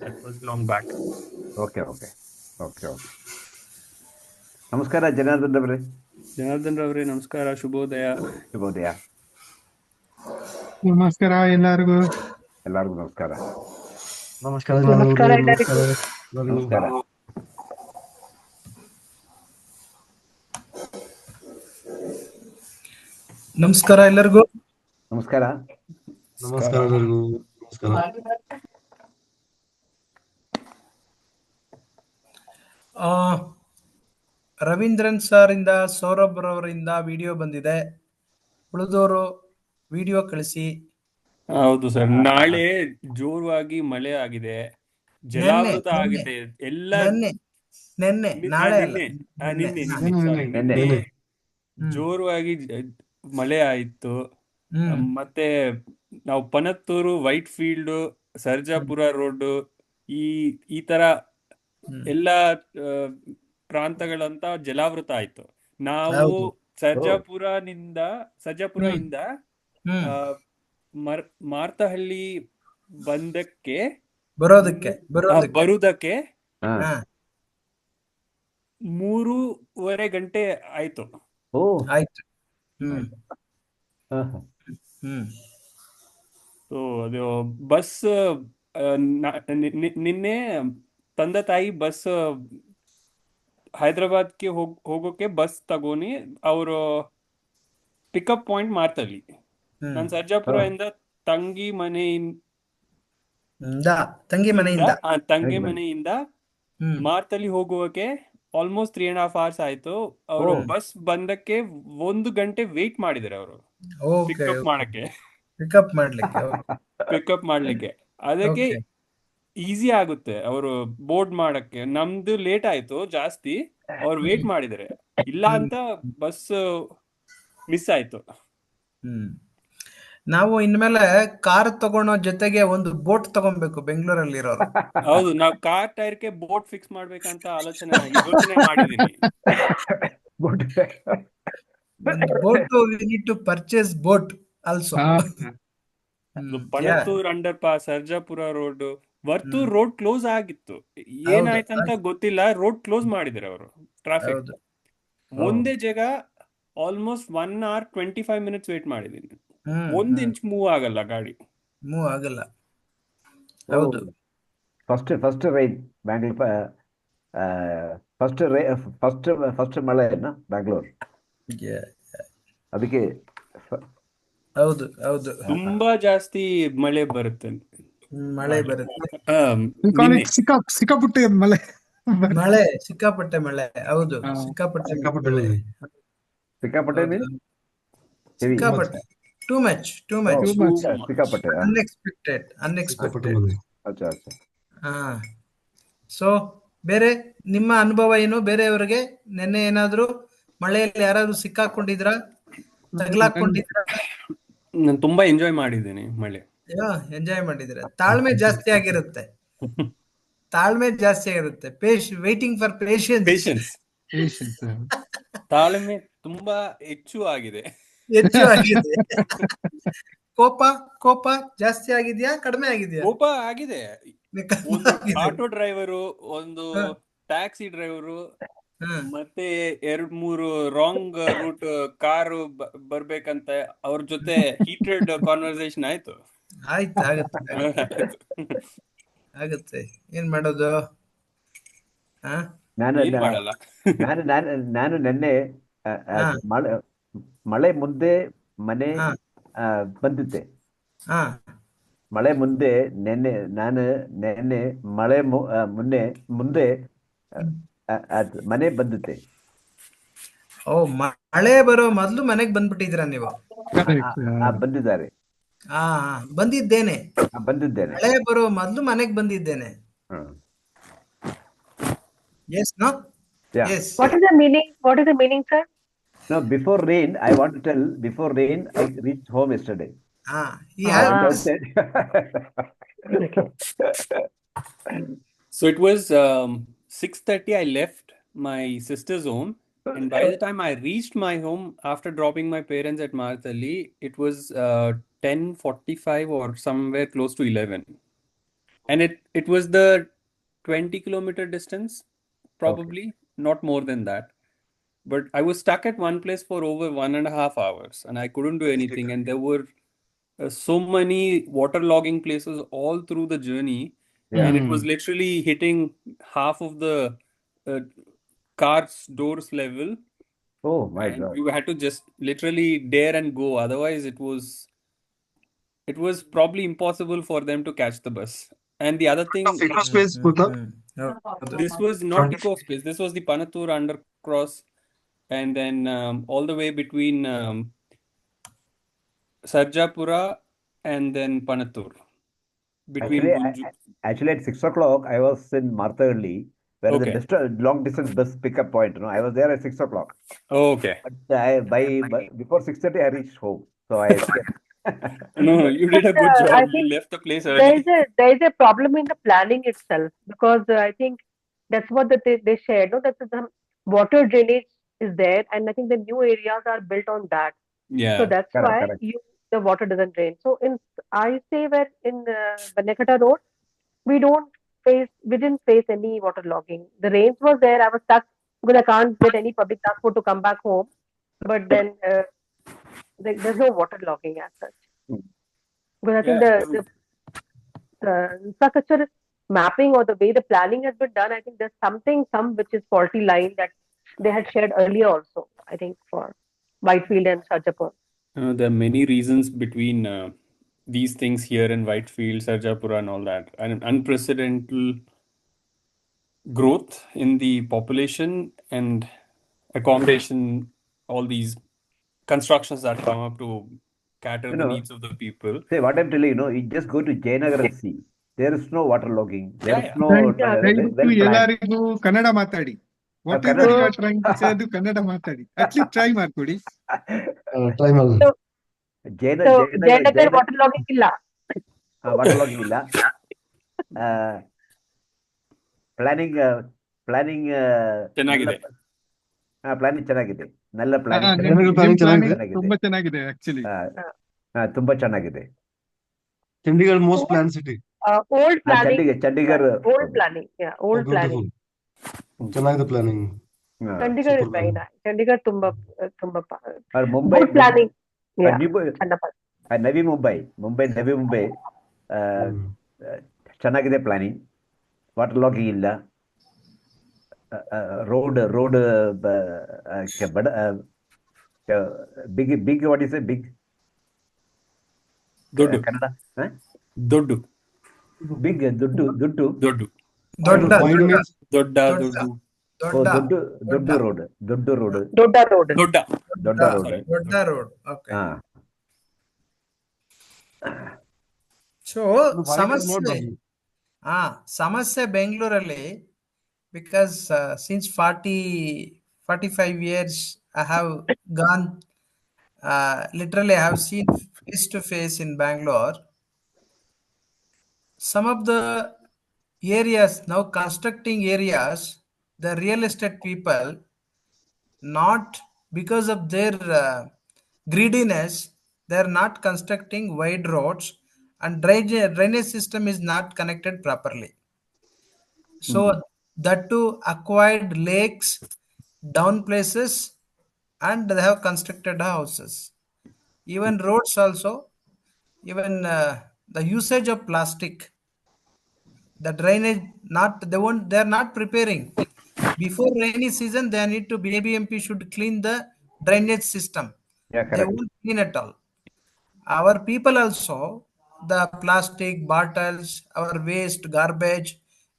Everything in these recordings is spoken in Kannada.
That was long back. Okay okay okay okay. ನಮಸ್ಕಾರ ಜನಾರ್ದನ್ ಅವರೇ. ಜನಾರ್ದನ್ ರವರೇ ನಮಸ್ಕಾರ, ಶುಭೋದಯ. ಶುಭೋದಯ. ನಮಸ್ಕಾರ ಎಲ್ಲರಿಗೂ. ಎಲ್ಲರಿಗೂ ನಮಸ್ಕಾರ. ನಮಸ್ಕಾರ ನಮಸ್ಕಾರ. ನಮಸ್ಕಾರ ಎಲ್ಲರಿಗೂ. ನಮಸ್ಕಾರ. ನಮಸ್ಕಾರ ಎಲ್ಲರಿಗೂ. ನಮಸ್ಕಾರ. ರವೀಂದ್ರನ್ ಸರ್ ಇಂದ, ಸೌರಭ್ ರವರಿಂದ ವಿಡಿಯೋ ಬಂದಿದೆ. ಉಳಿದವರು ವಿಡಿಯೋ ಕಳಿಸಿ. ಹೌದು ಸರ್, ನಾಳೆ ಜೋರಾಗಿ ಮಳೆ ಆಗಿದೆ, ಜಲಾವೃತ ಆಗಿದೆ ಎಲ್ಲ. ನೆನ್ನೆ ನಾಳೆ ನಿನ್ನೆ ಜೋರಾಗಿ ಮಳೆ ಆಯ್ತು. ಮತ್ತೆ ನಾವು ಪನತ್ತೂರು, ವೈಟ್ ಫೀಲ್ಡ್, ಸರ್ಜಾಪುರ ರೋಡ್, ಈ ತರ ಎಲ್ಲ ಪ್ರಾಂತಗಳಂತ ಜಲಾವೃತ ಆಯ್ತು. ನಾವು ಸರ್ಜಾಪುರ ಇಂದ ಮಾರ್ತಹಳ್ಳಿ ಬರುವುದಕ್ಕೆ 3.5 ಗಂಟೆ ಆಯ್ತು. ಅದು ಬಸ್ ನಿನ್ನೆ ತಂದೆ ತಾಯಿ ಬಸ್ ಹೈದರಾಬಾದ್ಗೆ ಹೋಗೋಕೆ ಬಸ್ ತಗೋನಿ ಅವರು ಪಿಕಪ್ ಪಾಯಿಂಟ್ ಮಾರ್ತಲ್ಲಿ. ನಾನು ಸರ್ಜಾಪುರ ಇಂದ ತಂಗಿ ಮನೆಯಿಂದ ಮಾರ್ತಲ್ಲಿ ಹೋಗುವಕ್ಕೆ ಆಲ್ಮೋಸ್ಟ್ 3.5 hours ಆಯ್ತು. ಅವರು ಬಸ್ ಬಂದಕ್ಕೆ 1 ಗಂಟೆ ವೇಟ್ ಮಾಡಿದ್ದಾರೆ ಅವರು ಪಿಕಪ್ ಮಾಡ್ಲಿಕ್ಕೆ. ಅದಕ್ಕೆ ಈಸಿ ಆಗುತ್ತೆ ಅವರು ಬೋರ್ಡ್ ಮಾಡಕ್ಕೆ. ನಮ್ದು ಲೇಟ್ ಆಯ್ತು ಜಾಸ್ತಿ, ಅವ್ರು ವೇಟ್ ಮಾಡಿದ್ದಾರೆ. ಇಲ್ಲ ಅಂತ ಬಸ್ ಮಿಸ್ ಆಯ್ತು. ನಾವು ಇನ್ಮೇಲೆ ಕಾರ್ ತಗೊಳೋ ಜೊತೆಗೆ ಒಂದು ಬೋಟ್ ತಗೊಬೇಕು ಬೆಂಗಳೂರಲ್ಲಿ ಇರೋರು. ಹೌದು, ನಾವು ಕಾರ್ ಟೈರ್ಗೆ ಬೋಟ್ ಫಿಕ್ಸ್ ಮಾಡ್ಬೇಕಂತ ಯೋಚನೆ ಮಾಡಿದೀನಿ. Boat we need to purchase boat also. Panathur under pass, Sarjapura road, Varthur road close ಆಗಿತ್ತು. ಏನಾಯ್ತಂತ ಗೊತ್ತಿಲ್ಲ, ರೋಡ್ ಕ್ಲೋಸ್ ಮಾಡಿದ್ದಾರೆ ಅವರು. ಟ್ರಾಫಿಕ್ ಒಂದೇ ಜಾಗ ಆಲ್ಮೋಸ್ಟ್ 1 hour 25 minutes ವೇಟ್ ಮಾಡಿದೀನಿ. 1 inch ಮೂವ್ ಆಗಲ್ಲ ಗಾಡಿ. ಹೌದು. ಫಸ್ಟ್ ರೈನ್ ಬ್ಯಾಂಗ್ಳೂರ್, ಫಸ್ಟ್ ಮಳೆ ಬ್ಯಾಂಗ್ಳೂರ್. ಅದಕ್ಕೆ ಹೌದು ತುಂಬಾ ಜಾಸ್ತಿ ಮಳೆ ಬರುತ್ತೆ. ಸಿಕ್ಕಾಪಟ್ಟೆ ಮಳೆ. ಸಿಕ್ಕಾಪಟ್ಟೆ ಮಳೆ. ಹೌದು, ಸಿಕ್ಕಾಪಟ್ಟೆ. ಟೂ ಮಚ್ ಸಿಕ್ಕಾಪಟ್ಟೆ ಅನ್ಎಕ್ಸ್ಪೆಕ್ಟೆಡ್. ಸೊ ಬೇರೆ ನಿಮ್ಮ ಅನುಭವ ಏನು? ಬೇರೆಯವರಿಗೆ ನೆನ್ನೆ ಏನಾದ್ರು ಮಳೆಯಲ್ಲಿ ಯಾರಾದ್ರೂ ಸಿಕ್ಕಾಕೊಂಡಿದ್ರಾ, ತಗಲಾಕೊಂಡಿದ್ರಾ? ನಾನು ತುಂಬಾ ಎಂಜಾಯ್ ಮಾಡಿದ್ದೀನಿ ಮಳೆ. ಎಂಜಾಯ್ ಮಾಡಿದ್ರೆ ತಾಳ್ಮೆ ಜಾಸ್ತಿ ಆಗಿರುತ್ತೆ. Waiting for patience. ತಾಳ್ಮೆ ತುಂಬಾ ಹೆಚ್ಚು ಆಗಿದೆ. ಕೋಪ ಜಾಸ್ತಿ ಆಗಿದ್ಯಾ, ಕಡಿಮೆ ಆಗಿದ್ಯಾ? ಕೋಪ ಆಗಿದೆ. ಆಟೋ ಡ್ರೈವರು, ಒಂದು ಟ್ಯಾಕ್ಸಿ ಡ್ರೈವರು, ಮತ್ತೆ 2-3 ರಾಂಗ್ ರೂಟ್ ಕಾರು ಬರ್ಬೇಕಂತ ಅವ್ರ ಜೊತೆ ಹೀಟೆಡ್ ಕಾನ್ವರ್ಸೇಷನ್ ಆಯ್ತು. ಆಗುತ್ತೆ. ಏನ್ ಮಾಡೋದು? ನಾನು ನೆನ್ನೆ ಮಳೆ ಮುಂದೆ ಮನೆ ಬಂದಿದ್ದೆ. ಮಳೆ ಮುಂದೆ ನೆನ್ನೆ ಮಳೆ ಮುಂದೆ ಮನೆ ಬಂದಿದ್ದೆ. ಮಳೆ ಬರೋ ಮೊದ್ಲು ಮನೆಗ್ ಬಂದ್ಬಿಟ್ಟಿದ್ರ ನೀವು? ಬಂದಿದ್ದಾರೆ. ಬಂದಿದ್ದೇನೆ. ಮಳೆ ಬರೋ ಮೊದ್ಲು ಮನೆಗ್ ಬಂದಿದ್ದೇನೆ. Yes, no? Yes. What is the meaning, sir? No, before rain, I want to tell, before rain, I reached home yesterday. So it was 6:30 I left my sister's home, and by the time I reached my home after dropping my parents at Marthalli, it was 10:45 or somewhere close to 11. and it was the 20-kilometer distance, probably not more than that. But I was stuck at one place for over 1.5 hours, and I couldn't do anything. And there were so many waterlogging places all through the journey, Yeah. and it was literally hitting half of the uh, car's doors level, Oh my and God. you had to just literally dare and go. Otherwise, it was probably impossible for them to catch the bus. And the other thing, Eco space ಗೊತ್ತಾ? ಹೌದು. this was not Eco Space. This was the Panatur undercross, and then all the way between Sarjapura and then Panatur, between Actually, Gunju. actually at 6 o'clock, I was in Marthahalli, where Okay. the long distance bus pickup point. You know, I was there at 6 o'clock. Okay. But before 6:30, I reached home. So I escaped. No, you did a good I job. You think left the place there early. is a problem in the planning itself, because I think that's what they shared. No, that the water drainage is there, and I think the new areas are built on that. So Yeah. that's Correct, why correct. the water doesn't drain. So I say where in Banekata Road, we didn't face any waterlogging. The rains was there. I was stuck because I can't get any public transport to come back home. But then there's no waterlogging as such. Hmm. Because I think Yeah, the infrastructure mapping, or the way the planning has been done, I think there's some which is faulty line that they had shared earlier also, I think, for Whitefield and Sarjapur. there are many reasons between these things here in Whitefield, Sarjapura, and all that. An unprecedented growth in the population and accommodation, all these constructions that come up to cater You the know, needs of the people. say what I'm telling you, you just go to Jayanagar and see. There is no waterlogging. There Yeah, is yeah. no Yeah. ದಯವಿಟ್ಟು well planned. ಎಲ್ಲರಿಗೂ ಕನ್ನಡ ಮಾತಾಡಿ. What Kannada. Ever you are trying to say ಅದು ಕನ್ನಡ ಮಾತಾಡಿ. ಅಟ್ಲೀಸ್ಟ್ ಟ್ರೈ ಮಾಡ್ಕೊಡಿ. Try ಮಾಡಿ. So Jayanagar waterlogging ಇಲ್ಲ. waterlogging ಇಲ್ಲ. ಪ್ಲಾನಿಂಗ್ ಚೆನ್ನಾಗಿದೆ. ಪ್ಲಾನಿಂಗ್ ಚೆನ್ನಾಗಿದೆ. നല്ല ಹಾ, ಪ್ಲಾನಿಂಗ್ ನಿಮ್ planning planning ಚೆನ್ನಾಗಿದೆ. ತುಂಬಾ ಚೆನ್ನಾಗಿದೆ ಆಕ್ಚುಲಿ. ತುಂಬಾ ಚೆನ್ನಾಗಿದೆ. Chandigarh most planned city. Old planning. Chandigarh Old planning. Yeah, old planning. Beautiful. ಚೆನ್ನಾಗಿದೆ planning. Chandigarh is Super very planning. nice. Chandigarh ತುಂಬಾ Mumbai good planning. Yeah. Navi Mumbai ಚೆನ್ನಾಗಿದೆ ಪ್ಲಾನಿಂಗ್. ವಾಟರ್ ಇಲ್ಲ. Road big what is big ದೊಡ್ಡ ಕನ್ನಡ ದೊಡ್ಡ ಬಿಗ್ ದುಡ್ಡು ದೊಡ್ಡ ದೊಡ್ಡ Wide means ದೊಡ್ಡ ದೊಡ್ಡ ದೊಡ್ಡ ರೋಡ್ Dodda road. ದೊಡ್ಡ ದೊಡ್ಡ ರೋಡ್. ದೊಡ್ಡ ರೋಡ್. ಓಕೆ. ಹಾ. So wide is not double. ಸಮಸ್ಯೆ ಬೆಂಗಳೂರಲ್ಲಿ, because since 45 years I have gone, literally I have seen face to face in Bangalore. Some of the areas now constructing areas, the real estate people, not because of their greediness, they are not constructing wide roads, and drainage system is not connected properly. So that too acquired lakes, down places, and they have constructed houses. Even roads also, even the usage of plastic, the drainage, they are not preparing. Before rainy season, they need to, BABMP should clean the drainage system. Yeah, They correct. won't clean at all. Our people also, the plastic bottles, our waste, garbage,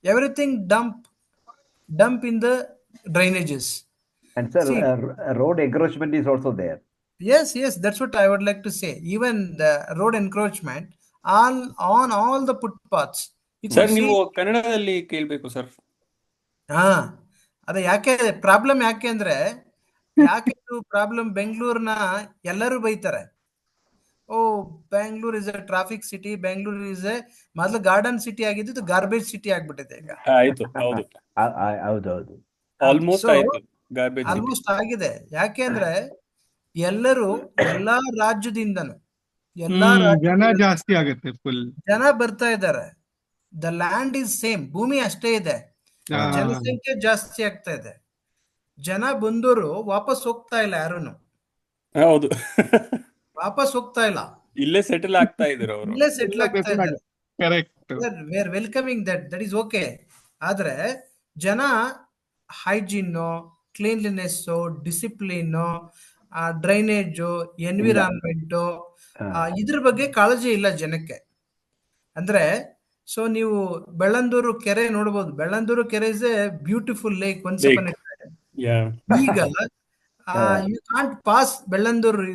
everything dump in the drainages. And sir, See, road encroachment is also there. yes, that's what I would like to say. Even the road encroachment, on all the footpaths. You sir, could see. ನೀವು ಕನ್ನಡದಲ್ಲಿ ಕೇಳಬೇಕು ಸರ್. ಅದೇ ಯಾಕೆ ಪ್ರಾಬ್ಲಮ್, ಯಾಕೆ ಅಂದ್ರೆ ಯಾಕೆ ಪ್ರಾಬ್ಲಮ್, ಬೆಂಗಳೂರಿನ ಎಲ್ಲರೂ ಬೈತಾರೆ. Oh, Bengaluru is a traffic city, Bengaluru is a, ಮೊದಲು ಗಾರ್ಡನ್ ಸಿಟಿ ಆಗಿದ್ದು ಗಾರ್ಬೇಜ್ ಸಿಟಿ ಆಗ್ಬಿಟ್ಟಿದೆ ಈಗ. ಆಯ್ತು, ಹೌದು, ಹೌದೌದು. ಆಲ್ಮೋಸ್ಟ್ ಆಯ್ತು, ಗಾರ್ಬೇಜ್ ಸಿಟಿ. ಆಲ್ಮೋಸ್ಟ್ ಆಗಿದೆ. ಯಾಕೆ ಅಂದ್ರೆ ಎಲ್ಲರೂ ಎಲ್ಲಾ ರಾಜ್ಯದಿಂದನು ಜನ ಜಾಸ್ತಿ ಆಗುತ್ತೆ ಫುಲ್. ಜನ ಬರ್ತಾ ಇದ್ದಾರೆ. ದ ಲ್ಯಾಂಡ್ ಇಸ್ ಸೇಮ್, ಭೂಮಿ ಅಷ್ಟೇ ಇದೆ, ಜನಸಂಖ್ಯೆ ಜಾಸ್ತಿ ಆಗ್ತಾ ಇದೆ. ಜನ ಬಂದವರು ವಾಪಸ್ ಹೋಗ್ತಾ ಇಲ್ಲ, ಯಾರೂನು ಹೌದು. ವಾಪಸ್ ಹೋಗ್ತಾ ಇಲ್ಲ, ಇಲ್ಲೇ ಸೆಟಲ್ ಆಗ್ತಾ ಇದ್ರು ಅವರು. ಇಲ್ಲೇ ಸೆಟ್ಲ್ ಆಗ್ತಾ ಇದ್ದಾರೆ. Correct. We are welcoming that is okay. ಆದ್ರೆ ಜನ ಹೈಜೀನು, ಕ್ಲೀನ್ಲಿನೆಸ್ಸು, ಡಿಸಿಪ್ಲಿನ್ನು, ಡ್ರೈನೇಜು, ಎನ್ವಿರಾನ್ಮೆಂಟು, ಇದ್ರ ಬಗ್ಗೆ ಕಾಳಜಿ ಇಲ್ಲ ಜನಕ್ಕೆ. ಅಂದ್ರೆ ಸೊ ನೀವು ಬೆಳ್ಳಂದೂರು ಕೆರೆ ನೋಡ್ಬೋದು. ಬೆಳ್ಳಂದೂರು ಕೆರೆ is a beautiful lake once upon a time. ಈಗ you can't pass Bellandur,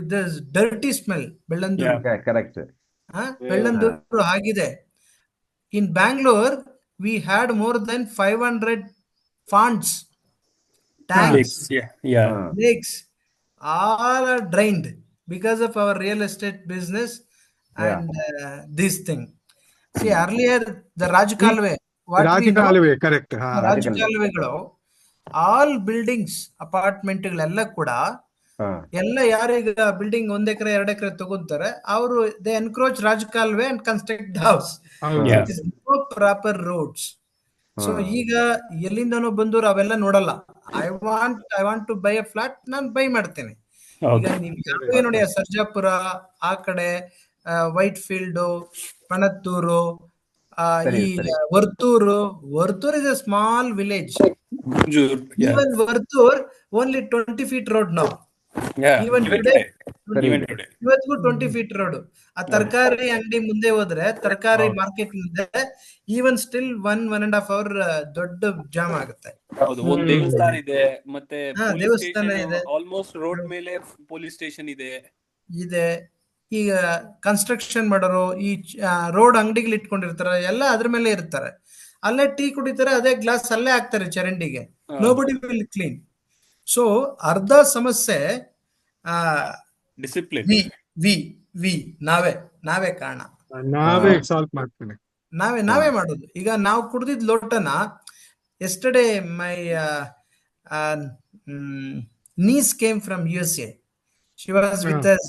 dirty smell Bellandur. Correct. Bellandur ಆಗಿದೆ. In Bangalore we had more than 500 ponds, tanks, lakes, all are drained because of our real estate business and this thing. See, earlier the Rajkalve, ರಾಜಕಾಲುವೆ ಕರೆಕ್ಟ್. ರಾಜಕಾಲುವೆಗಳು, ಆಲ್ ಬಿಲ್ಡಿಂಗ್ಸ್, ಅಪಾರ್ಟ್ಮೆಂಟ್ಗಳೆಲ್ಲ ಕೂಡ ಎಲ್ಲ ಯಾರೀಗ ಬಿಲ್ಡಿಂಗ್ 1 ಎಕರೆ 2 ಎಕರೆ ತಗೊಂತಾರೆ, ಅವರು ದೇ ಎನ್ಕ್ರೋಚ್ ರಾಜಕಾಲುವೆ and construct house. Proper roads. So ಈಗ ಎಲ್ಲಿಂದನೋ ಬಂದವರು ಅವೆಲ್ಲ ನೋಡಲ್ಲ. I want to buy a flat, ನಾನು ಬೈ ಮಾಡ್ತೇನೆ. ಈಗ ನೀವು ಯಾವೇ ನೋಡಿ, ಸರ್ಜಾಪುರ ಆ ಕಡೆ, ವೈಟ್ ಫೀಲ್ಡ್, ಪಣತ್ತೂರು, ಈ Varthur is a small village. Even Vartur only 20 feet road now. Even today, ಇವತ್ತಿಗೂ 20 feet road. ಆ ತರಕಾರಿ ಅಂಗಡಿ ಮುಂದೆ ಹೋದ್ರೆ, ತರಕಾರಿ ಮಾರ್ಕೆಟ್ ಮುಂದೆ ಈವನ್ ಸ್ಟಿಲ್ 1.5 hour ದೊಡ್ಡ ಜಾಮ್ ಆಗುತ್ತೆ. ಹೌದು. ಒಂದು ದೇವಸ್ಥಾನ ಇದೆ, ಮತ್ತೆ ದೇವಸ್ಥಾನ ಇದೆ, ಆಲ್ಮೋಸ್ಟ್ ರೋಡ್ ಮೇಲೆ ಪೊಲೀಸ್ ಸ್ಟೇಷನ್ ಇದೆ. ಈಗ ಕನ್ಸ್ಟ್ರಕ್ಷನ್ ಮಾಡೋರು ಈ ರೋಡ್ ಅಂಗಡಿಗಳು ಇಟ್ಕೊಂಡಿರ್ತಾರೆ, ಎಲ್ಲ ಅದ್ರ ಮೇಲೆ ಇರ್ತಾರೆ. ಅಲ್ಲೇ ಟೀ ಕುಡಿತಾರೆ, ಅದೇ ಗ್ಲಾಸ್ ಅಲ್ಲೇ ಹಾಕ್ತಾರೆ ಚರಂಡಿಗೆ. Nobody will clean. ಸೊ ಅರ್ಧ ಸಮಸ್ಯೆ ಡಿಸಿಪ್ಲಿನ್ ನಾವೇ ಕಾರಣ. ನಾವೇ ಸಾಲ್ವ್ ಮಾಡ್ತೇನೆ, ನಾವೇ ಮಾಡೋದು. ಈಗ ನಾವು ಕುಡ್ದಿದ್ ಲೋಟನ, yesterday my niece came from USA. She was with us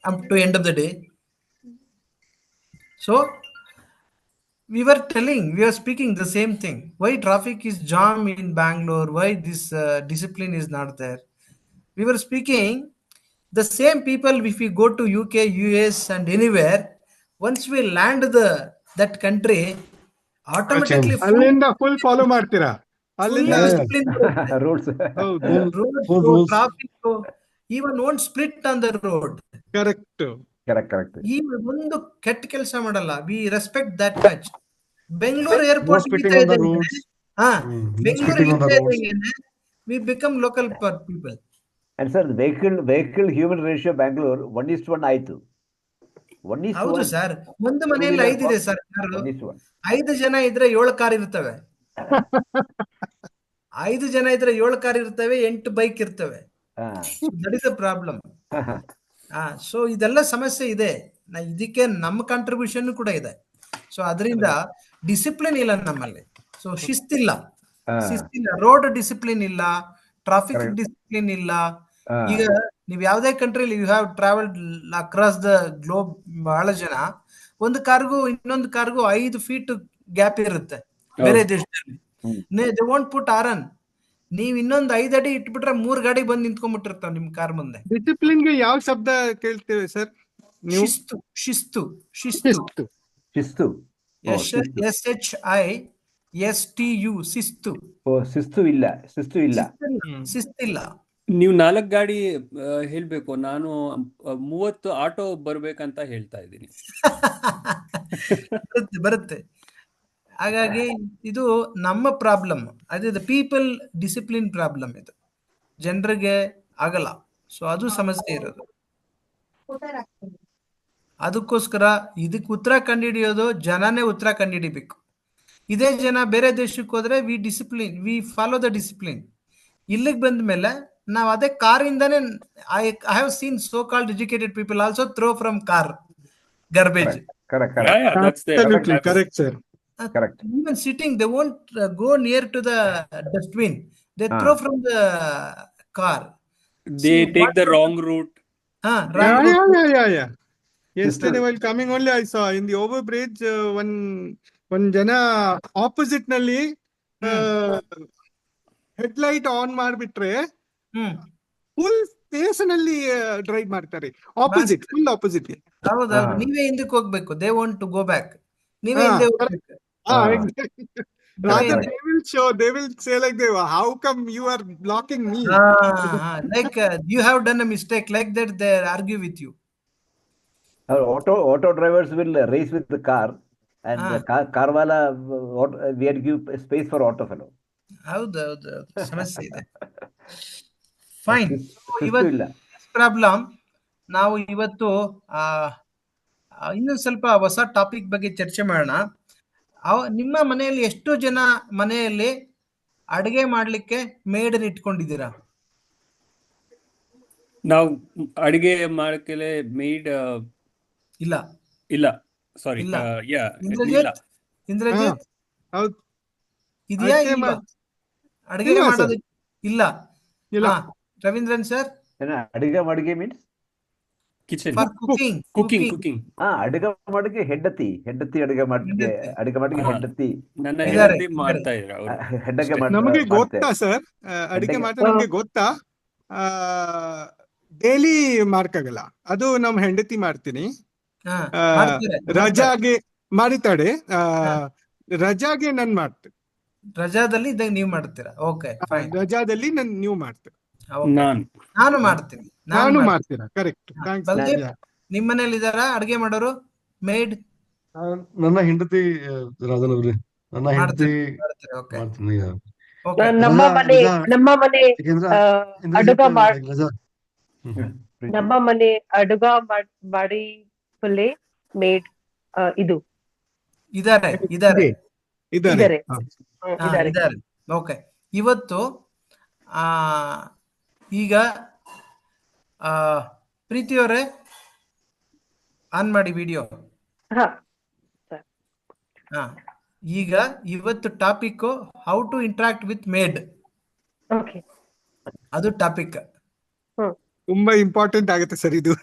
up to end of the day. So we were speaking the same thing. Why traffic is jam in Bangalore? Why this discipline is not there? We were speaking the same people. If we go to UK, US and anywhere, once we land that country, automatically ಅಲ್ಲಿಂದ ಫುಲ್ ಫಾಲೋ ಮಾಡ್ತೀರಾ? ಅಲ್ಲಿಂದ rules, traffic even won't split on the road. Correct. ಈ ಒಂದು ಕೆಟ್ಟ ಕೆಲಸ ಮಾಡಲ್ಲ. We respect that much. Bengaluru airport we become local people. And sir, vehicle human ratio Bangalore 1:1 ಆಯ್ತು. ಹೌದು ಸರ್. ಒಂದು ಮನೆಯಲ್ಲಿ 5 ಇದೆ ಸರ್. 5 ಜನ ಇದ್ರೆ 7 ಕಾರ್ ಇರ್ತವೆ. 5 ಜನ ಇದ್ರೆ 7 ಕಾರ್ ಇರ್ತವೆ, 8 ಬೈಕ್ ಇರ್ತವೆ. That is a problem. So ಇದೆಲ್ಲ ಸಮಸ್ಯೆ ಇದೆ. ಇದಕ್ಕೆ ನಮ್ಮ ಕಾಂಟ್ರಿಬ್ಯೂಷನ್ ಕೂಡ ಇದೆ. ಸೊ ಅದರಿಂದ ಡಿಸಿಪ್ಲಿನ್ ಇಲ್ಲ ನಮ್ಮಲ್ಲಿ. ಸೊ ಶಿಸ್ತಿಲ್ಲ. ರೋಡ್ ಡಿಸಿಪ್ಲಿನ್ ಇಲ್ಲ, ಟ್ರಾಫಿಕ್ ಡಿಸಿಪ್ಲಿನ್ ಇಲ್ಲ. ಈಗ ನೀವು ಯಾವುದೇ ಕಂಟ್ರಿಲಿ you have travelled across the globe, ಬಹಳ ಜನ ಒಂದು ಕಾರ್ಗೂ ಇನ್ನೊಂದು ಕಾರ್ಗೂ 5 feet ಗ್ಯಾಪ್ ಇರುತ್ತೆ ಬೇರೆ ದೇಶದಲ್ಲಿ. They want put horn. ನೀವ್ ಇನ್ನೊಂದು 5 ಅಡಿ ಇಟ್ಬಿಟ್ರೆ 3 ಗಾಡಿ ಬಂದು ನಿಂತ್ಕೊಂಡ್ಬಿಟ್ಟಿರ್ತಾವ ನಿಮ್ ಕಾರ್ ಮುಂದೆ. ಡಿಸಿಪ್ಲಿನ್ ಗೆ ಯಾವ ಶಬ್ದ ಕೇಳ್ತೀವಿ ಸರ್? ಶಿಸ್ತು. SHISTU. ಶಿಸ್ತಿಲ್ಲ. ನೀವು 4 ಗಾಡಿ ಹೇಳ್ಬೇಕು, ನಾನು 30 ಆಟೋ ಬರ್ಬೇಕಂತ ಹೇಳ್ತಾ ಇದ್ದೀನಿ. ಬರುತ್ತೆ. ಹಾಗಾಗಿ ಇದು ನಮ್ಮ ಪ್ರಾಬ್ಲಮ್. ಅದೇ ಪೀಪಲ್ ಡಿಸಿಪ್ಲಿನ್ ಪ್ರಾಬ್ಲಮ್. ಇದು ಜನರಿಗೆ ಆಗಲ್ಲ. ಸೊ ಅದು ಸಮಸ್ಯೆ ಇರೋದು. ಅದಕ್ಕೋಸ್ಕರ ಇದಕ್ಕೆ ಉತ್ತರ ಕಂಡುಹಿಡಿಯೋದು ಜನನೇ ಉತ್ತರ ಕಂಡುಹಿಡಿಬೇಕು. ಇದೇ ಜನ ಬೇರೆ ದೇಶಕ್ಕೆ ಹೋದ್ರೆ ವಿ ಫಾಲೋ ದ ಡಿಸಿಪ್ಲಿನ್. ಇಲ್ಲಿಗೆ ಬಂದ ಮೇಲೆ ನಾವು ಅದೇ ಕಾರಿಂದಾನೆ, I have seen so called educated people also throw from car garbage. Correct, sir. Even sitting, they won't go near to the dustbin. They throw from the car. They take the wrong route. Yeah. Yesterday while coming only I saw in the overbridge one jana opposite ನಲ್ಲಿ ಹೆಡ್ಲೈಟ್ ಆನ್ ಮಾಡ್ಬಿಟ್ರೆ ಹ್ಮ್ ಫುಲ್ ಸ್ಪೇಸ್ ನಲ್ಲಿ ಡ್ರೈವ್ ಮಾಡ್ತಾರೆ ಆಪೋಸಿಟ್ ಫುಲ್ ಆಪೋಸಿಟ್. ಹೌದೌದು, ನೀವೇ ಹಿಂದಕ್ಕೆ ಹೋಗ್ಬೇಕು. They want to go back. ನೀವೇ ಹಿಂದೆ ಹೋಗ್ಬೇಕು. Rather they will say like how come you are blocking me? Like you have done a mistake, like that they argue with you. Auto drivers will race with the car, and the car wala we had to give space for auto fellow. ಹೌದೌದು, ಸಮಸ್ಯೆ ಇದೆ. ಫೈನ್. ಇಲ್ಲ ಪ್ರಾಬ್ಲಮ್. ನಾವು ಇವತ್ತು ಇನ್ನೊಂದು ಸ್ವಲ್ಪ ಹೊಸ ಟಾಪಿಕ್ ಬಗ್ಗೆ ಚರ್ಚೆ ಮಾಡೋಣ. ನಿಮ್ಮ ಮನೆಯಲ್ಲಿ ಎಷ್ಟು ಜನ ಮನೆಯಲ್ಲಿ ಅಡಿಗೆ ಮಾಡ್ಲಿಕ್ಕೆ ಮೇಡನ್ ಇಟ್ಕೊಂಡಿದ್ದೀರಾ? ನಾವು ಅಡಿಗೆ ಮಾಡಕ್ಕೆ ಮೇಡ್ ಇಲ್ಲ ಇಲ್ಲ ಸಾರಿ ಇಲ್ಲ. ಯಾ ಇಂದ್ರಜಿತ್ ಹೌದು, ಇದೆಯಾ? ಅಡ್ಗೆ ಇಲ್ವಾ? ಮಾಡ್- ಅಡಿಗೆ ಇಲ್ಲ, ಮಾಡೋದು ಇಲ್ಲ. ಇಲ್ಲ. ರವೀಂದ್ರನ್ ಸರ್, ಅಡಿಗೆ means kitchen for cooking. Cooking ಅಡಿಗೆ ಮಾಡಿಗೆ ಹೆಂಡತಿ ಅಡಿಗೆ ಮಾಡಿಗೆ ಹೆಂಡತಿ ನನ್ನ ಇದಾರೆ, ಹೆಂಡತಿ ಮಾಡ್ತಾ ಇದ್ರು ಅವರು. ಹೆಂಡಗೆ ನಮಗೆ ಗೊತ್ತಾ ಸರ್, ಅಡಿಗೆ ಅಡ್ಗೆ- ಮಾತ್ರ ನಮ್ಗೆ ಗೊತ್ತಾ, ಡೈಲಿ ಮಾಡ್ಕಾಗಲ್ಲ. ಅದು ನಮ್ ಹೆಂಡತಿ ಮಾಡ್ತೀನಿ. ರಜಾಗೆ ಮಾಡಿತಾಳೆ, ರಜಾಗೆ ನನ್ ಮಾಡ್ತೇನೆ. ರಜಾದಲ್ಲಿ ಇದ್ದಾಗ ನೀವು ಮಾಡ್ತೀರಾ? Okay, fine. ರಜಾದಲ್ಲಿ ನೀವು ಮಾಡ್ತೀರಾ? ನಾನು ಮಾಡ್ತೀನಿ. ನಾನು ಮಾಡ್ತೀರಾ? ಕರೆಕ್ಟ್. ಬಲ್ದೇವ್, ನಿಮ್ ಮನೇಲಿ ಇದಾರ ಅಡಿಗೆ ಮಾಡೋರು ಮೇಡ್? ನನ್ನ ಹೆಂಡತಿ ರಾಧನ್ ಅವ್ರಿ, ನನ್ನ ಹೆಂಡತಿ ಓಕೆ, ಮಾಡ್ತೀನಿ. ಓಕೆ. ನಮ್ಮ ಮನೆ ಅಡುಗ ನಮ್ಮ ಮನೆ ಅಡುಗ ಮಾಡಿ ಫುಲ್ಲೇ ಮೇಡ್ ಇದು ಇದಾರೆ. ಇದ್ದಾರೆ. ಇದಾರೆ. ಓಕೆ. ಇವತ್ತು ಈಗ ಪ್ರೀತಿಯವರೇ ಆನ್ ಮಾಡಿ ವಿಡಿಯೋ. ಹಾ, ಈಗ ಇವತ್ತು topic how to interact with maid. Okay, ಅದು ಟಾಪಿಕ್ ತುಂಬಾ ಇಂಪಾರ್ಟೆಂಟ್ ಆಗುತ್ತೆ ಸರ್ ಇದು.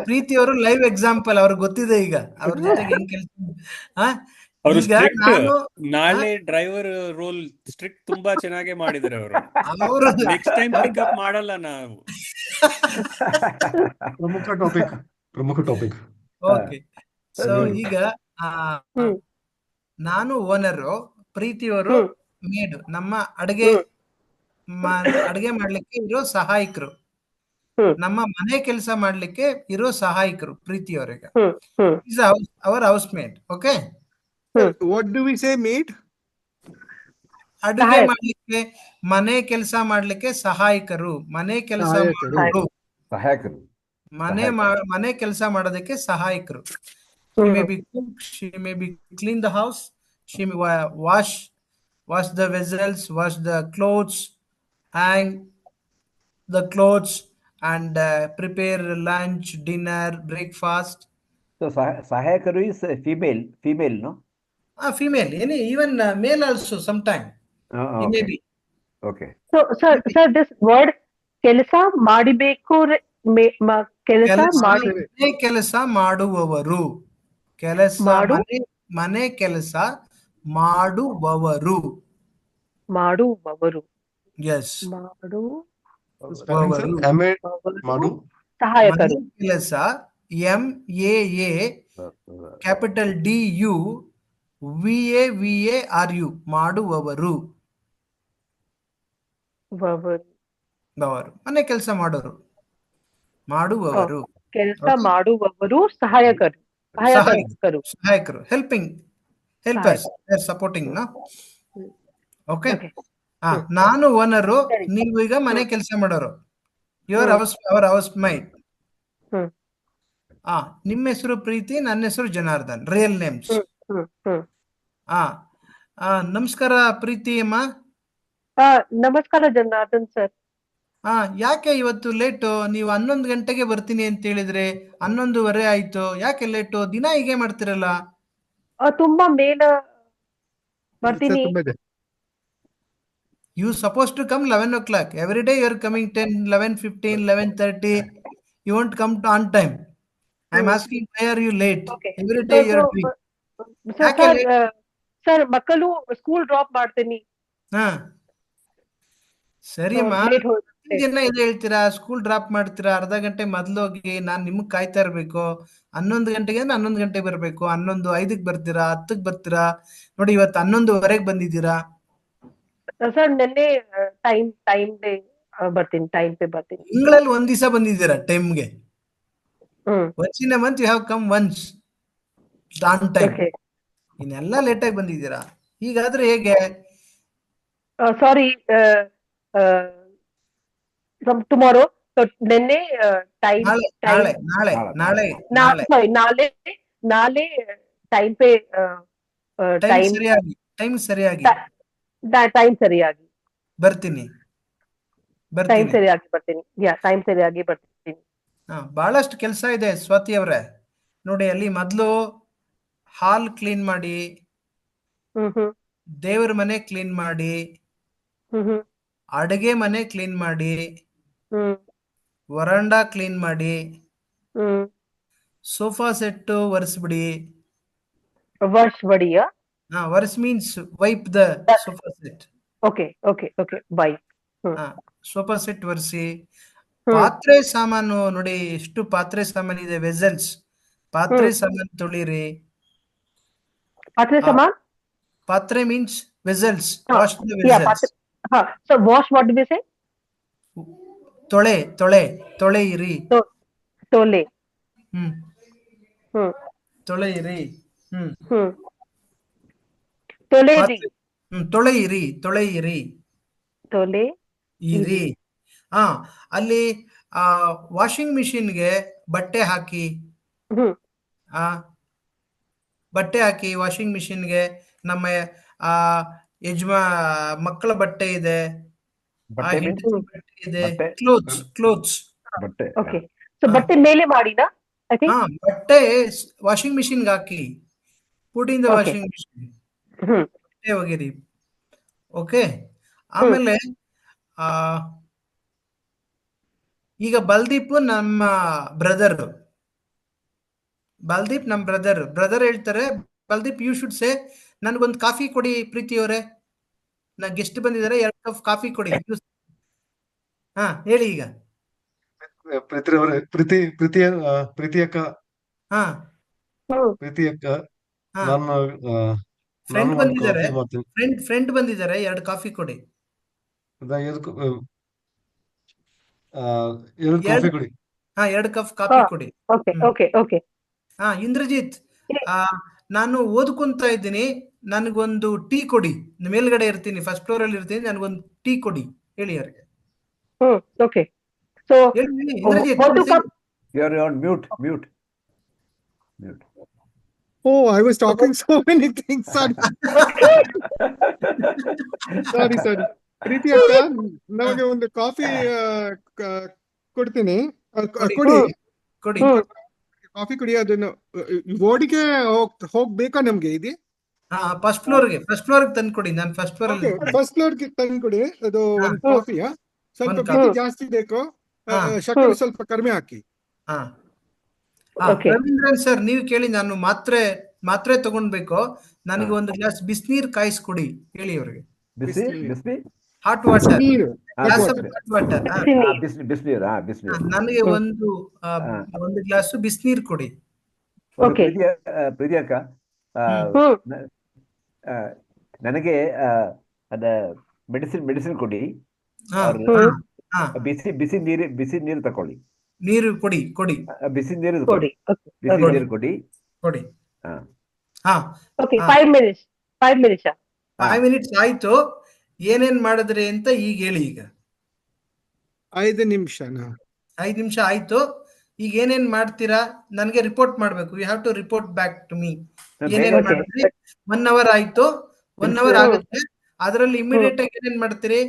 ಪ್ರೀತಿಯವರು ಲೈವ್ ಎಕ್ಸಾಂಪಲ್, ಅವ್ರಿಗೆ ಗೊತ್ತಿದೆ ಈಗ ಅವ್ರ ಜೊತೆಗೆ ಹೆಂಗ್ ಕೆಲಸ. ಅವರು ಈಗ ನಾನು ನಾಳೆ ಡ್ರೈವರ್ ರೋಲ್ ಸ್ಟ್ರಿಕ್ಟ್ ತುಂಬಾ ಚೆನ್ನಾಗಿ ಮಾಡಿದ್ದಾರೆ ಅವರು. ಅವರು ನೆಕ್ಸ್ಟ್ ಟೈಮ್ ಪಿಕಪ್ ಮಾಡಲ್ಲ ನಾವು. ಪ್ರಮುಖ ಟಾಪಿಕ್. ಓಕೆ. ಸೊ ಈಗ ನಾನು ಓನರು, ಪ್ರೀತಿಯವರು ಮೇಡ್. ನಮ್ಮ ಅಡಿಗೆ ಮಾಡ್ಲಿಕ್ಕೆ ಇರೋ ಸಹಾಯಕರು, ನಮ್ಮ ಮನೆ ಕೆಲಸ ಮಾಡ್ಲಿಕ್ಕೆ ಇರೋ ಸಹಾಯಕರು ಪ್ರೀತಿಯವರಿಗೆ. Our house maid. Okay, what do we say maid? ಅಡುಗೆ ಮಾಡ್ಲಿಕ್ಕೆ, ಮನೆ ಕೆಲಸ ಮಾಡ್ಲಿಕ್ಕೆ ಸಹಾಯಕರು, ಮನೆ ಕೆಲಸ ಮಾಡೋರು, ಸಹಾಯಕರು, ಮನೆ ಕೆಲಸ ಮಾಡೋದಕ್ಕೆ ಸಹಾಯಕರು. She may be cook, she may be clean the house, she may wash the vessels, wash the clothes, hang the clothes, and prepare lunch, dinner, breakfast. So sahayakaru is female, no? Female, even male also sometime. Okay. Maybe. Okay. So sir, this word ಕೆಲಸ ಮಾಡಬೇಕು, ಕೆಲಸ ಮಾಡುವವರು, ಮನೆ ಕೆಲಸ ಮಾಡುವವರು. ಎಸ್, ಮಾಡು ಸಹಾಯಕರು. ಕೆಲಸ MAA ಕ್ಯಾಪಿಟಲ್ DU VAVARU ಮಾಡುವವರು. ಮನೆ ಕೆಲಸ ಮಾಡೋರು, ಮಾಡುವವರು, ಕೆಲಸ ಮಾಡುವವರು ಸಹಾಯಕರು. Helpers, supporting. ಓಕೆ. ನಾನು ಓನರು, ನೀವು ಈಗ ಮನೆ ಕೆಲಸ ಮಾಡೋರು. Our house maid. ನಿಮ್ಮ ಹೆಸರು ಪ್ರೀತಿ, ನನ್ನ ಹೆಸರು ಜನಾರ್ದನ್, ರಿಯಲ್ ನೇಮ್ಸ್. ನಮಸ್ಕಾರ ಪ್ರೀತಿ ಅಮ್ಮ. ನಮಸ್ಕಾರ ಜನಾರ್ದನ್ ಸರ್. ಯಾಕೆ ಇವತ್ತು ಲೇಟು? ನೀವು 11 ಗಂಟೆಗೆ ಬರ್ತೀನಿ ಅಂತ ಹೇಳಿದ್ರೆ 11:15 ಆಯ್ತು. ಯಾಕೆ ಲೇಟು? ದಿನ ಹೀಗೆ ಮಾಡ್ತಿರಲ್ಲ. ತುಂಬಾ ಮೇಲ ಬರ್ತೀನಿ. You supposed to come 11 o'clock. Every day you are coming 10, 11:15, 11:30. you won't come on time. I'm asking why are you late? Okay. Every day So, you are doing. ಯಾಕೆ ಸರ್ late? ಸರ್ ಮಕ್ಕಳು ಸ್ಕೂಲ್ ಡ್ರಾಪ್ ಮಾಡ್ತೀನಿ, ಹಾ ಸರಿ ಅಮ್ಮ, ಲೇಟ್ ದಿನ ಇದು ಹೇಳ್ತೀರಾ, ಸ್ಕೂಲ್ ಡ್ರಾಪ್ ಮಾಡ್ತೀರಾ, ಅರ್ಧ ಗಂಟೆ ಮೊದ್ಲು ಹೋಗಿ ನಾನ್ ನಿಮಗ್ ಕಾಯ್ತಾ ಇರ್ಬೇಕು, 11 ಗಂಟೆಗೆ 11 ಗಂಟೆ ಬರ್ಬೇಕು, 11:05 ಬರ್ತೀರಾ, 10 ಬರ್ತೀರಾ, ನೋಡಿ ಇವತ್ತು 11:15 ಬಂದಿದ್ದೀರಾ. ಸರ್ ನೆನ್ನೆ ಟೈಮ್ ಬರ್ತೀನಿ, ಟೈಮ್ ಪೇ ಬರ್ತೀನಿ. ತಿಂಗಳಲ್ಲಿ ಒಂದ್ ದಿವಸ ಬಂದಿದ್ದೀರಾ ಟೈಮ್ಗೆ. ಹ್ಮ್ once in a month you have come once on time. Okay. ಇನ್ನೆಲ್ಲ ಲೇಟ್ ಆಗಿ ಬಂದಿದ್ದೀರಾ, ಹೀಗಾದ್ರೆ ಹೇಗೆ? ಸಾರಿ, ಟುಮಾರೋ. ನೆನ್ನೆ ಟೈಮ್ ನಾಳೆ ನಾಳೆ ನಾಳೆ ನಾಳೆ ನಾಳೆ ಸಾರಿ ನಾಳೆ ಟೈಮ್ ಪೇ ಟೈಮ್ ಸರಿಯಾಗಿ ಟೈಮ್ ಸರಿಯಾಗಿ ಬರ್ತೀನಿ ಟೈಮ್ ಸರಿಯಾಗಿ ಬರ್ತೀನಿ. ಟೈಮ್ ಸರಿಯಾಗಿ ಬರ್ತೀನಿ. ಬಹಳಷ್ಟು ಕೆಲಸ ಇದೆ ಸ್ವಾತಿ ಅವರೇ. ನೋಡಿ ಅಲ್ಲಿ ಮೊದ್ಲು ಹಾಲ್ ಕ್ಲೀನ್ ಮಾಡಿ, ದೇವರ ಮನೆ ಕ್ಲೀನ್ ಮಾಡಿ, ಅಡುಗೆ ಮನೆ ಕ್ಲೀನ್ ಮಾಡಿ, ವರಂಡಾ ಕ್ಲೀನ್ ಮಾಡಿ, ಸೋಫಾ ಸೆಟ್ ಒರೆಸ್ಬಿಡಿ. ವರ್ಸ್ means wipe the sofa set. Okay bye. Sofa set ಒರೆಸಿ. ಪಾತ್ರೆ ಸಾಮಾನು ನೋಡಿ ಎಷ್ಟು ಪಾತ್ರೆ ಸಾಮಾನು ಇದೆ, ವೆಸಲ್ಸ್, ಪಾತ್ರೆ ಸಾಮಾನು ತೊಳಿರಿ. ಪಾತ್ರೆ means vessels, wash the vessels. So wash, what did you say? ತೊಳೆಯಿರಿ. ತೊಳೆ. ತೊಳೆಯಿರಿ. ತೊಳೆಯಿರಿ. ಅಲ್ಲಿ ವಾಷಿಂಗ್ ಮಿಷಿನ್ಗೆ ಬಟ್ಟೆ ಹಾಕಿ, ವಾಷಿಂಗ್ ಮಿಷಿನ್ಗೆ ನಮ್ಮ ಮಕ್ಕಳ ಬಟ್ಟೆ ಇದೆ, ಕ್ಲೋತ್ಸ್. ಓಕೆ. ಸೊ ಬಟ್ಟೆ ಮೇಲೆ ಮಾಡಿನಾ? ಬಟ್ಟೆ ವಾಷಿಂಗ್ ಮಿಷಿನ್ಗೆ ಹಾಕಿ, put in the washing machine, ಬಟ್ಟೆ ಒಗೆರಿ. ಓಕೆ. ಆಮೇಲೆ ಈಗ ಬಲ್ದೀಪ್ ನಮ್ಮ ಬ್ರದರ್ ಹೇಳ್ತಾರೆ, ಬಲ್ದೀಪ್ ಯು ಶುಡ್ ಸೇ ನನ್ಗೊಂದು ಕಾಫಿ ಕೊಡಿ ಪ್ರೀತಿ ಅವರೇ, ನಾ ಗೆಸ್ಟ್ ಬಂದಿದ್ದಾರೆ, 2 ಕಪ್ ಕಾಫಿ ಕೊಡಿ. ಹೇಳಿ ಈಗ. ಪ್ರೀತಿ ಅಕ್ಕ ಫ್ರೆಂಡ್ ಬಂದಿದ್ದಾರೆ, 2 ಕಾಫಿ ಕೊಡಿ. 2 ಕಾಫಿ ಕೊಡಿ. 2 ಕಪ್ ಕಾಫಿ ಕೊಡಿ. ಓಕೆ. ಇಂದ್ರಜಿತ್, ನಾನು ಓದ್ಕೊಂತ ಇದ್ದೀನಿ, ನನಗೊಂದು ಟೀ ಕೊಡಿ. ಮೇಲ್ಗಡೆ ಇರ್ತೀನಿ, ಫಸ್ಟ್ ಫ್ಲೋರ್ ಅಲ್ಲಿ ಇರ್ತೀನಿ, ನನಗೊಂದು ಟೀ ಕೊಡಿ. ಹೇಳಿ ಅವ್ರಿಗೆ. Okay. So Indrajit, You're on mute. Oh, I was talking so many things. Sorry. ಪ್ರೀತಿ ಅಕ್ಕ, ನಮಗೆ ಒಂದು ಕಾಫಿ ಕೊಡ್ತೀನಿ. ಕೊಡಿ. ಕಾಫಿ ಕುಡಿ. ಅದನ್ನು ಓಡಿಗೆ ಹೋಗ್ಬೇಕಾ ನಮ್ಗೆ? ಇದೆ ಫಸ್ಟ್ ಫ್ಲೋರ್ಗೆ ತಂದು ಕೊಡಿ. ನಾನು ಫಸ್ಟ್ ಫ್ಲೋರ್ ಅಲ್ಲಿ. ಫಸ್ಟ್ ಫ್ಲೋರ್ಗೆ ತಂದು ಕೊಡಿ. ಅದು ಒಂದು ಕಾಫಿಯಾ? ಸ್ವಲ್ಪ ಪ್ರೀತಿ ಜಾಸ್ತಿ ಬೇಕು, ಶಕ್ತಿ ಸ್ವಲ್ಪ ಕಡಿಮೆ ಹಾಕಿ. ರವೀಂದ್ರನ್ ಸರ್, ನೀವು ಕೇಳಿ. ನಾನು ಮಾತ್ರೆ ತಗೊಂಡ್ಬೇಕು, ನನಗೆ ಒಂದು ಗ್ಲಾಸ್ ಬಿಸಿನೀರು ಕಾಯಿಸ್ಕೊಡಿ. ಹೇಳಿ ಅವ್ರಿಗೆ. ಹಾಟ್ ವಾಟರ್, ನನಗೆ ಒಂದು ಗ್ಲಾಸ್ ಬಿಸಿನೀರು ಕೊಡಿ. ಪ್ರೀತಿ ಅಕ್ಕ, ನನಗೆ ಅದ ಮೆಡಿಸಿನ್ ಕೊಡಿ. ಬಿಸಿ ನೀರು ತಕೊಳ್ಳಿ. ನೀರು ಕೊಡಿ. ಬಿಸಿ ನೀರು ಕೊಡಿ. 5 ಮಿನಿಟ್ಸ್ ಆಯ್ತು. ಏನೇನ್ ಮಾಡಿದ್ರಿ ಅಂತ ಈಗ ಹೇಳಿ. ಈಗ 5 ನಿಮಿಷ ಆಯ್ತು. ಈಗ ಏನೇನ್ ಮಾಡ್ತೀರಾ ನನಗೆ ರಿಪೋರ್ಟ್ ಮಾಡ್ಬೇಕು. You have to report back to me. ಏನೇನ್ ಮಾಡಿದ್ರಿ? 1 ಅವರ್ ಆಯ್ತು. 1 ಅವರ್ ಆಗುತ್ತೆ. ಅದರಲ್ಲಿ ಇಮಿಡಿಯೇಟ್ ಆಗಿ ಏನೇನ್ ಮಾಡ್ತೀರಿ?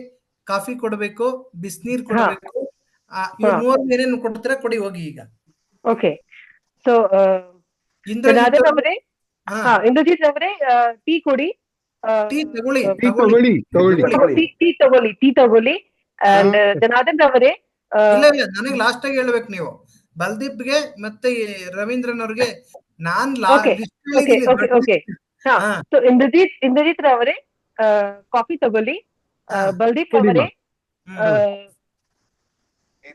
ಕಾಫಿ ಕೊಡ್ಬೇಕು, ಬಿಸಿನೀರ್ ಕೊಡ್ಬೇಕು, ಏನೇನು ಕೊಡ್ತೀರಾ ಕೊಡಿ, ಹೋಗಿ ಈಗ. ಓಕೆ. ಸೊ ಇಂದ್ರಜಿತ್ ಅವರೇ, ಟೀ ಕೊಡಿ. ಟೀ ತಗೊಳ್ಳಿ. And ಜನಾರ್ದನ್ ಅವರೇ, ಇಲ್ಲ, ನನಗೆ ಲಾಸ್ಟ್ ಆಗಿ ಹೇಳ್ಬೇಕು ನೀವು. ಬಲ್ದೀಪ್ಗೆ ಮತ್ತೆ ರವೀಂದ್ರನ್ ಅವ್ರಿಗೆ ನಾನ್ Okay, okay, okay, okay. So Indrajit ರವರೇ ಕಾಫಿ ತಗೊಳ್ಳಿ. ಬಲ್ದೀಪ್ ಅವರೇ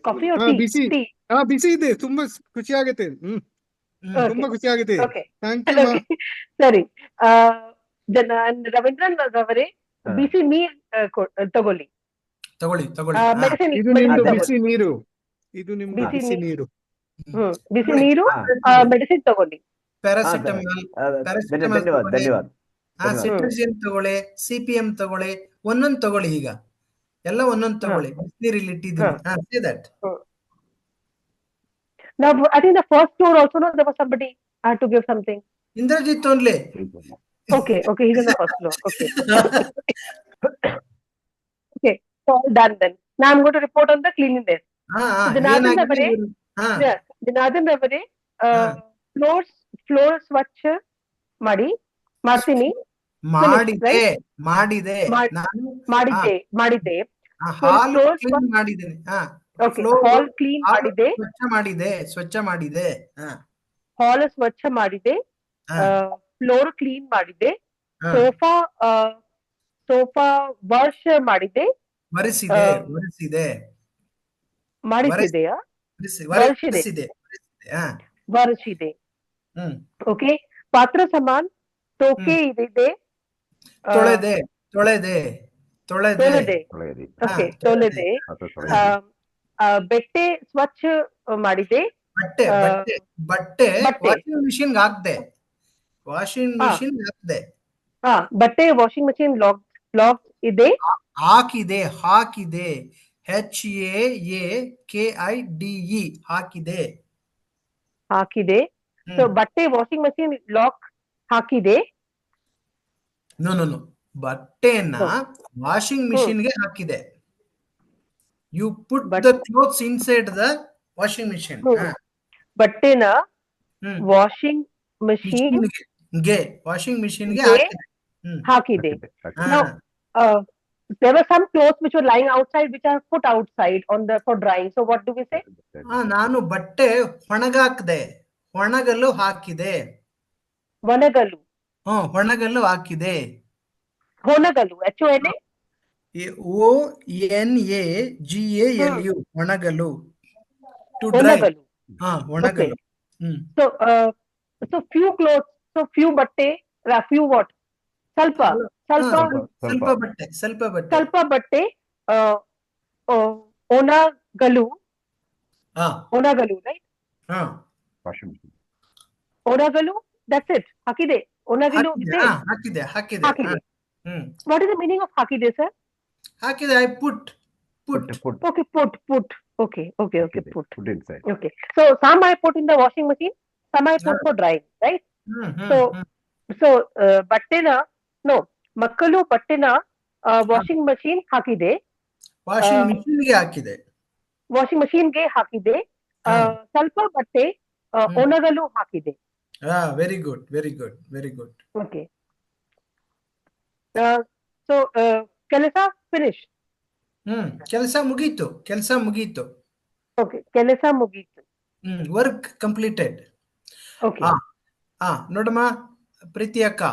ಕಾಫಿ ಬಿಸಿ ಟೀ. ಬಿಸಿ ಇದೆ, ತುಂಬಾ ಖುಷಿ ಆಗುತ್ತೆ. ತುಂಬಾ ಖುಷಿ ಆಗುತ್ತೆ. Thank you. ಸರಿ, ರವೀಂದ್ರನ್ ಅವರೇ ಬಿಸಿ ನೀರ್ ತಗೊಳ್ಳಿ. ಮೆಡಿಸಿನ್ ಇದು ನಿಮ್ದು ಬಿಸಿ ನೀರು, ಇದು ನಿಮ್ದು ಬಿಸಿ ನೀರು. ಬಿಸಿ ನೀರು, ಮೆಡಿಸಿನ್ ತಗೊಳ್ಳಿ. ಪ್ಯಾರಾಸಿಟಮಾಲ್, ಧನ್ಯವಾದ ಧನ್ಯವಾದ. ಸಿಟ್ರಜಿನ್ ತಗೊಳ್ಳಿ, CPM ತಗೊಳ್ಳಿ, ಒಂದೊಂದು ತಗೊಳ್ಳಿ. ಈಗ ಎಲ್ಲ ಒಂದೊಂದು ತಗೊಳ್ಳಿ. ಬಿಸಿನೀರಲ್ಲಿ ಇಟ್ಟಿದ್ದೀನಿ. say that. Now, I think the first tour also, no, there was somebody I had to give something. Indrajit only. Okay, he's in the first floor. Okay. Okay, so all done then. Now I'm going to report on the cleanliness. Janardhan Ravare, floor swatch ಮಾಡ್ತೀನಿ. ಮಾಡಿದ್ದೆ. ಹಾಲ್ ಕ್ಲೀನ್ ಮಾಡಿದೆ. ಸ್ವಚ್ಛ ಮಾಡಿದೆ. ಹಾಲ್ ಸ್ವಚ್ಛ ಮಾಡಿದೆ. ಫ್ಲೋರ್ ಕ್ಲೀನ್ ಮಾಡಿದೆ. ಸೋಫಾ ವಾಶ್ ಮಾಡಿದೆ. ಮಾಡಿಸಿದೆಯಾ? ಒರೆಸಿದೆ. ಓಕೆ. ಪಾತ್ರ ಸಮಾನ್ ಟೋಕೆ ಇದೆ. ತೊಳೆದೆ. ಓಕೆ, ತೊಳೆದೆ. ಬಟ್ಟೆ ಸ್ವಚ್ಛ ಮಾಡಿದೆ. ಬಟ್ಟೆ ವಾಷಿಂಗ್ ಮಿಷಿನ್ ಹಾಕ್ದೆ. ಬಟ್ಟೆ ವಾಷಿಂಗ್ ಮಿಷಿನ್ ಲಾಕ್ ಇದೆ. ಹಾಕಿದೆ. HAAKIDE ಹಾಕಿದೆ. ಸೊ ಬಟ್ಟೆ ವಾಷಿಂಗ್ ಮಿಷಿನ್ ಲಾಕ್ ಹಾಕಿದೆ. ನೋ ಬಟ್ಟೆನ ವಾಷಿಂಗ್ ಮಿಷಿನ್ಗೆ ಹಾಕಿದೆ. You put the clothes inside the washing machine. ಬಟ್ಟೆನ ವಾಷಿಂಗ್ ಮಿಷಿನ್ಗೆ ಹಾಕಿದೆ. Now, there were some clothes which were lying outside, which are put outside for drying. So what do we say? ನಾನು ಬಟ್ಟೆ ಒಣಗಾಕ್ದೆ. ಒಣಗಲು ಹಾಕಿದೆ. ಒಣಗಲು ಹಾಕಿದೆ. ಹೊಣಗಲು, HONA? ONAGALU ಒಣಗಲು. To dry. ಒಣಗಲು. So few clothes, few ಬಟ್ಟೆ, few what? ಸ್ವಲ್ಪ ಬಟ್ಟೆ ಒಣಗಲು, right? ಒಣಗಲು, that's it. ಹಾಕಿದೆ. ಒಣಗಲು ಇದೆ. ಹಾಕಿದೆ. What is the meaning of ಹಾಕಿದೆ, sir? ಹಾಕಿದೆ. I put. Okay, put. Okay, put. Put inside. Okay. So some I put in the washing machine, some I put for drying, right? So ಬಟ್ಟೆನ ಮಕ್ಕಳು ಬಟ್ಟೆನ ವಾಷಿಂಗ್ ಮಷೀನ್ ಹಾಕಿದೆ. ವಾಷಿಂಗ್ ಮಷೀನ್ಗೆ ಹಾಕಿದೆ. ಸ್ವಲ್ಪ ಬಟ್ಟೆ ಒಣಗಲು ಹಾಕಿದೆ. Very good. ಓಕೆ. ಸೊ ಕೆಲಸ ಫಿನಿಶ್. ಕೆಲಸ ಮುಗೀತು. ಓಕೆ, ಕೆಲಸ ಮುಗೀತು. Work completed. ಓಕೆ. ನೋಡಮ್ಮ ಪ್ರೀತಿ ಅಕ್ಕ,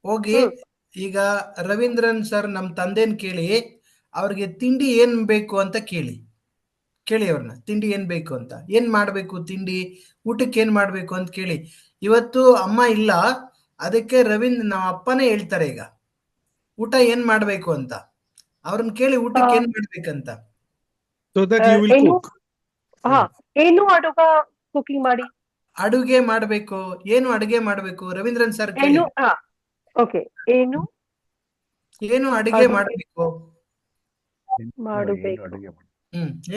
ಹೋಗಿ ಈಗ ರವೀಂದ್ರನ್ ಸರ್ ನಮ್ ತಂದೆನ್ ಕೇಳಿ ಅವ್ರಿಗೆ ತಿಂಡಿ ಏನ್ ಬೇಕು ಅಂತ ಕೇಳಿ ಅವ್ರನ್ನ. ತಿಂಡಿ ಏನ್ ಬೇಕು ಅಂತ, ಏನ್ ಮಾಡ್ಬೇಕು, ತಿಂಡಿ ಊಟಕ್ಕೆ ಏನ್ ಮಾಡ್ಬೇಕು ಅಂತ ಕೇಳಿ. ಇವತ್ತು ಅಮ್ಮ ಇಲ್ಲ, ಅದಕ್ಕೆ ನಮ್ಮ ಅಪ್ಪನೇ ಹೇಳ್ತಾರೆ ಈಗ ಊಟ ಏನ್ ಮಾಡ್ಬೇಕು ಅಂತ. ಅವ್ರನ್ನ ಕೇಳಿ ಊಟಕ್ಕೆ ಏನ್ ಮಾಡ್ಬೇಕಂತ. ಏನು ಕುಕಿಂಗ್ ಮಾಡಿ ಅಡುಗೆ ಮಾಡ್ಬೇಕು. ಏನು ಅಡುಗೆ ಮಾಡ್ಬೇಕು ರವೀಂದ್ರನ್ ಸರ್ ಕೇಳಿ. ಓಕೆ, ಏನು ಅಡುಗೆ ಮಾಡ್ಬೇಕು.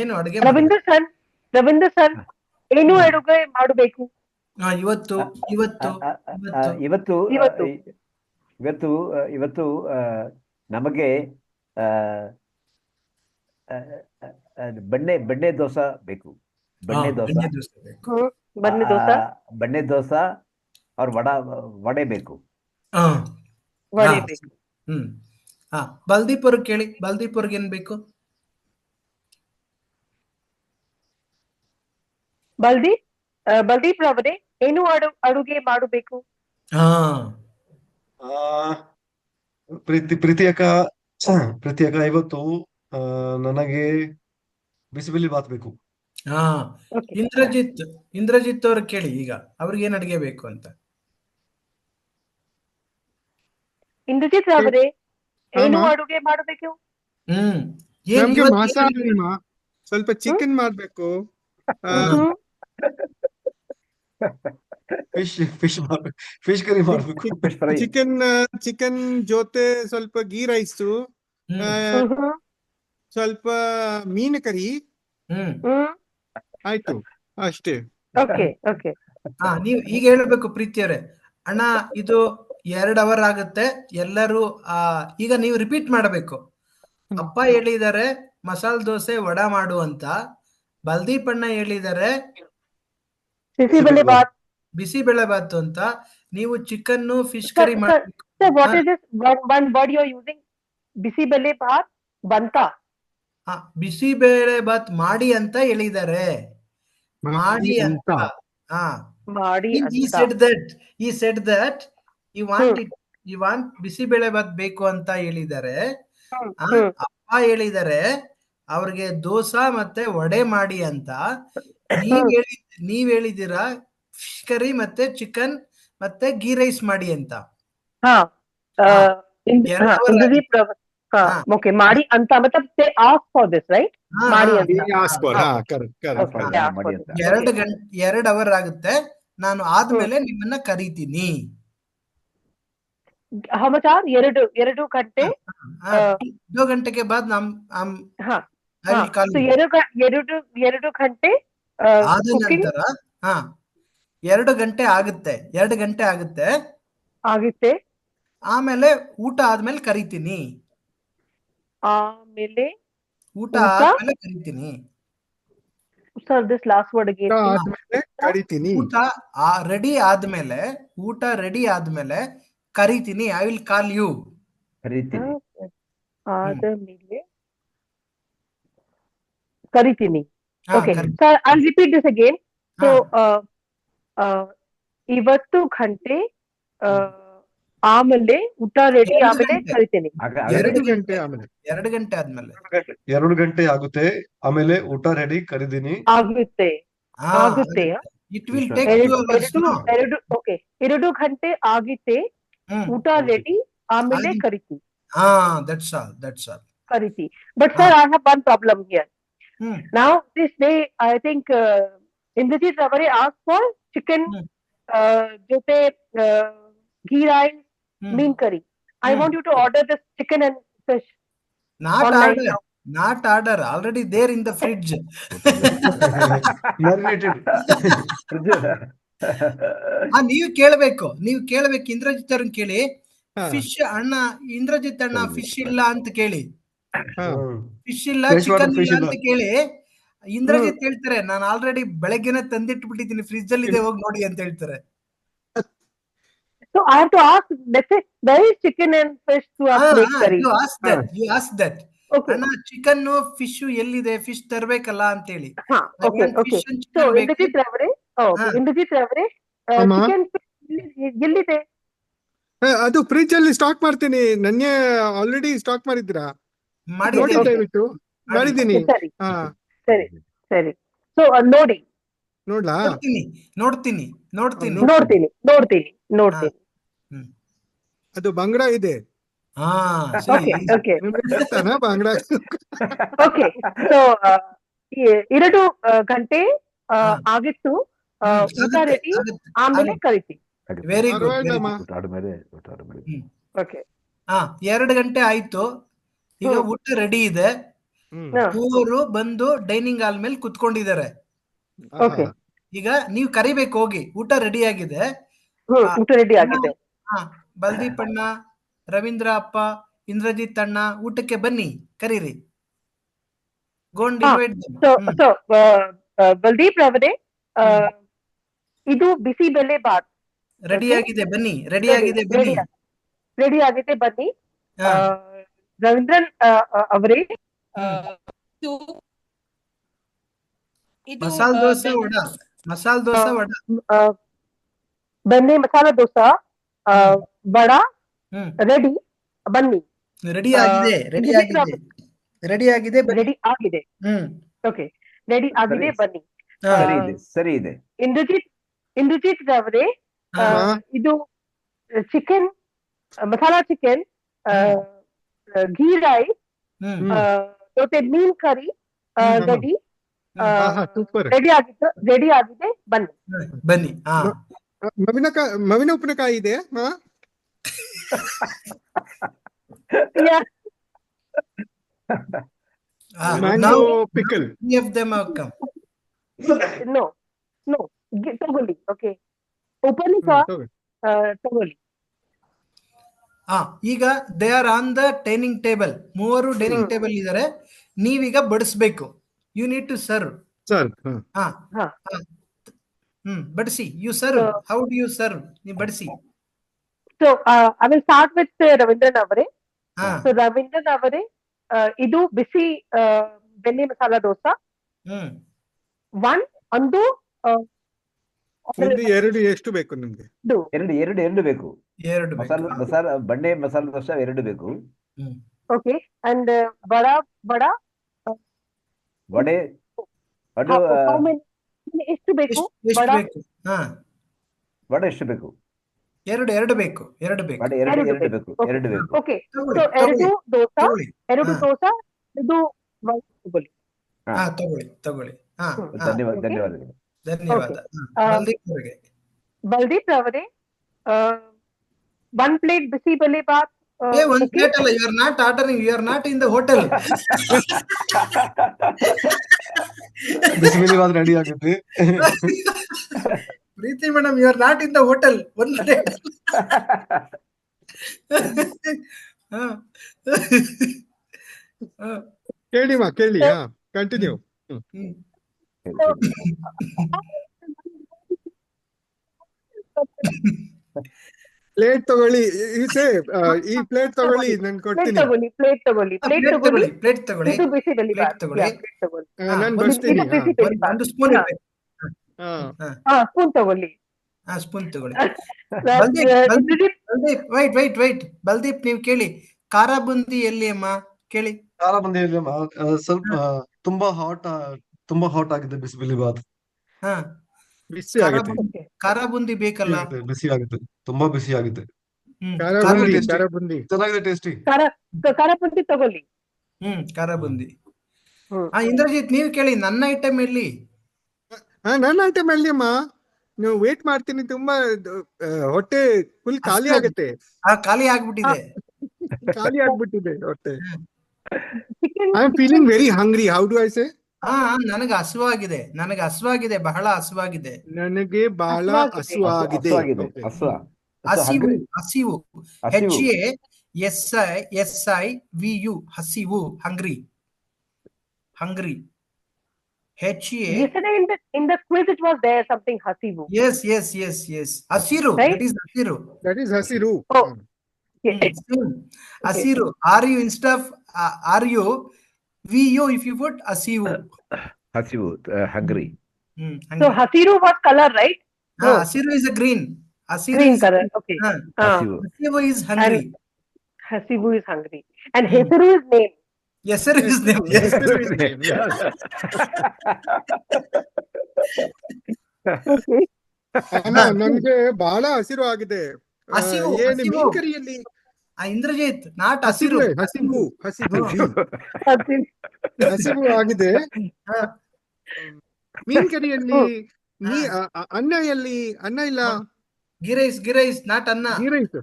ಏನು ಅಡುಗೆ ರವೀಂದ್ರ ಸರ್ ಏನು ಅಡುಗೆ ಮಾಡಬೇಕು ಇವತ್ತು ನಮಗೆ ಬೆಣ್ಣೆ ದೋಸೆ ಬೇಕು. ಬೆಣ್ಣೆ ದೋಸೆ ಅವ್ರ ವಡೆ ಬೇಕು. ಬಲ್ದೀಪ್ ಅವ್ರಿಗೆ ಕೇಳಿ, ಬಲ್ದೀಪ್ ಅವ್ರಿಗೆ ಏನ್ ಬೇಕು. ಬಲ್ದೀಪ್ ರವರೇ, ಏನು ಅಡುಗೆ ಮಾಡಬೇಕು? ಹಾ ಆ, ಪ್ರೀತಿ ಅಕ್ಕ ಇವತ್ತು ನನಗೆ ಬಿಸಿಬೇಳೆ ಬಾತ್ ಬೇಕು. ಹಾ Okay. ಇಂದ್ರಜಿತ್ ಅವ್ರು ಕೇಳಿ ಈಗ ಅವ್ರಿಗೆ ಏನ್ ಅಡಿಗೆ ಬೇಕು ಅಂತ. ಇಂದ್ರಜಿತ್ ರವರೇ, ಏನು ಆಮಾ. ಅಡುಗೆ ಮಾಡಬೇಕು? ಹ್ಮ್ ಏನ್ ನಮ್ಗೆ ಇವತ್ತು ಏನ್ ಮಾಂಸಾಹಾರಿ ಅಡಿಗೆ? ಅಮ್ಮ. ಸ್ವಲ್ಪ ಚಿಕನ್ ಮಾಡ್ಬೇಕು. ಹ್ಮ್. ಫಿಶ್ ಕರಿ ಮಾಡ್ಬೇಕು. Fish fry. ಚಿಕನ್ ಜೊತೆ ಸ್ವಲ್ಪ ಗೀ ರೈಸು, ಹ್ಮ್ ಹ್ಮ್. ಸ್ವಲ್ಪ ಮೀನು ಕರಿ ಹ್ಮ್ ಹ್ಮ್. ಆಯ್ತು, ಅಷ್ಟೇ. ಓಕೆ. ಹಾ ನೀವ್ ಈಗ ಹೇಳ್ಬೇಕು ಪ್ರೀತಿಯವರೇ, ಅಣ್ಣ ಇದು 2 ಅವರ್ ಆಗುತ್ತೆ ಎಲ್ಲರೂ. ಈಗ ನೀವು ರಿಪೀಟ್ ಮಾಡಬೇಕು. ಅಪ್ಪ ಹೇಳಿದ್ದಾರೆ ಮಸಾಲೆ ದೋಸೆ ವಡಾ ಮಾಡು ಅಂತ, ಬಲ್ದೀಪ್ ಅಣ್ಣ ಹೇಳಿದ್ದಾರೆ ಬಿಸಿಬೇಳೆ ಬಾತ್. ಬಿಸಿಬೇಳೆ ಬಾತು ಅಂತ, ನೀವು ಚಿಕನ್ ಫಿಶ್ Sir, ಕರಿ sir, ಮಾಡ್ಬೇಕು. sir, what is this one word you are using? Bisibele bath ಬಂತಾ? ಬಿಸಿಬೇಳೆ ಬಾತ್ ಮಾಡಿ ಅಂತ ಹೇಳಿದ್ದಾರೆ. ಮಾಡಿ ಅಂತ. ಹಾ ಮಾಡಿ he ಅಂತ. said that you want bisibele Baat ಬೇಕು ಅಂತ ಹೇಳಿದ್ದಾರೆ. ಅಪ್ಪ ಹೇಳಿದ್ದಾರೆ ಅವ್ರಿಗೆ ದೋಸಾ ಮತ್ತೆ ವಡೆ ಮಾಡಿ ಅಂತ. ನೀವ್ ಹೇಳಿದ್ದೀರಾ ಫಿಶ್ ಕರಿ ಮತ್ತೆ ಚಿಕನ್ ಮತ್ತೆ ಗೀ ರೈಸ್ ಮಾಡಿ ಅಂತ. ಇಂದ್ರಜಿತ್ ಓಕೆ, ಮಾಡಿ ಅಂತ ಮತ್ತಲಬ್ they ask for this, right? ಮಾಡಿ ಅಂತ. ಕರೆಕ್ಟ್. 2 ಅವರ್ ಆಗುತ್ತೆ, ನಾನು ಆದ್ಮೇಲೆ ನಿಮ್ಮನ್ನ ಕರೀತೀನಿ. how much hour? 2 ಗಂಟೆ. 2 ಗಂಟೆಗೆ ಬಾದ್ I will call So you. 2 ಗಂಟೆ ಆದ cooking ನಂತರ 2 ಗಂಟೆ ಆಗುತ್ತೆ, 2 ಗಂಟೆ ಆಗುತ್ತೆ. ಆಗುತ್ತೆ. ಆಮೇಲೆ ಊಟ ಆದ್ಮೇಲೆ ಕರಿತೀನಿ. ಆಮೇಲೆ ಊಟ ಆದ್ಮೇಲೆ ಕರಿತೀನಿ. Sir this last word again. ಕರಿತೀನಿ. ಊಟ ರೆಡಿ ಆದ್ಮೇಲೆ ಕರಿತೀನಿ. I will call you. ಕರಿತೀನಿ. ಆದಮೇಲೆ ಕರಿತೀನಿ. Okay, curry. sir, I'll repeat this again. So, ಇವತ್ತು ಗಂಟೆ ಆಮೇಲೆ ಊಟ ರೆಡಿ, 2 ಆಮೇಲೆ ಗಂಟೆ. ಕರಿತೀನಿ. 2 ಗಂಟೆ ಆಮೇಲೆ. 2 ಗಂಟೆ ಆದ್ಮೇಲೆ 2 ಗಂಟೆ ಆಗುತ್ತೆ, ಆಮೇಲೆ ಊಟ ರೆಡಿ ಕರಿದೀನಿ. ಆಗುತ್ತೆ. It will take 2 hours. Okay, 2 ಗಂಟೆ ಆಗಿದೆ, ಊಟ ರೆಡಿ, ಆಮೇಲೆ ಕರಿತೀನಿ. That's all. Kariti. But sir, I have one problem here. Now this day, I think Indrajit Ravare asked for chicken, jote ghee rice, mean curry. I want you to order this chicken and fish. Not order. Already there in the fridge. Marinated. ನೀವು ಕೇಳಬೇಕು ಇಂದ್ರಜಿತ್ ಅವ್ರನ್ನ ಕೇಳಿ. ಫಿಶ್ ಅಣ್ಣ, ಇಂದ್ರಜಿತ್ ಅಣ್ಣ ಫಿಶ್ ಇಲ್ಲ ಅಂತ ಕೇಳಿ. ಫಿಶ್ ಇಲ್ಲ, ಚಿಕನ್ ಇಲ್ಲ ಅಂತ ಕೇಳಿ. ಇಂದ್ರಜಿತ್ ಹೇಳ್ತಾರೆ ನಾನು ಆಲ್ರೆಡಿ ಬೆಳಗ್ಗೆನೆ ತಂದಿಟ್ಬಿಟ್ಟಿದ್ದೀನಿ, ಫ್ರಿಜ್ ಅಲ್ಲಿ ಇದೆ, ಹೋಗಿ ನೋಡಿ ಅಂತ ಹೇಳ್ತಾರೆ. So I have to ask, let's say there is chicken and fish to make curry. You ask that. ಅಣ್ಣ ಚಿಕನ್ ಫಿಶ್ ಎಲ್ಲಿದೆ, ಫಿಶ್ ತರ್ಬೇಕಲ್ಲ ಅಂತ ಹೇಳಿ. So Indrajit Ravare, ಚಿಕನ್ ಎಲ್ಲಿದೆ? ಅದು ಫ್ರಿಜ್ ಅಲ್ಲಿ ಸ್ಟಾಕ್ ಮಾಡ್ತೀನಿ. ನನ್ನೇ ಆಲ್ರೆಡಿ ಸ್ಟಾಕ್ ಮಾಡಿದ್ರಾ? ದಯವಿಟ್ಟು ಮಾಡಿದ್ದೀನಿ. ಸರಿ. ಸೊ ನೋಡಿ, ನೋಡ್ತೀನಿ. ಅದು ಬಂಗಡ ಇದೆ. ಬಂಗಡ. ಓಕೆ, ಸೊ 2 ಗಂಟೆ ಆಗಿತ್ತು, ಊಟ ರೆಡಿ, ಆಮೇಲೆ ಕರಿತೀನಿ. Very good. ಓಕೆ, 2 ಗಂಟೆ ಆಯ್ತು, ಈಗ ಊಟ ರೆಡಿ ಇದೆ. ಮೂವರು ಬಂದು ಡೈನಿಂಗ್ ಹಾಲ್ ಮೇಲೆ ಕುತ್ಕೊಂಡಿದ್ದಾರೆ. ಈಗ ನೀವು ಕರಿಬೇಕು, ಹೋಗಿ ಊಟ ರೆಡಿ ಆಗಿದೆ. ಬಲ್ದೀಪ್ ಅಣ್ಣ, ರವೀಂದ್ರ ಅಪ್ಪ, ಇಂದ್ರಜಿತ್ ಅಣ್ಣ ಊಟಕ್ಕೆ ಬನ್ನಿ, ಕರೀರಿ. ಬಲ್ದೀಪ್ ರವರೇ, ಇದು ಬಿಸಿಬೇಳೆ ಬಾತ್ ರೆಡಿ ಆಗಿದೆ, ಬನ್ನಿ. ರೆಡಿ ಆಗಿದೆ, ಬನ್ನಿ. ರವೀಂದ್ರನ್ ಅವರೇ, ಇದು ಮಸಾಲೆ ದೋಸೆ ವಡಾ ಮಸಾಲ ದೋಸೆ ವಡ. ಬೆಣ್ಣೆ ಮಸಾಲ ದೋಸಾ ವಡ ಹ್ಮ್ ರೆಡಿ, ಬನ್ನಿ. ರೆಡಿ ಆಗಿದೆ, ರೆಡಿ ಇಂದ್ರಜಿತ್ ಆಗಿದೆ, ರೆಡಿ ಆಗಿದೆ, ಬನ್ನಿ. ರೆಡಿ ಆಗಿದೆ. ಹ್ಮ್ ಓಕೆ, ರೆಡಿ ಆಗಿದೆ, ಬನ್ನಿ. ಹಾ. ಸರಿ ಇದೆ, ಸರಿ ಇದೆ. ಇಂದ್ರಜಿತ್ ಅವರೇ, ಹಾ. ಇದು chicken masala chicken, ghee rice, hmm ಜೊತೆ ಮೀನ್ ಕರಿ ರೆಡಿ, ಸೂಪರ್. ರೆಡಿ ಆಗಿದೆ, ಬನ್ನಿ. ಬನ್ನಿ. ಹಾ ಮಾವಿನ ಉಪ್ಪಿನಕಾಯಿ ಇದೆ. ಹಾ, mango pickle. Three of them have come. No ತಗೊಳ್ಳಿ. ಓಕೆ, ಉಪನಿಕ ತಗೊಳ್ಳಿ. ಈಗ they are on the dining table. ಮೂವರು ಡೈನಿಂಗ್ ಟೇಬಲ್ ಇದ್ದಾರೆ. ನೀವೀಗ ಬಡಿಸ್ಬೇಕು. You need to serve. Sir, ಬಡಿಸಿ. You serve. How do you serve? ನೀವು ಬಡಿಸಿ. So I will start with Ravindran ಅವರೇ. ಹಾ ಸೊ ರವೀಂದ್ರನ್ ಅವರೇ, ಇದು ಬಿಸಿ ಬೆಣ್ಣೆ ಮಸಾಲ ದೋಸಾ ಹ್ಮ್ ಒಂದು ಒಂದು ಎರಡು ಎಷ್ಟು ಬೇಕು ನಿಮ್ಗೆ? ಎರಡು ಬೇಕು. ಎರಡು ಬಂಡೆ ಮಸಾಲ ದೋಸೆ 2 ಬೇಕು. ಓಕೆ, ಅಂಡ್ ವಡೆ ವಡೆ ಅದು ಎಷ್ಟು ಬೇಕು? ಎಷ್ಟು ಬೇಕು? ವಡೆ ಎಷ್ಟು ಬೇಕು? ಎರಡು ಬೇಕು. ವಡೆ ಎರಡು ಬೇಕು. ಓಕೆ, ಸೊ ಎರಡು ದೋಸಾ ಇದು ತಗೊಳ್ಳಿ. ತಗೊಳ್ಳಿ. ಧನ್ಯವಾದಗಳು. ಧನ್ಯವಾದ. ಬಲ್ದೀಪ್ ಅವರೇ, 1 ಪ್ಲೇಟ್ ಬಿಸಿ ಬೆಲೆ ಬಾತ್. ಒಂದು ಪ್ಲೇಟ್ ಅಲ್ಲ, you are not ordering, you are not in the hotel. Bisibele ready ಆಗುತ್ತೆ. Preethi madam, you are not in the hotel. ಒಂದು ಪ್ಲೇಟ್. ಕೇಳಿ. ಕಂಟಿನ್ಯೂ. ಪ್ಲೇಟ್ ತಗೊಳ್ಳಿ. ಈ ಪ್ಲೇಟ್ ತಗೊಳ್ಳಿ, ನಾನು ಕೊಡ್ತೀನಿ. ಪ್ಲೇಟ್ ತಗೊಳ್ಳಿ. ಇದು ಬಿಸಿ ಬೆಲೆ ಬಾತ್. ನಾನು ಬಡಿಸ್ತೀನಿ. ಒಂದು ಸ್ಪೂನ್ ಸ್ಪೂನ್ ತಗೊಳ್ಳಿ. ಸ್ಪೂನ್ ತಗೊಳ್ಳಿ. ವೈಟ್ ಬಲ್ದೀಪ್, ನೀವು ಕೇಳಿ. ಖಾರ ಬುಂದಿ ಎಲ್ಲಿ ಅಮ್ಮ? ಕೇಳಿ. ಖಾರ ಬುಂದಿ ಸ್ವಲ್ಪ ತುಂಬಾ ಹಾಟ್ ಆಗಿದೆ ಬಿಸಿಬೇಳೆ ಬಾತ್. ಬಿಸಿ ಆಗುತ್ತೆ. ಖಾರ ಬುಂದಿ ಬೇಕಲ್ಲ? ಬಿಸಿ ಆಗುತ್ತೆ, ತುಂಬಾ ಬಿಸಿ ಆಗುತ್ತೆ. ಖಾರ ಬುಂದಿ ಚೆನ್ನಾಗಿದೆ, ಟೇಸ್ಟಿ. ಖಾರ ಬುಂದಿ ತಗೊಳ್ಳಿ. ಖಾರ ಬುಂದಿ. ಇಂದ್ರಜಿತ್, ನೀವು ಕೇಳಿ. ನನ್ನ ಐಟಮ್ ಎಲ್ಲಿ? ನನ್ನ ಐಟಮ್ ಎಲ್ಲಿ ಅಮ್ಮ? ನೀವು ವೇಟ್ ಮಾಡ್ತೀನಿ. ತುಂಬಾ ಹೊಟ್ಟೆ ಫುಲ್ ಖಾಲಿ ಆಗುತ್ತೆ. ಖಾಲಿ ಆಗ್ಬಿಟ್ಟಿದೆ. ಹೊಟ್ಟೆ. I am feeling very hungry. How do I ಸೇ? ನನಗೆ ಹಸುವಾಗಿದೆ, ಬಹಳ ಹಸುವಾಗಿದೆ. ನನಗೆ ಬಹಳ ಹಸುವಾಗಿದೆ. ಹಸಿವು. HASIVU, ಹಸಿವು. ಹಂಗ್ರಿ. Yesterday in the quiz it was there something hasivu. Yes. Hasiru. Right? That is hasiru. Oh. Hasiru. Are you instead of are you VU, if you put hasivu. Hungry. So hasiru was color, right? No. Hasiru is a green. Green color. Okay. Hasivu is hungry. Hasivu is hungry. And hesiru is name. Yes, sir. His name. Yes. Okay. ನನಗೆ ಬಹಳ ಹಸಿರು ಆಗಿದೆ. ಏನು ಮೀನ್ ಕರಿಯಲ್ಲಿ? ಇಂದ್ರಜಿತ್, ನಾಟ್ ಹಸಿರು. ಹಸಿರು ಆಗಿದೆ. ಮೀನ್ ಕರಿಯಲ್ಲಿ ಅನ್ನ ಎಲ್ಲಿ? ಅನ್ನ ಇಲ್ಲ. ghee rice, not anna. Ghee rice.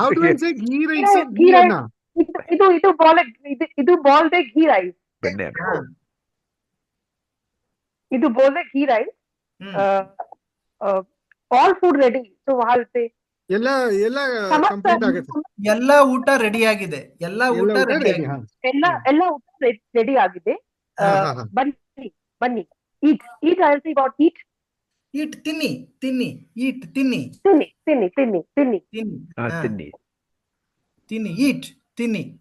How do I say ghee rice? Ghee anna. ಇದು ಬೋಲ್ದೆ ಘೀ ರೈಸ್. ಇದು ಬೋಲ್ದೆ ghee rice. All food ready. So ವಹಾಲ್ತೆ ಎಲ್ಲ ಕಂಪ್ಲೀಟ್ ಆಗುತ್ತೆ. ಎಲ್ಲ ಊಟ ರೆಡಿ ಆಗಿದೆ. ಎಲ್ಲ ಊಟ ರೆಡಿ ಆಗಿದೆ. ಬನ್ನಿ. ಈಟ್ ಐ ಸೇ ಅಬೌಟ್ ಈಟ್. ತಿನ್ನಿ.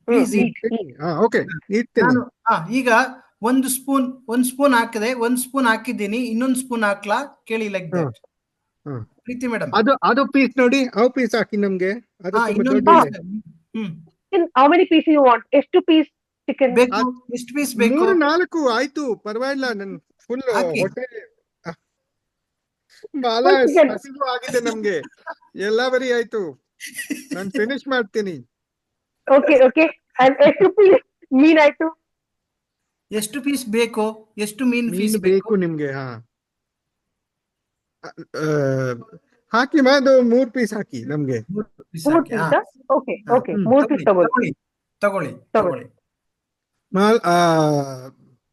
Please heat. ಓಕೆ, ಈಗ ಒಂದು ಸ್ಪೂನ್ ಹಾಕಿದೆ, ಒಂದ್ ಸ್ಪೂನ್ ಹಾಕಿದ್ದೀನಿ, ಇನ್ನೊಂದ್ ಸ್ಪೂನ್ ಹಾಕ್ಲಾ ಕೇಳಿ, like hmm. That. Hmm. Preethi madam, ಅದು ಪೀಸ್ ನೋಡಿ, ಯಾವ ಪೀಸ್ ಹಾಕಿ ನಮ್ಗೆ, ಅದು ತುಂಬಾ ಇನ್ನೊಂದು ದೊಡ್ಡ piece. ಇದೆ. How many pieces you want? ಎಷ್ಟು piece chicken? ಬೇಕು, ಎಷ್ಟು ಪೀಸ್ ಬೇಕು? 3-4 ಆಯ್ತು, ಪರವಾಗಿಲ್ಲ. ನನ್ ಫುಲ್ ಹಾಕಿ. ಹೊಟ್ಟೆ ಬಹಳ Full chicken. ಹಸಿವು ಆಗಿದೆ ನಮ್ಗೆ, ಎಲ್ಲ ಬರಿ ಆಯ್ತು, ನಾನು ಫಿನಿಶ್ ಮಾಡ್ತೀನಿ. Okay, okay. And ಎಷ್ಟು piece ಮೀನ್ ಆಯ್ತು? ಎಷ್ಟು ಪೀಸ್ ಬೇಕು? ಎಷ್ಟು ಮೀನ್ ಪೀಸ್ ಮೀನು ಬೇಕು? ಬೇಕು ನಿಮ್ಗೆ? ಹಾ, ಹಾಕಿ ಅದು 3 ಪೀಸ್ ಹಾಕಿ ನಮ್ಗೆ. 3 ಪೀಸ್ ಮೂರ್ ಹಾಕಿ. piece? Okay, okay. ಹ್ಮ್. 3 piece ತಗೊಳ್ಳಿ. ತಗೊಳ್ಳಿ.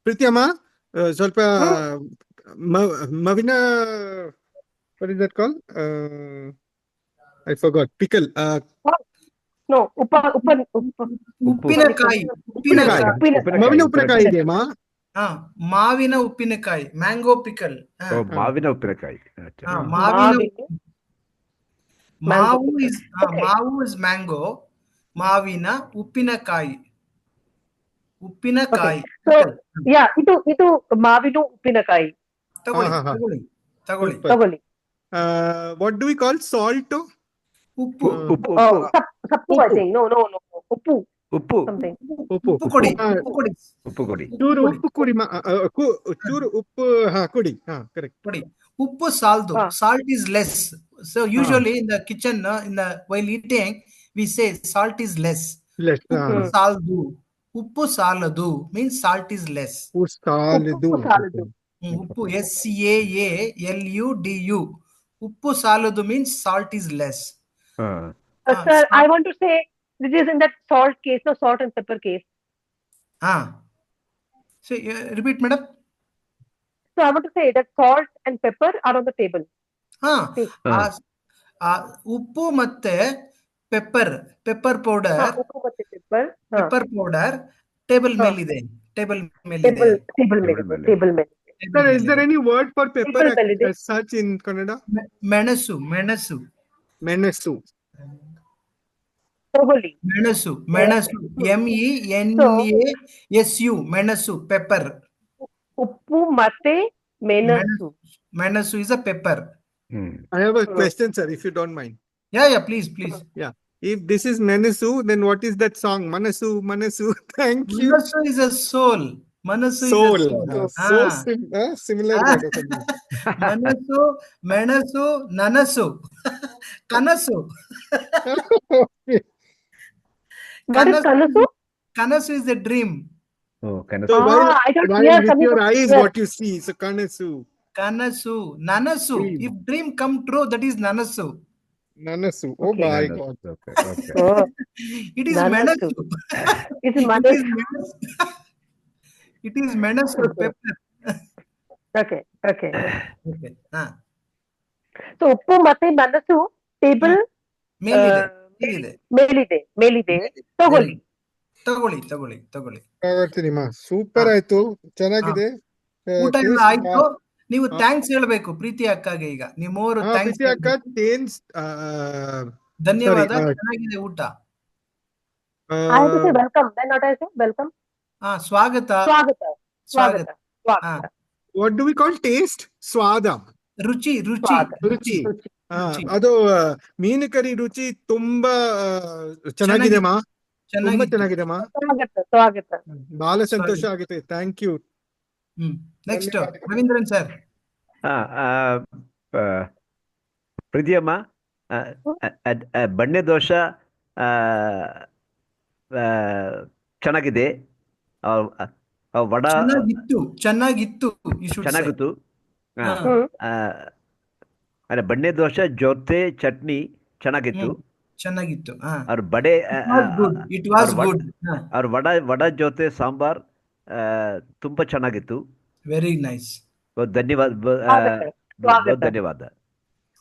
ಪ್ರೀತಿಯಮ್ಮ, ಸ್ವಲ್ಪ ಮವಿನ, what is that called? I forgot. Pickle. No, ಉಪ್ಪಿನಕಾಯಿ. ಮಾವಿನ ಉಪ್ಪಿನಕಾಯಿ ಇದೆಯಮ್ಮ? ಮಾವಿನ ಉಪ್ಪಿನಕಾಯಿ, ಮ್ಯಾಂಗೋ ಪಿಕಲ್. ಮಾವಿನ ಉಪ್ಪಿನಕಾಯಿ. ಮಾವು ಇಸ್ ಮ್ಯಾಂಗೋ, ಮಾವಿನ ಉಪ್ಪಿನಕಾಯಿ. So, yeah, ಇದು ಮಾವಿನ ಉಪ್ಪಿನಕಾಯಿ. ತಗೊಳ್ಳಿ. What do we call salt? ಉಪ್ಪು. ಸಪ್ಪು, I think. No. ಉಪ್ಪು. Something. ಉಪ್ಪು ಕೊಡಿ. ಚೂರು ಉಪ್ಪು ಕುಡಿ, ಚೂರು ಉಪ್ಪು ಕುಡಿ. ಕರೆಕ್ಟ್. ಕೊಡಿ. ಉಪ್ಪು ಸಾಲ್ದು. Salt is less. So usually in the kitchen, while eating, we say salt is less. ಸಾಲ್ದು. ಉಪ್ಪು ಸಾಲದು means salt is less. ಉಪ್ಪು ಸಾಲದು. ಉಪ್ಪು SAALUDU. ಉಪ್ಪು ಸಾಲದು means salt is less. Sir, I want to say this is in that salt case, no, salt and pepper case. So repeat, madam. So I want to say that salt and pepper are on the table. ಉಪ್ಪು ಮತ್ತೆ ಪೆಪ್ಪರ್ ಪೌಡರ್ ಟೇಬಲ್ ಮೇಲಿದೆ. Sir, is there any word for pepper as such in Kannada? ಮೆಣಸು. MENASU. ಮೆಣಸು, ಪೆಪ್ಪರ್. ಉಪ್ಪು ಮತ್ತೆ ಮೆಣಸು is a pepper. I have a question, sir, if you don't mind. Yeah, please. Yeah. If this is Menasu, then what is that song? Manasu. Thank you. Manasu is a soul. Manasu Soul. is a So soul. similar. Manasu, Menasu, Nanasu, Kanasu. Okay. What is kanasu? Kanasu is a dream. So while I don't with hear your eyes, yes. what you see. So Kanasu. Nanasu. Dream. If dream come true, that is Nanasu. Nanasu. Oh Okay. my God. Oh, It is Nanasu. Menasu. It is Manasu. It is Menasu. Pepper. Okay. Okay. So ಉಪ್ಪು ಮತ್ತೆ ಮೆಣಸು ಟೇಬಲ್ ಮೇಲಿದೆ. ತಗೊಳ್ಳಿ. ಬರ್ತೀನಿಮ್ಮ. ಸೂಪರ್ ಆಯ್ತು, ಚೆನ್ನಾಗಿದೆ. ಊಟ ಎಲ್ಲ ಆಯ್ತು. ನೀವು ಥ್ಯಾಂಕ್ಸ್ ಹೇಳ್ಬೇಕು ಪ್ರೀತಿ ಅಕ್ಕಗೆ. ಈಗ ನಿಮ್ಮವರು ಥ್ಯಾಂಕ್ಸ್. ಪ್ರೀತಿ ಅಕ್ಕ ಥ್ಯಾಂಕ್ಸ್. ಧನ್ಯವಾದ. ಚೆನ್ನಾಗಿದೆ ಊಟ. I have to say welcome. Then what I say? Welcome. ಸ್ವಾಗತ. What do we call taste? ಸ್ವಾದ. ರುಚಿ. ಅದು ಮೀನು ಕರಿ ರುಚಿ ತುಂಬಾ ಚೆನ್ನಾಗಿದೆಮ್ಮ. ತುಂಬಾ ಚೆನ್ನಾಗಿದೆಮ್ಮ. ಸ್ವಾಗತ. ಬಹಳ ಸಂತೋಷ ಆಗುತ್ತೆ. Thank you. Next Ravindran sir. ಪ್ರೀತಿಯಮ್ಮ, ಬಣ್ಣೆ ದೋಷ ಚೆನ್ನಾಗಿದೆ. ವಡ ಚೆನ್ನಾಗಿತ್ತು. ಬಣ್ಣೆ ದೋಷ ಜೊತೆ ಚಟ್ನಿ ಚೆನ್ನಾಗಿತ್ತು. ಅವ್ರ ಬಡೆ ಅವ್ರ ವಡ ಜೊತೆ ಸಾಂಬಾರ್ ತುಂಬಾ ಚೆನ್ನಾಗಿತ್ತು. Very nice. ಧನ್ಯವಾದ.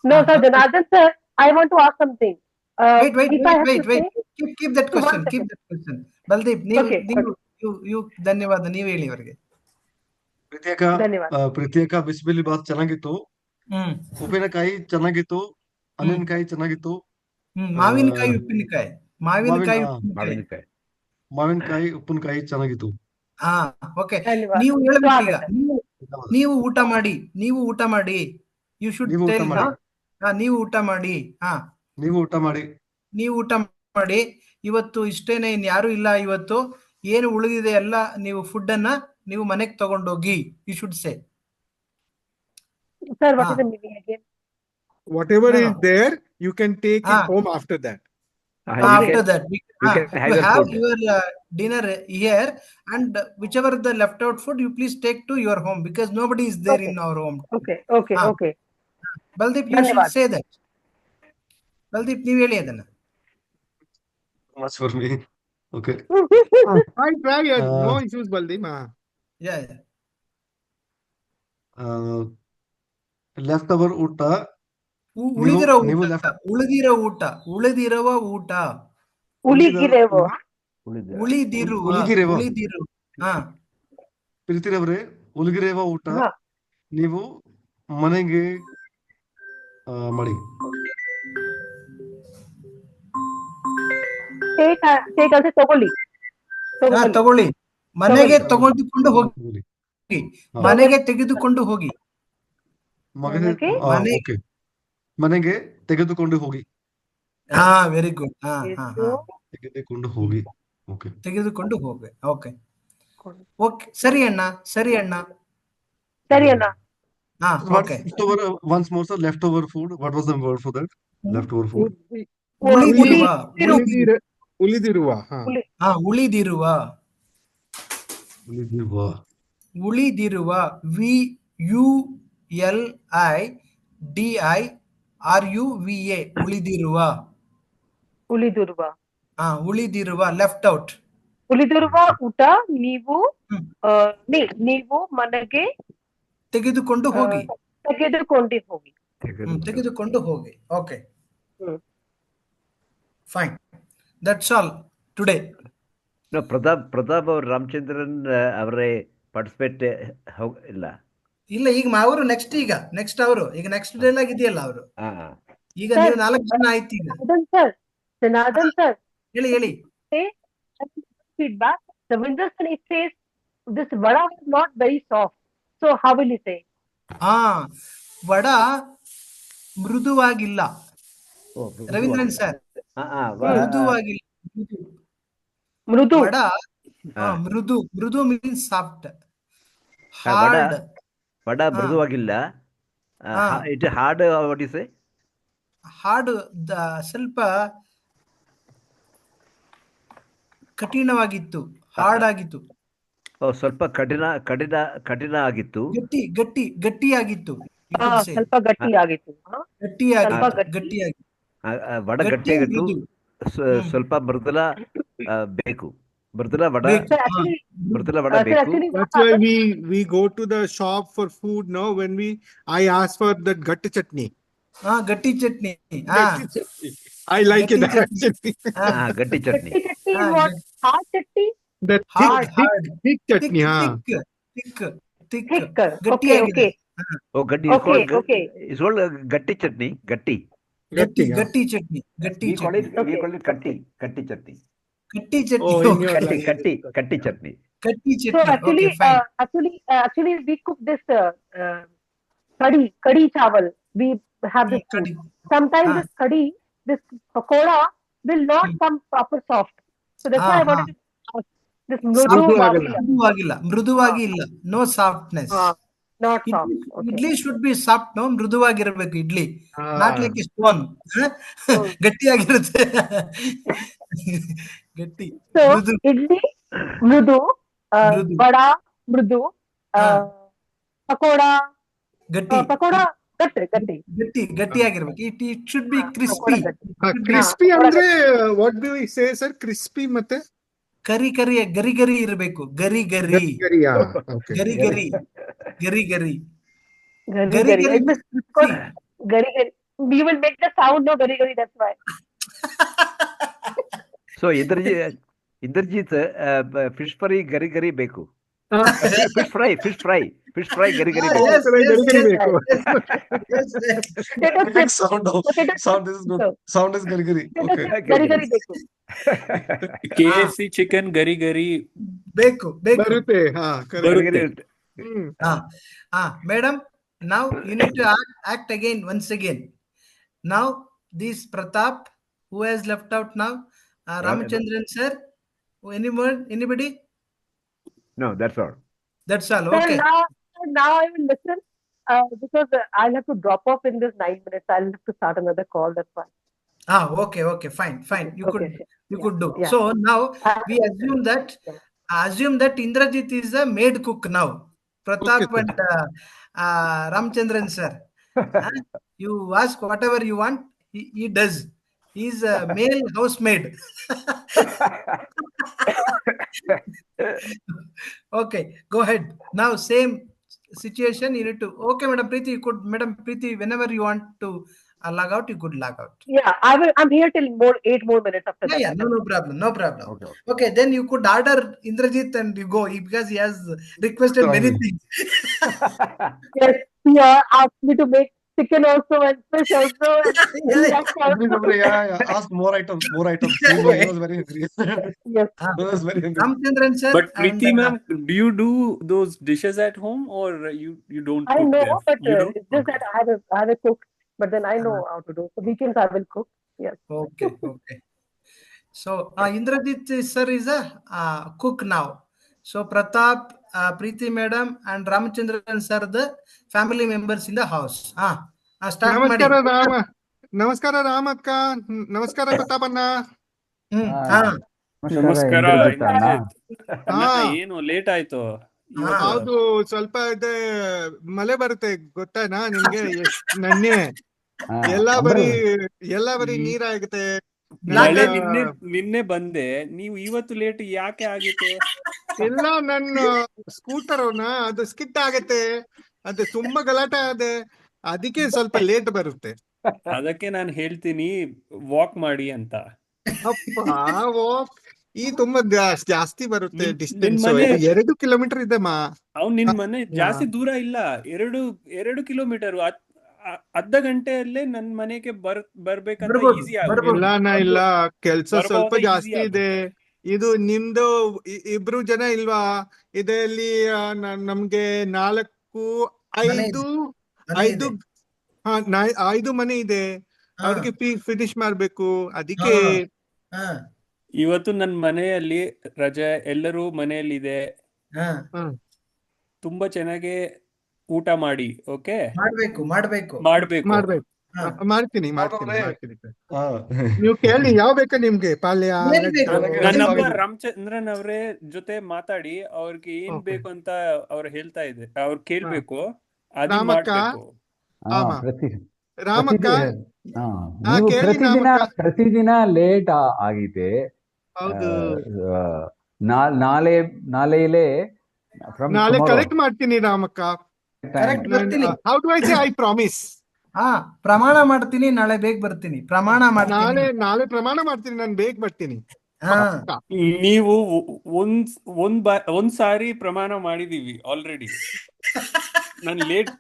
No, sir, Janardhan sir, I want to ask something. Wait. Keep that question. Baldeep, you ಧನ್ಯವಾದ. ನೀವು ಹೇಳಿ ಅವರಿಗೆ. ಪ್ರೀತಿಯಕ್ಕ ಬಿಸಿಬೇಳೆ ಬಾತ್ ಚೆನ್ನಾಗಿತ್ತು. ಉಪ್ಪಿನಕಾಯಿ ಚೆನ್ನಾಗಿತ್ತು. ಹಣ್ಣಿನಕಾಯಿ ಚೆನ್ನಾಗಿತ್ತು. ಮಾವಿನಕಾಯಿ ಉಪ್ಪಿನಕಾಯಿ ಚೆನ್ನಾಗಿತ್ತು. ಹಾ ಓಕೆ. ಧನ್ಯವಾದ. ನೀವು ಹೇಳ್ಬೇಕು ಈಗ. ಸ್ವಾಗತ. ನೀವು ಊಟ ಮಾಡಿ, ನೀವು ಊಟ ಮಾಡಿ. ಯು ಶುಡ್ ನೀವು ಊಟ ಟೆಲ್. ಮಾಡಿ. ನೀವು ಊಟ ಮಾಡಿ. ನೀವು ಊಟ ಮಾಡಿ. ನೀವು ಊಟ ಮಾಡಿ. ಇವತ್ತು ಇಷ್ಟೇನೆ, ಇನ್ ಯಾರು ಇಲ್ಲ ಇವತ್ತು. ಏನು ಉಳಿದಿದೆ ಎಲ್ಲ ನೀವು ಫುಡ್ ಅನ್ನ ನೀವು ಮನೆಗೆ ತಗೊಂಡೋಗಿ. You should say. Sir, what is the meaning again? Whatever No, is no. there, you can take it Ah. home after that. You After can, that, you can have you your have food. your dinner here, and whichever the left out food, you please take to your home, because nobody is there Okay. in our home. Okay, okay, Ah. okay. Baldeep, you should ಧನ್ಯವಾದ. say that. Baldeep, ನೀವು ಹೇಳಿ ಅದನ್ನ. Much for me. Okay. Try. No Uh, issues, Baldeep. Yeah. Left over ಊಟ. ಉಳಿದಿರೋ ನೀವು ಊಟ, left- ಉಳಿದಿರುವ ಊಟ. ಉಳಿಗಿರೆವು. ಉಳಿದಿರುವ. ಉಳಿದಿರು. ಹಾ ಪ್ರೀತಿರವ್ರೆ, ಉಳಿಗಿರುವ ಊಟ ಹಾ. ನೀವು ಮನೆಗೆ ಮಾಡಿ. ಟೇಕ್ ಅಂದ್ರೆ ತಗೊಳ್ಳಿ. ತಗೊಳ್ಳಿ. ಮನೆಗೆ ತೆಗೆದುಕೊಂಡು ಹೋಗಿ. ಹಾ. ಮನೆಗೆ ತೆಗೆದುಕೊಂಡು ಹೋಗಿ. ಮನೆಗೆ? ಓಕೆ. ಮನೆಗೆ ತೆಗೆದುಕೊಂಡು ಹೋಗಿ. ಹಾ ವೆರಿ ಗುಡ್. ತೆಗೆದುಕೊಂಡು ಹೋಗಿ. ಓಕೆ. ತೆಗೆದುಕೊಂಡು ಹೋಗಿ. Okay okay. ಸರಿ ಅಣ್ಣ. ಸರಿ ಅಣ್ಣ. ಹಾ What okay. leftover, once more, sir, leftover food. What was the word for that? Leftover food. ಉಳಿದಿರುವ. ಉಳಿದಿರುವ. ಉಳಿದಿರುವ. ಉಳಿದಿರುವ. ಉಳಿದಿರುವ. ULIDIRUVA. ಉಳಿದಿರುವ. ಉಳಿದಿರುವ. Left out. ಉಳಿದಿರುವ ಊಟ ನೀವು ನೀವು ಮನೆಗೆ ತೆಗೆದುಕೊಂಡು ಹೋಗಿ. ತೆಗೆದುಕೊಂಡು ಹೋಗಿ. Okay fine. That's all today. No, Pratap ಅವರು ರಾಮಚಂದ್ರನ್ ಅವರೇ ಪಾರ್ಟಿಸಿಪೇಟ್ ಇಲ್ಲ. ಈಗ ಅವರು ನೆಕ್ಸ್ಟ್ ಅವರು ಈಗ ನೆಕ್ಸ್ಟ್ ಡೇ ಆಗಿದೆಯಲ್ಲ ಅವರು. ಈಗ ನೀವು 4 ಜನ ಆಯ್ತು ಈಗ. ಜನಾರ್ದನ್ ಸರ್ ಹೇಳಿ. feedback. Ravinder sir, it says this vada was not very soft. So how will you say? Vada ಮೃದುವಾಗಿಲ್ಲ. ರವೀಂದ್ರನ್ ಸರ್, ಮೃದುವಾಗಿಲ್ಲ. ಮೃದು. ವಡ ಮೃದು ಮೀನ್ಸ್ ಸಾಫ್ಟ್. ಹಾರ್ಡ್. ವಡ ಮೃದುವಾಗಿಲ್ಲ. It hard. What you say? Hard ಸ್ವಲ್ಪ ಕಠಿಣವಾಗಿತ್ತು. ಹಾರ್ಡ್ ಆಗಿತ್ತು. ಸ್ವಲ್ಪ ಕಠಿಣ ಆಗಿತ್ತು. ಗಟ್ಟಿಯಾಗಿತ್ತು. ಸ್ವಲ್ಪ ಗಟ್ಟಿಯಾಗಿತ್ತು. ವಡ ಗಟ್ಟಿಯಾಗಿತ್ತು. ಸ್ವಲ್ಪ ಮೃದುಲ ಬೇಕು. ಮೃದುಲ ವಡ ಬೇಕು. That's why we go to the shop for food now. When I ask for that gatti chutney. ಗಟ್ಟಿ chutney. I like it actually. ಗಟ್ಟಿ chutney. What? Hard chutney? The thick chutney. Thick. ಗಟ್ಟಿಯಾಗಿದೆ. ಗಟ್ಟಿ. It's called ಗಟ್ಟಿ ಚಟ್ನಿ. ಗಟ್ಟಿ ಚಟ್ನಿ. ಕಟ್ಟಿ ಚಟ್ನಿ. ಕಟ್ಟಿ chutney. So actually we cook this kadi chawal. We have this food. Sometimes this pakoda will not come proper soft. So that's why I wanted to ask this ಮೃದುವಾಗಿ ಇಲ್ಲ. No softness. not soft. Idli should be soft. No ಮೃದುವಾಗಿರ್ಬೇಕು ಇಡ್ಲಿ. Not like stone. ಗಟ್ಟಿಯಾಗಿರುತ್ತೆ. ಗಟ್ಟಿ. So idli mrudu, vada mrudu, pakoda ಗಟ್ಟಿಯಾಗಿರ್ಬೇಕು. It should be crispy. Crispy ಅಂದ್ರೆ what do we say, sir? Crispy ಮತ್ತೆ ಗರಿ ಇರಬೇಕು. ಗರಿ. We will make the sound no gari, that's why. So Indrajit fish fry ಗರಿ ಬೇಕು. ಫಿಶ್ ಫ್ರೈ ಗರಿ ಬೇಕು. Sound is gari. Okay. Gari ಬೇಕು. KFC chicken gari ಬೇಕು. ಬರುತ್ತೆ. ಹಾ ಬರುತ್ತೆ. ಹ್ಮ್. Madam, now you need to act again, once again. Now this Pratap, who has left out now? Ramachandran sir. Anybody? No, that's all. That's all. Sir, Okay. now I will listen because I'll have to drop off in this 9 minutes. I'll have to start another call. That's why. Okay. Fine. You could do. Yeah. So now we Yeah. assume that Indrajit is a maid cook now. Pratap Okay, sir. and Ramchandran sir. You ask whatever you want, he does. He's a male housemaid. Okay, go ahead. Now same situation. You need to. Okay, Madam Preeti, Madam Preeti, whenever you want to log out, you could log out. Yeah, I'm here till 8 more minutes after that. Yeah, no problem. Okay. Okay, then you could order Indrajit and you go because he has requested many Sorry. things. Yes, asked me to make chicken also and fish also. Yeah. Ask more items. He was very hungry. Yes. He was very hungry. Ramchandran sir. But Preeti ma'am, do you do those dishes at home or you don't I cook know, them? but You do? it's just that I have a cook, but then I know how to do. So weekends I will cook. Yes. Okay. So Indrajit sir is a cook now. So Pratap, Preeti madam, and Ramchandran sir the family members in the house. Start ನಮಸ್ಕಾರ ರಾಮಕ್ಕ. ನಮಸ್ಕಾರ ಪ್ರತಾಪಣ್ಣ. ನಮಸ್ಕಾರ ಇಂದ್ರಜಿತ್ ಅಣ್ಣ. ಇಂದ್ರಜಿತ್. ಅಣ್ಣ, ಏನು ಲೇಟ್ ಆಯ್ತು ಇವತ್ತು? ಹೌದು, ಸ್ವಲ್ಪ ಇದೆ, ಮಳೆ ಬರುತ್ತೆ ಗೊತ್ತಾನಾ ನಿಮ್ಗೆ? ನನ್ನೆ ಎಲ್ಲ ಬರೀ ನೀರಾಗುತ್ತೆ. ಮಳೆ ನಿನ್ನೆ ಬಂದೆ, ನೀವು ಇವತ್ತು ಲೇಟ್ ಯಾಕೆ ಆಗಿತ್ತು? ಇಲ್ಲ, ನನ್ನ ಸ್ಕೂಟರ್ ಅದು ಸ್ಕಿಟ್ ಆಗತ್ತೆ, ಅದು ತುಂಬಾ ಗಲಾಟೆ ಆದೆ, ಅದಕ್ಕೆ ಸ್ವಲ್ಪ ಲೇಟ್ ಬರುತ್ತೆ. ಅದಕ್ಕೆ ನಾನು ಹೇಳ್ತೀನಿ ವಾಕ್ ಮಾಡಿ ಅಂತ. ವಾಕ್ ಈ ತುಂಬಾ ಜಾಸ್ತಿ ಬರುತ್ತೆ ಡಿಸ್ಟೆನ್ಸ್. 2 ಕಿಲೋಮೀಟರ್ ಇದೆ ಅವ್ನು ನಿನ್ ಮನೆ ಜಾಸ್ತಿ ದೂರ ಇಲ್ಲ, 2 ಕಿಲೋಮೀಟರ್. ಅರ್ಧ ಗಂಟೆಯಲ್ಲೇ ನನ್ ಮನೆಗೆ ಬರ್ಬೇಕಂತ ಈಸಿ ಆಗುತ್ತೆ. ಇಲ್ಲ, ಕೆಲ್ಸ ಸ್ವಲ್ಪ ಜಾಸ್ತಿ ಇದೆ. ಇದು ನಿಮ್ದು ಇಬ್ರು ಜನ ಇಲ್ವಾ? ಇದರಲ್ಲಿ ನಮ್ಗೆ 5 ಮನೆ ಇದೆ, ಅವ್ರಿಗೆ ಫಿನಿಶ್ ಮಾಡ್ಬೇಕು. ಅದಕ್ಕೆ ಇವತ್ತು ನನ್ ಮನೆಯಲ್ಲಿ ರಜೆ, ಎಲ್ಲರೂ ಮನೆಯಲ್ಲಿ ಇದೆ. ತುಂಬಾ ಚೆನ್ನಾಗಿ ಊಟ ಮಾಡಿ. ಓಕೆ, ಮಾಡ್ಬೇಕು. ಮಾಡ್ತೀನಿ. ನೀವು ಕೇಳಿ, ಯಾವ ಬೇಕಾ ನಿಮ್ಗೆ? ಪಾಲ್ಯ, ನನ್ನಪ್ಪ ರಾಮಚಂದ್ರನ್ ಅವರೇ ಜೊತೆ ಮಾತಾಡಿ, ಅವ್ರಿಗೆ ಏನ್ ಬೇಕು ಅಂತ ಅವ್ರು ಹೇಳ್ತಾ ಇದೆ, ಅವ್ರು ಕೇಳ್ಬೇಕು. ಅದು ಮಾಡ್ಬೇಕು. ರಾಮಕ್ಕ, ಪ್ರತಿದಿನ ಲೇಟ್ ಆಗಿದೆ. ನಾಳೆ ಕರೆಕ್ಟ್ ಮಾಡ್ತೀನಿ Ramakka. How do I say I promise? ಪ್ರಮಾಣ ಮಾಡ್ತೀನಿ, ನಾಳೆ ಬೇಗ ಬರ್ತೀನಿ. ನಾಳೆ ಪ್ರಮಾಣ ಮಾಡ್ತೀನಿ, ನಾನು ಬೇಗ ಬರ್ತೀನಿ. ನೀವು ಒಂದ್ ಸಾರಿ ಪ್ರಮಾಣ ಮಾಡಿದೀವಿ ಆಲ್ರೆಡಿ. ನಾನ್ ಲೇಟ್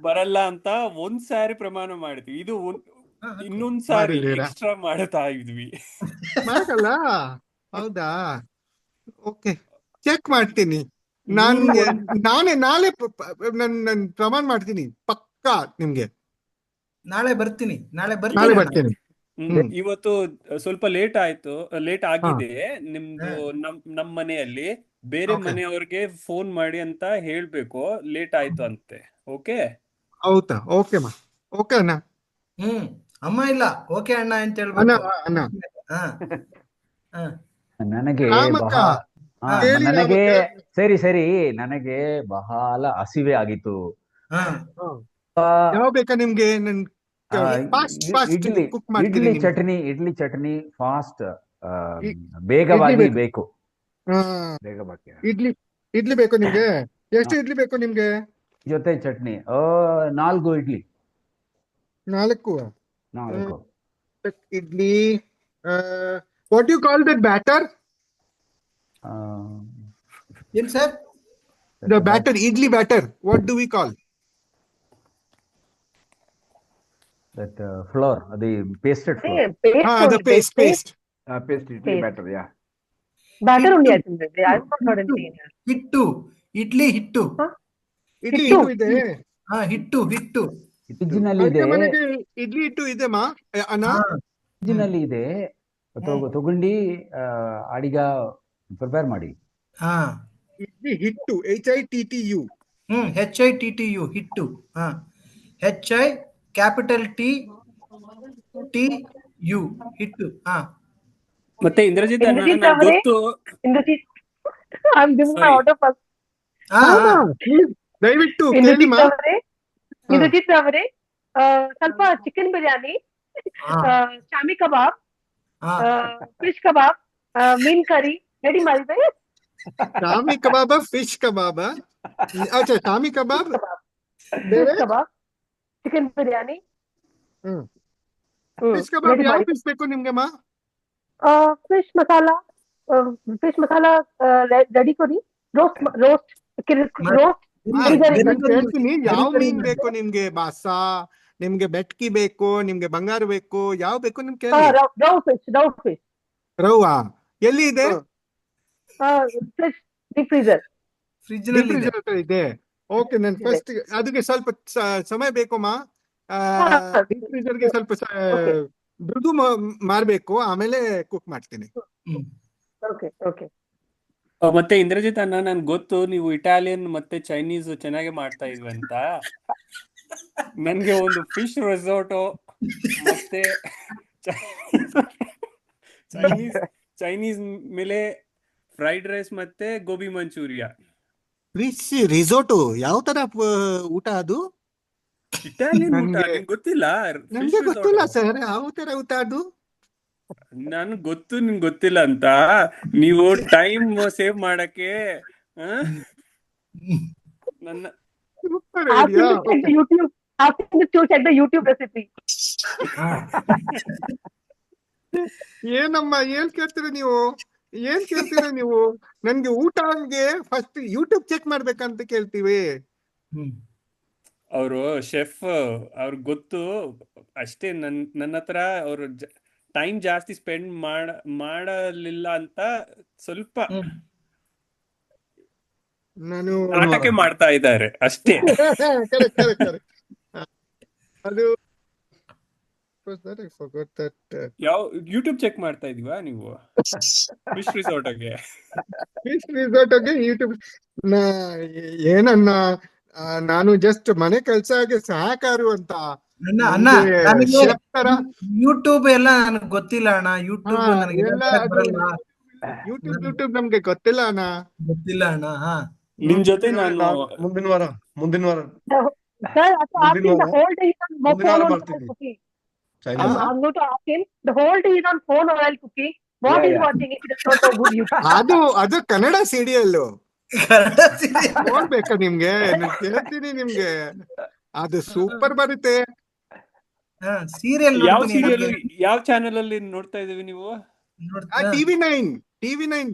ಬರಲ್ಲ ಅಂತ ಒಂದ್ ಸಾರಿ ಪ್ರಮಾಣ ಮಾಡಿದ್ವಿ. ಇದು ಇನ್ನೊಂದ್ ಸಾರಿ ಎಕ್ಸ್ಟ್ರಾ ಮಾಡ್ತಾ ಇದ್ವಿ. ಮಾಡಲ್ಲ? ಹೌದಾ? ಓಕೆ, ಚೆಕ್ ಮಾಡ್ತೀನಿ. ನಾಳೆ ನನ್ ಪ್ರಮಾಣ ಮಾಡ್ತೀನಿ ಪಕ್ಕಾ ನಿಮ್ಗೆ. ನಾಳೆ ಬರ್ತೀನಿ. ಇವತ್ತು ಸ್ವಲ್ಪ ಲೇಟ್ ಆಗಿದೆ. ನಿಮ್ದು ನಮ್ ಮನೆಯಲ್ಲಿ ಬೇರೆ ಮನೆಯವ್ರಿಗೆ ಫೋನ್ ಮಾಡಿ ಅಂತ ಹೇಳ್ಬೇಕು, ಲೇಟ್ ಆಯ್ತು ಅಂತೆ. ಓಕೆ? ಹೌದಾ? ಓಕೆ ಅಣ್ಣ. ಅಮ್ಮ ಇಲ್ಲ, ಓಕೆ ಅಣ್ಣ ಅಂತ ಹೇಳ್ಬೇಕು. ನನಗೆ ಸರಿ, ನನಗೆ ಬಹಳ ಹಸಿವೆ ಆಗಿತ್ತು. ಯಾವ ಬೇಕಾ ನಿಮ್ಗೆ? ಇಡ್ಲಿ ಚಟ್ನಿ ಫಾಸ್ಟ್, ಬೇಗವಾಗಿ ಬೇಕು. ಇಡ್ಲಿ ಬೇಕು ನಿಮ್ಗೆ? ಎಷ್ಟು ಇಡ್ಲಿ ಬೇಕು ನಿಮ್ಗೆ? ಜೊತೆ chutney 4 idli. 4 idli. What you call that batter? ಏನ್ ಸರ್? The batter, idli batter. What do we call? That flour, the pasted flour. The paste. Paste idli batter, yeah. Batter only, I ಹಿಟ್ಟು think. I've not heard anything in here. ಹಿಟ್ಟು ಇಡ್ಲಿ ಹಿಟ್ಟು ಇಡ್ಲಿ ಹಿಟ್ಟು. ಹಿಟ್ಟು ಇದೆ. ಹಾ ಹಿಟ್ಟು ಹಿಟ್ಟು ಫ್ರಿಜ್ನಲ್ಲಿ ಇದೆ, ಅಡುಗೆ ಮನೆಗೆ ಇಡ್ಲಿ ಹಿಟ್ಟು ಇದೆಮ್ಮ ಅಣ್ಣ. ಹಾ ಫ್ರಿಜ್ನಲ್ಲಿ ಇದೆ. ತಗೊಂಡು ಅಡಿಗ ಪ್ರಿಪೇರ್ ಮಾಡಿ. ಹಾ ಇಡ್ಲಿ ಹಿಟ್ಟು HITTU. HITTU ಹಿಟ್ಟು. ಹಾ HITTU ಹಿಟ್ಟು. ಹಾ ಮತ್ತೆ ಇಂದ್ರಜಿತ್ ಅಣ್ಣ Indrajit ನಂಗೆ ಅವರೇ, ಗೊತ್ತು. Indrajit, I'm giving my Sorry. order first. ಹಾ ಹೌದಾ? ದಯವಿಟ್ಟು Indrajit ಕೇಳಿಮ್ಮ. ಅವರೇ, Indrajit ಅವರೇ, ಸ್ವಲ್ಪ ಚಿಕನ್ ಬಿರಿಯಾನಿ, ಹಾ ಶಾಮಿ ಕಬಾಬ್, ಹಾ ಫಿಶ್ ಕಬಾಬ್, ಮೀನ್ ಕರಿ ರೆಡಿ ಮಾಡಿದ್ರೆ. ಶಾಮಿ ಕಬಾಬ, ಫಿಶ್ ಕಬಾಬ. ಅಚ್ಚಾ, ಶಾಮಿ ಕಬಾಬ್ ಬೇರೆ, ಫಿಶ್ ಕಬಾಬ್, ಚಿಕನ್ ಬಿರಿಯಾನಿ. ಫಿಶ್ ಕಬಾಬ್ ಯಾವ ಫಿಶ್ ಬೇಕು ನಿಮ್ಗೆಮ್ಮ? ಫಿಶ್ ಮಸಾಲಾ ರೆಡಿ ಕೊಡಿ. ರೋಸ್ಟ್ ಹೇಳ್ತೀನಿ ಯಾವ ಮೀನ್ ಬೇಕು ನಿಮ್ಗೆ. ಬಾಸಾ, ನಿಮ್ಗೆ ಬೆಟ್ಕಿ ಬೇಕು, ನಿಮ್ಗೆ ಬಂಗಾರ ಬೇಕು, ಯಾವ ಬೇಕು ನಿಮ್ಗೆ ಕೇಳಿ. ರೌ ಫಿಶ್ ರವ್ವಾ ಎಲ್ಲಿ ಇದೆ? Fridge deep freezer. ಫ್ರಿಜ್ ನಲ್ಲಿ ಇದೆ. ರೆಫ್ರಿಜರೇಟರ್ ಇದೆ. ಓಕೆ, ನಾನು ಫಸ್ಟ್ ಅದಕ್ಕೆ ಸ್ವಲ್ಪ ಸಮಯ ಬೇಕಮ್ಮ. ಡೀಪ್ ಫ್ರೀಜರ್ಗೆ ಸ್ವಲ್ಪ ಮೃದು ಮಾಡ್ಬೇಕು, ಆಮೇಲೆ ಕುಕ್ ಮಾಡ್ತೀನಿ. ಓಕೆ. ಮತ್ತೆ ಇಂದ್ರಜಿತ್ ಅಣ್ಣ ನನ್ಗೆ ಗೊತ್ತು ನೀವು ಇಟಾಲಿಯನ್ ಮತ್ತೆ ಚೈನೀಸ್ ಚೆನ್ನಾಗಿ ಮಾಡ್ತಾ ಇದ್ವಿ ಅಂತ. ನನ್ಗೆ ಒಂದು ಫಿಶ್ ರೆಸಾರ್ಟೋ ಮತ್ತೆ ಚೈನೀಸ್ ಮೇಲೆ ಫ್ರೈಡ್ ರೈಸ್ ಮತ್ತೆ ಗೋಬಿ ಮಂಚೂರಿಯಾ. ಫಿಶ್ ರಿಸೋರ್ಟು ಯಾವ ತರ ಊಟ ಅದು? ಇಟಾಲಿಯನ್ ಊಟ ನನ್ಗೆ- ನಿಂಗೆ ಗೊತ್ತಿಲ್ಲ? ನಮ್ಗೆ ಗೊತ್ತಿಲ್ಲ ಸರ್, ಯಾವ ತರ ಊಟ ಅದು? ನನ್ಗೆ ಗೊತ್ತು ನಿಮ್ಗೆ ಗೊತ್ತಿಲ್ಲ ಅಂತ. ನೀವು ಟೈಮ್ ಸೇವ್ ಮಾಡಕ್ಕೆ ನನ್ನ Super Ask him idea. to check the YouTube. Ask him to check the YouTube recipe. ಏನಮ್ಮ ಏನ್ ಕೇಳ್ತೀರ ನೀವು? ನನ್ಗೆ ಊಟಗೆ ಫಸ್ಟ್ ಯೂಟ್ಯೂಬ್ ಚೆಕ್ ಮಾಡ್ಬೇಕಂತ ಕೇಳ್ತೀವಿ. ಅವರು ಶೆಫ್, ಅವ್ರಿಗೆ ಗೊತ್ತು ಅಷ್ಟೇ. ನನ್ನ ಹತ್ರ ಅವರು ಟೈಮ್ ಜಾಸ್ತಿ ಸ್ಪೆಂಡ್ ಮಾಡಲಿಲ್ಲ ಅಂತ ಸ್ವಲ್ಪ ನಾನು ನಾಟಕ ಮಾಡ್ತಾ ಇದ್ದಾರೆ ಅಷ್ಟೇ. correct. ಅದು ಯಾವ ಯೂಟ್ಯೂಬ್ ಚೆಕ್ ಮಾಡ್ತಾ ಇದೀವಾ ನೀವು? ಫಿಶ್ ರಿಸಾರ್ಟ್ಗೆ ಫಿಶ್ ರಿಸಾರ್ಟ್ಗೆ ಯೂಟ್ಯೂಬ್ ಏನನ್ನ ನಾನು ಜಸ್ಟ್ ಮನೆ ಕೆಲ್ಸಕ್ಕೆ ಸಹಕಾರು ಅಂತ. ಅಣ್ಣ ನನಗೆ chef ತರ ಯೂಟ್ಯೂಬ್ ಎಲ್ಲ ನನಗೆ ಗೊತ್ತಿಲ್ಲ ಅಣ್ಣ. ಯೂಟ್ಯೂಬ್ ನನಗೆ ಎಲ್ಲ ಅದು ಬರಲ್ಲ. ಯೂಟ್ಯೂಬ್ ನಮ್ಗೆ ಗೊತ್ತಿಲ್ಲ ಅಣ್ಣ. ಗೊತ್ತಿಲ್ಲ ಅಣ್ಣ. ಹಾ ನಿಮ್ ಜೊತೆ ನಾನು ಮುಂದಿನ ವಾರ Sir, so ask him the whole day he's on ಮುಂದಿನ phone ವಾರ while ಮಾಡ್ತೀನಿ. cooking. Chinese I'm going to ask him the whole day he's on phone while cooking. What Yeah, he's yeah. watching if he does not know good YouTube. ಅದು ಕನ್ನಡ ಸೀರಿಯಲ್ ಕನ್ನಡ serial. ನೋಡ್ಬೇಕಾ ನಿಮ್ಗೆ? ನಾನು ಕೇಳ್ತೀನಿ ನಿಮ್ಗೆ, ಅದು ಸೂಪರ್ ಬರುತ್ತೆ. ಹಾ ಸೀರಿಯಲ್ ಯಾವ ಸೀರಿಯಲ್ ಯಾವ ಚಾನೆಲ್ ಅಲ್ಲಿ ನೋಡ್ತಾ ಇದೀವಿ ನೀವು? ಟಿವಿ9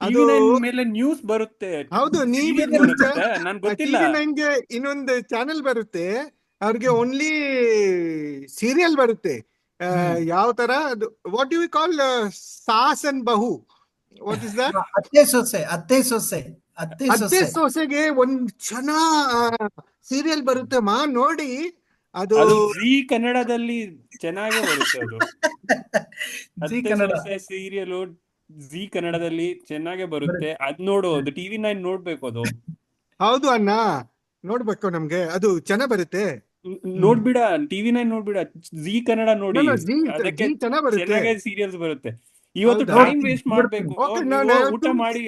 ಅದು TV9 ಮೇಲೆ ನ್ಯೂಸ್ ಬರುತ್ತೆ. ಹೌದು. ನನ್ ಗೊತ್ತಿಲ್ಲ. ಟಿವಿ9ಗೆ ಇನ್ನೊಂದು ಚಾನೆಲ್ ಬರುತ್ತೆ, ಅವ್ರಿಗೆ ಓನ್ಲಿ ಸೀರಿಯಲ್ ಬರುತ್ತೆ. ಯಾವ ತರ what you call saas and bahu, what is that? ಅತ್ತೆ ಸೊಸೆಗೆ ಒಂದ್ ಸೀರಿಯಲ್ ಬರುತ್ತೆ ಮಾ, ನೋಡಿ ಅದು ಜಿ ಕನ್ನಡದಲ್ಲಿ ಚೆನ್ನಾಗಿ ಬರುತ್ತೆ ಅದು. ಜಿ ಕನ್ನಡ ಸೀರಿಯಲ್ ಜಿ ಕನ್ನಡದಲ್ಲಿ ಚೆನ್ನಾಗೆ ಬರುತ್ತೆ. ಅದ್ ನೋಡೋದು TV9 ನೋಡ್ಬೇಕು. ಅದು ಹೌದು ಅಣ್ಣ, ನೋಡ್ಬೇಕು ನಮ್ಗೆ, ಅದು ಚೆನ್ನಾಗ್ ಬರುತ್ತೆ. ನೋಡ್ಬಿಡ, TV9 ನೋಡ್ಬಿಡ, ಜಿ ಕನ್ನಡ ನೋಡಿ. ಅದಕ್ಕೆ ಚೆನ್ನಾಗ್ ಬರುತ್ತೆ. ಚೆನ್ನಾಗಿ ಸೀರಿಯಲ್ಸ್ ಬರುತ್ತೆ. ಇವತ್ತು ಹೌದಾ? ಟೈಮ್ ವೇಸ್ಟ್ ಮಾಡ್ಬೇಕು. Okay, ನೀವು ಊಟ ಮಾಡಿ.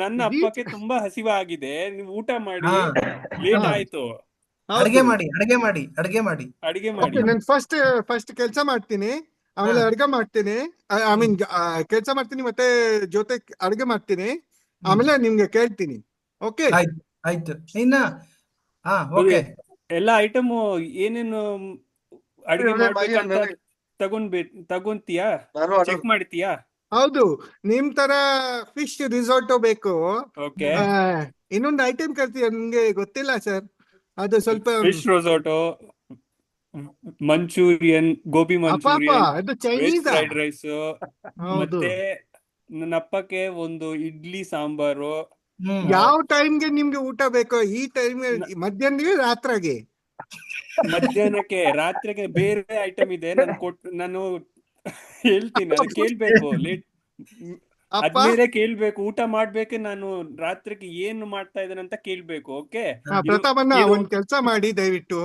ನನ್ನ ಅಪ್ಪಕ್ಕೆ ತುಂಬಾ ಹಸಿವಾಗಿದೆ, ನೀವು ಊಟ ಮಾಡಿ. ಲೇಟ್ ಆಯ್ತು. ಅಡಿಗೆ ಮಾಡಿ. ನಾನು ಫಸ್ಟ್ ಕೆಲಸ ಮಾಡ್ತೀನಿ, ಆಮೇಲೆ ಅಡ್ಗೆ ಮಾಡ್ತೀನಿ. ಐ ಮೀನ್ ಕೆಲಸ ಮಾಡ್ತೀನಿ ಮತ್ತೆ ಜೊತೆ ಅಡ್ಗೆ ಮಾಡ್ತೀನಿ, ಆಮೇಲೆ ನಿಮ್ಗೆ ಕೇಳ್ತೀನಿ. ಓಕೆ, ಆಯ್ತು. ಇನ್ನ ಓಕೆ, ಎಲ್ಲ ಐಟಮ್ ಏನೇನು ಅಡಿಗೆ ಮಾಡ್ಬೇಕಂತ ತಗೊಂತೀಯಾ? ಚೆಕ್ ಮಾಡ್ತೀಯಾ? ಹೌದು. ನಿಮ್ ತರ ಫಿಶ್ ರಿಸಾರ್ಟ್ ಬೇಕು. ಓಕೆ, ಇನ್ನೊಂದು ಐಟಮ್ ಕರ್ತೀಯ, ನಿಮ್ಗೆ ಗೊತ್ತಿಲ್ಲ ಸರ್, ಅದು ಸ್ವಲ್ಪ ಫಿಶ್ ರಿಸಾರ್ಟ್, ಮಂಚೂರಿಯನ್, ಗೋಬಿ ಅಪ್ಪ ಮಂಚೂರಿಯನ್, ಅದು ವೆಜ್ ಚೈನೀಸಾ? ಫ್ರೈಡ್ ರೈಸ್, ಹೌದು. ಮತ್ತೆ ನನ್ನ ಅಪ್ಪಕ್ಕೆ ಒಂದು ಇಡ್ಲಿ ಸಾಂಬಾರು. ಯಾವ ಟೈಮ್ಗೆ ನಿಮ್ಗೆ ಊಟ ಬೇಕೋ ಈ ಟೈಮ್, ಮಧ್ಯಾಹ್ನಗೆ ರಾತ್ರಿಗೆ? ಮಧ್ಯಾಹ್ನಕ್ಕೆ, ರಾತ್ರಿಗೆ ಬೇರೆ ಐಟಮ್ ಇದೆ, ನಾನು ಹೇಳ್ತೀನಿ, ಅದು ಕೇಳ್ಬೇಕು. ಅಪ್ಪ ಅದ್ಮೇಲೆ ಕೇಳ್ಬೇಕು, ಊಟ ಮಾಡ್ಬೇಕು, ನಾನು ರಾತ್ರಿಗೆ ಏನು ಮಾಡ್ತಾ ಇದ್ದೇನೆ ಅಂತ ಕೇಳ್ಬೇಕು. ಓಕೆ, ಪ್ರತಾಪಣ್ಣ ಒಂದ್ ಕೆಲ್ಸ ಮಾಡಿ ದಯವಿಟ್ಟು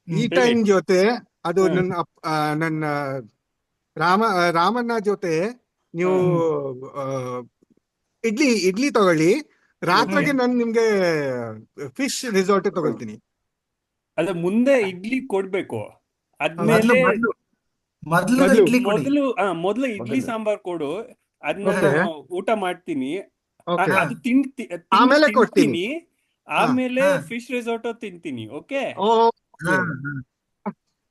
ಈ ಹೇಳಿ. ಟೈಮ್ ಜೊತೆ ಅದು ಹ್ಮ್. ನನ್ನ ರಾಮಣ್ಣ ಜೊತೆ ನೀವು ಇಡ್ಲಿ ತಗೊಳ್ಳಿ. ರಾತ್ರಿಗೆ ನಾನು ನಿಮ್ಗೆ ಫಿಶ್ ರಿಸಾರ್ಟ್ ತಗೊಳ್ತೀನಿ. ಅದ ಮುಂದೆ ಇಡ್ಲಿ ಕೊಡ್ಬೇಕು, ಮೊದ್ಲು ಅದ್ಮೇಲೆ ಮೊದ್ಲು ಮೊದ್ಲು ಮೊದ್ಲು. ಇಡ್ಲಿ ಕೊಡಿ. ಮೊದಲು ಇಡ್ಲಿ ಮೊದಲು. ಸಾಂಬಾರ್ ಕೊಡು, ಅದನ್ನ Okay. ಊಟ ಮಾಡ್ತೀನಿ. Okay. ಅದು ಆಮೇಲೆ ಕೊಡ್ತೀನಿ. ತಿಂತೀನಿ, ಆಮೇಲೆ ಹಾ. ಫಿಶ್ ರಿಸಾರ್ಟ್ ತಿಂತೀನಿ. ಓಕೆ, ಹಾ, ಹಾ.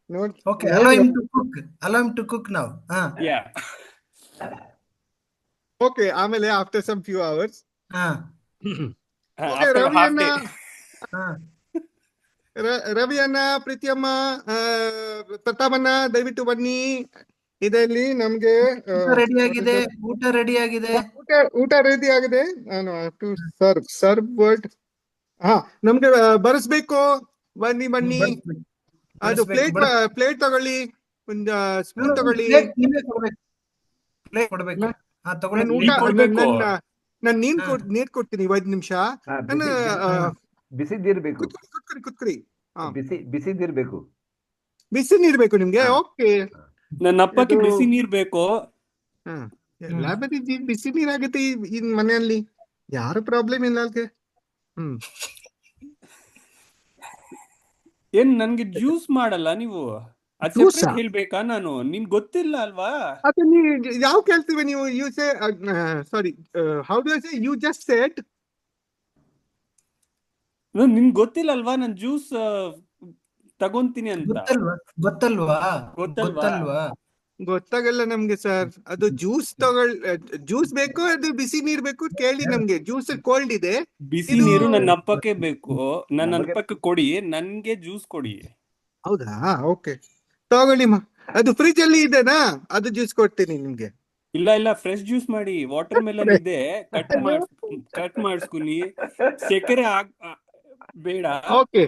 ನೋಡಿ Okay, allow him to cook. Allow him to cook now. Yeah. Okay, ಆಮೇಲೆ ಆಫ್ಟರ್ ಸಮ್ ಫ್ಯೂ ಅವರ್ಸ್ ಹಾ, ರವಿ ಅಣ್ಣ, ಹಾ. ರವಿ ಅಣ್ಣ, ಪ್ರೀತಿಯಮ್ಮ, ಪ್ರತಾಪಣ್ಣ ದಯವಿಟ್ಟು ಬನ್ನಿ. ಇದರಲ್ಲಿ ನಮ್ಗೆ ಊಟ ರೆಡಿ ಆಗಿದೆ, ಊಟ ರೆಡಿ ಆಗಿದೆ. ಊಟ ರೆಡಿ ಆಗಿದೆ. ನಾನು ಟು ಸರ್ವ್ ವರ್ಡ್. ಹಾ, ನಮ್ಗೆ ಬರೆಸ್ಬೇಕು. ಬನ್ನಿ ಬನ್ನಿ. ಅದು ಪ್ಲೇಟ್ ತಗೊಳ್ಳಿ, ಒಂದು ಸ್ಪೂನ್ ತಗೊಳ್ಳಿ. ಪ್ಲೇಟ್ ಕೊಡ್ಬೇಕು. ಹಾ, ತಗೊಳ್ಳಿ. ನಾನು ನೀರ್ ಕೊಡ್ಬೇಕು. ನಾನು ನೀರ್ ಕೊಡ್ತೀನಿ 5 ನಿಮಿಷ. ನಾನು ಬಿಸಿದಿರ್ಬೇಕು, ಕುತ್ಕೊಡಿ. ಬಿಸಿದಿರ್ಬೇಕು. ಬಿಸಿ ನೀರ್ ಬೇಕು ನಿಮ್ಗೆ? ಓಕೆ. ನನ್ನ ಅಪ್ಪಕ್ಕೆ ಬಿಸಿ ನೀರ್ ಬೇಕು. ಎಲ್ಲಾ ಬರೀ ಬಿಸಿ ನೀರ್ ಆಗುತ್ತೆ ಈ ಮನೆಯಲ್ಲಿ, ಯಾರು ಪ್ರಾಬ್ಲಮ್ ಇಲ್ಲ ಅಲ್ಗೆ. ಏನ್ ನನ್ಗೆ ಜ್ಯೂಸ್ ಮಾಡಲ್ಲ ನೀವು? ಅದ್ Juice separate ಆ? ಹೇಳ್ಬೇಕಾ ನಾನು? ನಿನ್ ಗೊತ್ತಿಲ್ಲ ಅಲ್ವಾ? ಅದು ನೀವು ಯಾವ ಕೇಳ್ತೀವಿ ನೀವು? You say sorry, how do I say? You just said. ನಿನ್ ಗೊತ್ತಿಲ್ಲ ಅಲ್ವಾ ನಾನು ಜ್ಯೂಸ್ ತಗೊಂತೀನಿ ಅಂತ? ಗೊತ್ತಲ್ವಾ? ಗೊತ್ತಾಗಲ್ಲ ನಮ್ಗೆ ಸರ್. ಅದು ಜ್ಯೂಸ್ ಬೇಕು, ಅದು ಬಿಸಿ ನೀರ್ ಬೇಕು. ಕೇಳಿ ನಮ್ಗೆ ಜ್ಯೂಸ್ ಕೋಲ್ಡ್ ಇದೆ. ಬಿಸಿ ನೀರು ನನ್ನ ಅಪ್ಪಕ್ಕೆ ಬೇಕು, ನನ್ನ ಅಪ್ಪಕ್ಕೆ ಕೊಡಿ, ನನ್ಗೆ ಜ್ಯೂಸ್ ಕೊಡಿ. ಹೌದಾ? ಓಕೆ, ತಗೊಳ್ಳಿ. ಅದು ಫ್ರಿಜ್ ಅಲ್ಲಿ ಇದೆನಾ? ಅದು ಜ್ಯೂಸ್ ಕೊಡ್ತೀನಿ ನಿಮ್ಗೆ. ಇಲ್ಲ, ಫ್ರೆಶ್ ಜ್ಯೂಸ್ ಮಾಡಿ. ವಾಟರ್ ಮೆಲನ್ ಇದೆ, ಕಟ್ ಮಾಡಿಸ್ಕೊನಿ. ಸಕ್ಕರೆ ಬೇಡ. ಓಕೆ,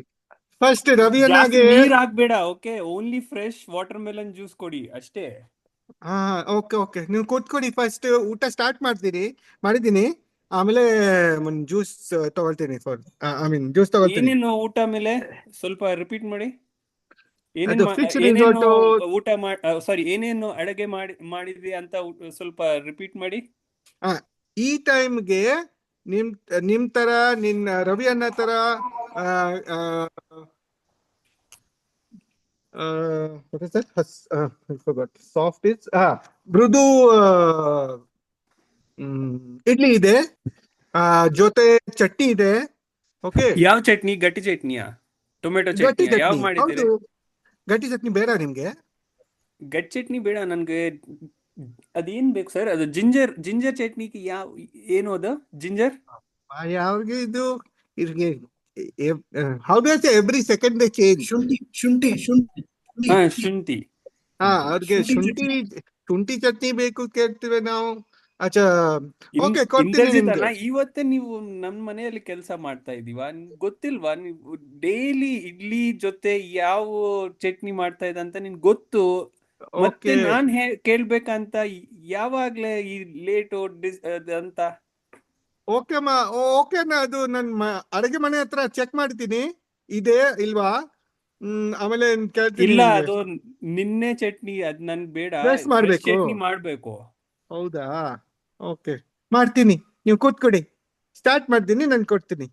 ಫಸ್ಟ್ ರವಿಯನ್ನಾಗೆ ನೀರ್ ಹಾಕ್ಬೇಡ. Okay, only fresh watermelon juice ಕೊಡಿ ಅಷ್ಟೇ. ಓಕೆ, ನೀವು ಕೂತ್ಕೊಡಿ. ಫಸ್ಟ್ ಊಟ ಸ್ಟಾರ್ಟ್ ಮಾಡಿದ್ದೀನಿ. ಆಮೇಲೆ ಜ್ಯೂಸ್ ತಗೊಳ್ತೀನಿ. ಜ್ಯೂಸ್ ತಗೊಳ್ತೀನಿ. ಏನೇನು ಊಟ ಮೇಲೆ ಸ್ವಲ್ಪ ರಿಪೀಟ್ ಮಾಡಿ. ಅದು fish ಏನೇನು resort. ಊಟ ಏನೇನು ಅಡುಗೆ ಮಾಡಿದ್ವಿ ಅಂತ ಸ್ವಲ್ಪ ರಿಪೀಟ್ ಮಾಡಿ. ಈ ಟೈಮ್ಗೆ ನಿಮ್ ತರ, ರವಿ ಅಣ್ಣ ತರ ಸಾಫ್ಟ್ ಇಸ್ ಮೃದು ಇಡ್ಲಿ ಇದೆ, ಜೊತೆ ಚಟ್ನಿ ಇದೆ. ಓಕೆ, ಯಾವ ಚಟ್ನಿ? ಗಟ್ಟಿ ಚಟ್ನಿಯಾ? ಟೊಮೆಟೊ ಗಟ್ಟಿ ಚಟ್ನಿ ಯಾವ ಚಟ್ನಿ. ಮಾಡಿದ್ದೀರಿ? ಹೌದು, ಗಟ್ಟಿ ಚಟ್ನಿ ಬೇಡ ನಿಮ್ಗೆ? ಗಟ್ಟಿ ಚಟ್ನಿ ಬೇಡ ನನ್ಗೆ. ಅದೇನ್ ಬೇಕು ಸರ್? ಅದು ಜಿಂಜರ್ ಚಟ್ನಿಗೆ ಏನು ಅದು ಜಿಂಜರ್? ಯಾವ್ಗೆ ಇದು how do I say? Every second they change. ಶುಂಠಿ. ಶುಂಠಿ. ಅವ್ರಿಗೆ ಶುಂಠಿ ಚಟ್ನಿ ಬೇಕು ಕೇಳ್ತೀವಿ ನಾವು. ಅಚ್ಚಾ, ಓಕೆ, ಕೊಡ್ತೀನಿ ಇಂದ್ರಜಿತ್ ಅಲ್ಲ, ನಿಮ್ಗೆ. ಇವತ್ತೇ ನೀವು ನಮ್ ಮನೆಯಲ್ಲಿ ಕೆಲಸ ಮಾಡ್ತಾ ಇದೀವಾ? ಗೊತ್ತಿಲ್ವಾ? ನೀವು ಡೈಲಿ ಇಡ್ಲಿ ಜೊತೆ ಯಾವ ಚಟ್ನಿ ಮಾಡ್ತಾ ಇದ್ದ ಅಂತ ನಿನ್ ಗೊತ್ತು. ಮತ್ತೆ ಓಕೆ, ನಾನ್ ಕೇಳ್ಬೇಕಂತ ಯಾವಾಗ್ಲೇ ಈ ಲೇಟ್ ಅಂತ. ಓಕೆ ಅಣ್ಣ, ಅದು ನನ್ನ ಅಡುಗೆ ಮನೆ ಹತ್ರ ಚೆಕ್ ಮಾಡ್ತೀನಿ ಇದೆ ಇಲ್ವಾ. ಆಮೇಲೆ ಕೇಳ್ತೀನಿ ಇಲ್ಲ, ನಿಮ್ಗೆ. ಅದು ನಿನ್ನೆ ಚಟ್ನಿ, ಅದ್ ನನ್ ಬೇಡ. Fresh ಮಾಡ್ಬೇಕು? ಚಟ್ನಿ ಮಾಡ್ಬೇಕು. ಹೌದಾ? ಓಕೆ, ಮಾಡ್ತೀನಿ. ನೀವು ಕೂತ್ಕೊಡಿ, ಸ್ಟಾರ್ಟ್ ಮಾಡ್ತೀನಿ, ನಾನು ಕೊಡ್ತೀನಿ.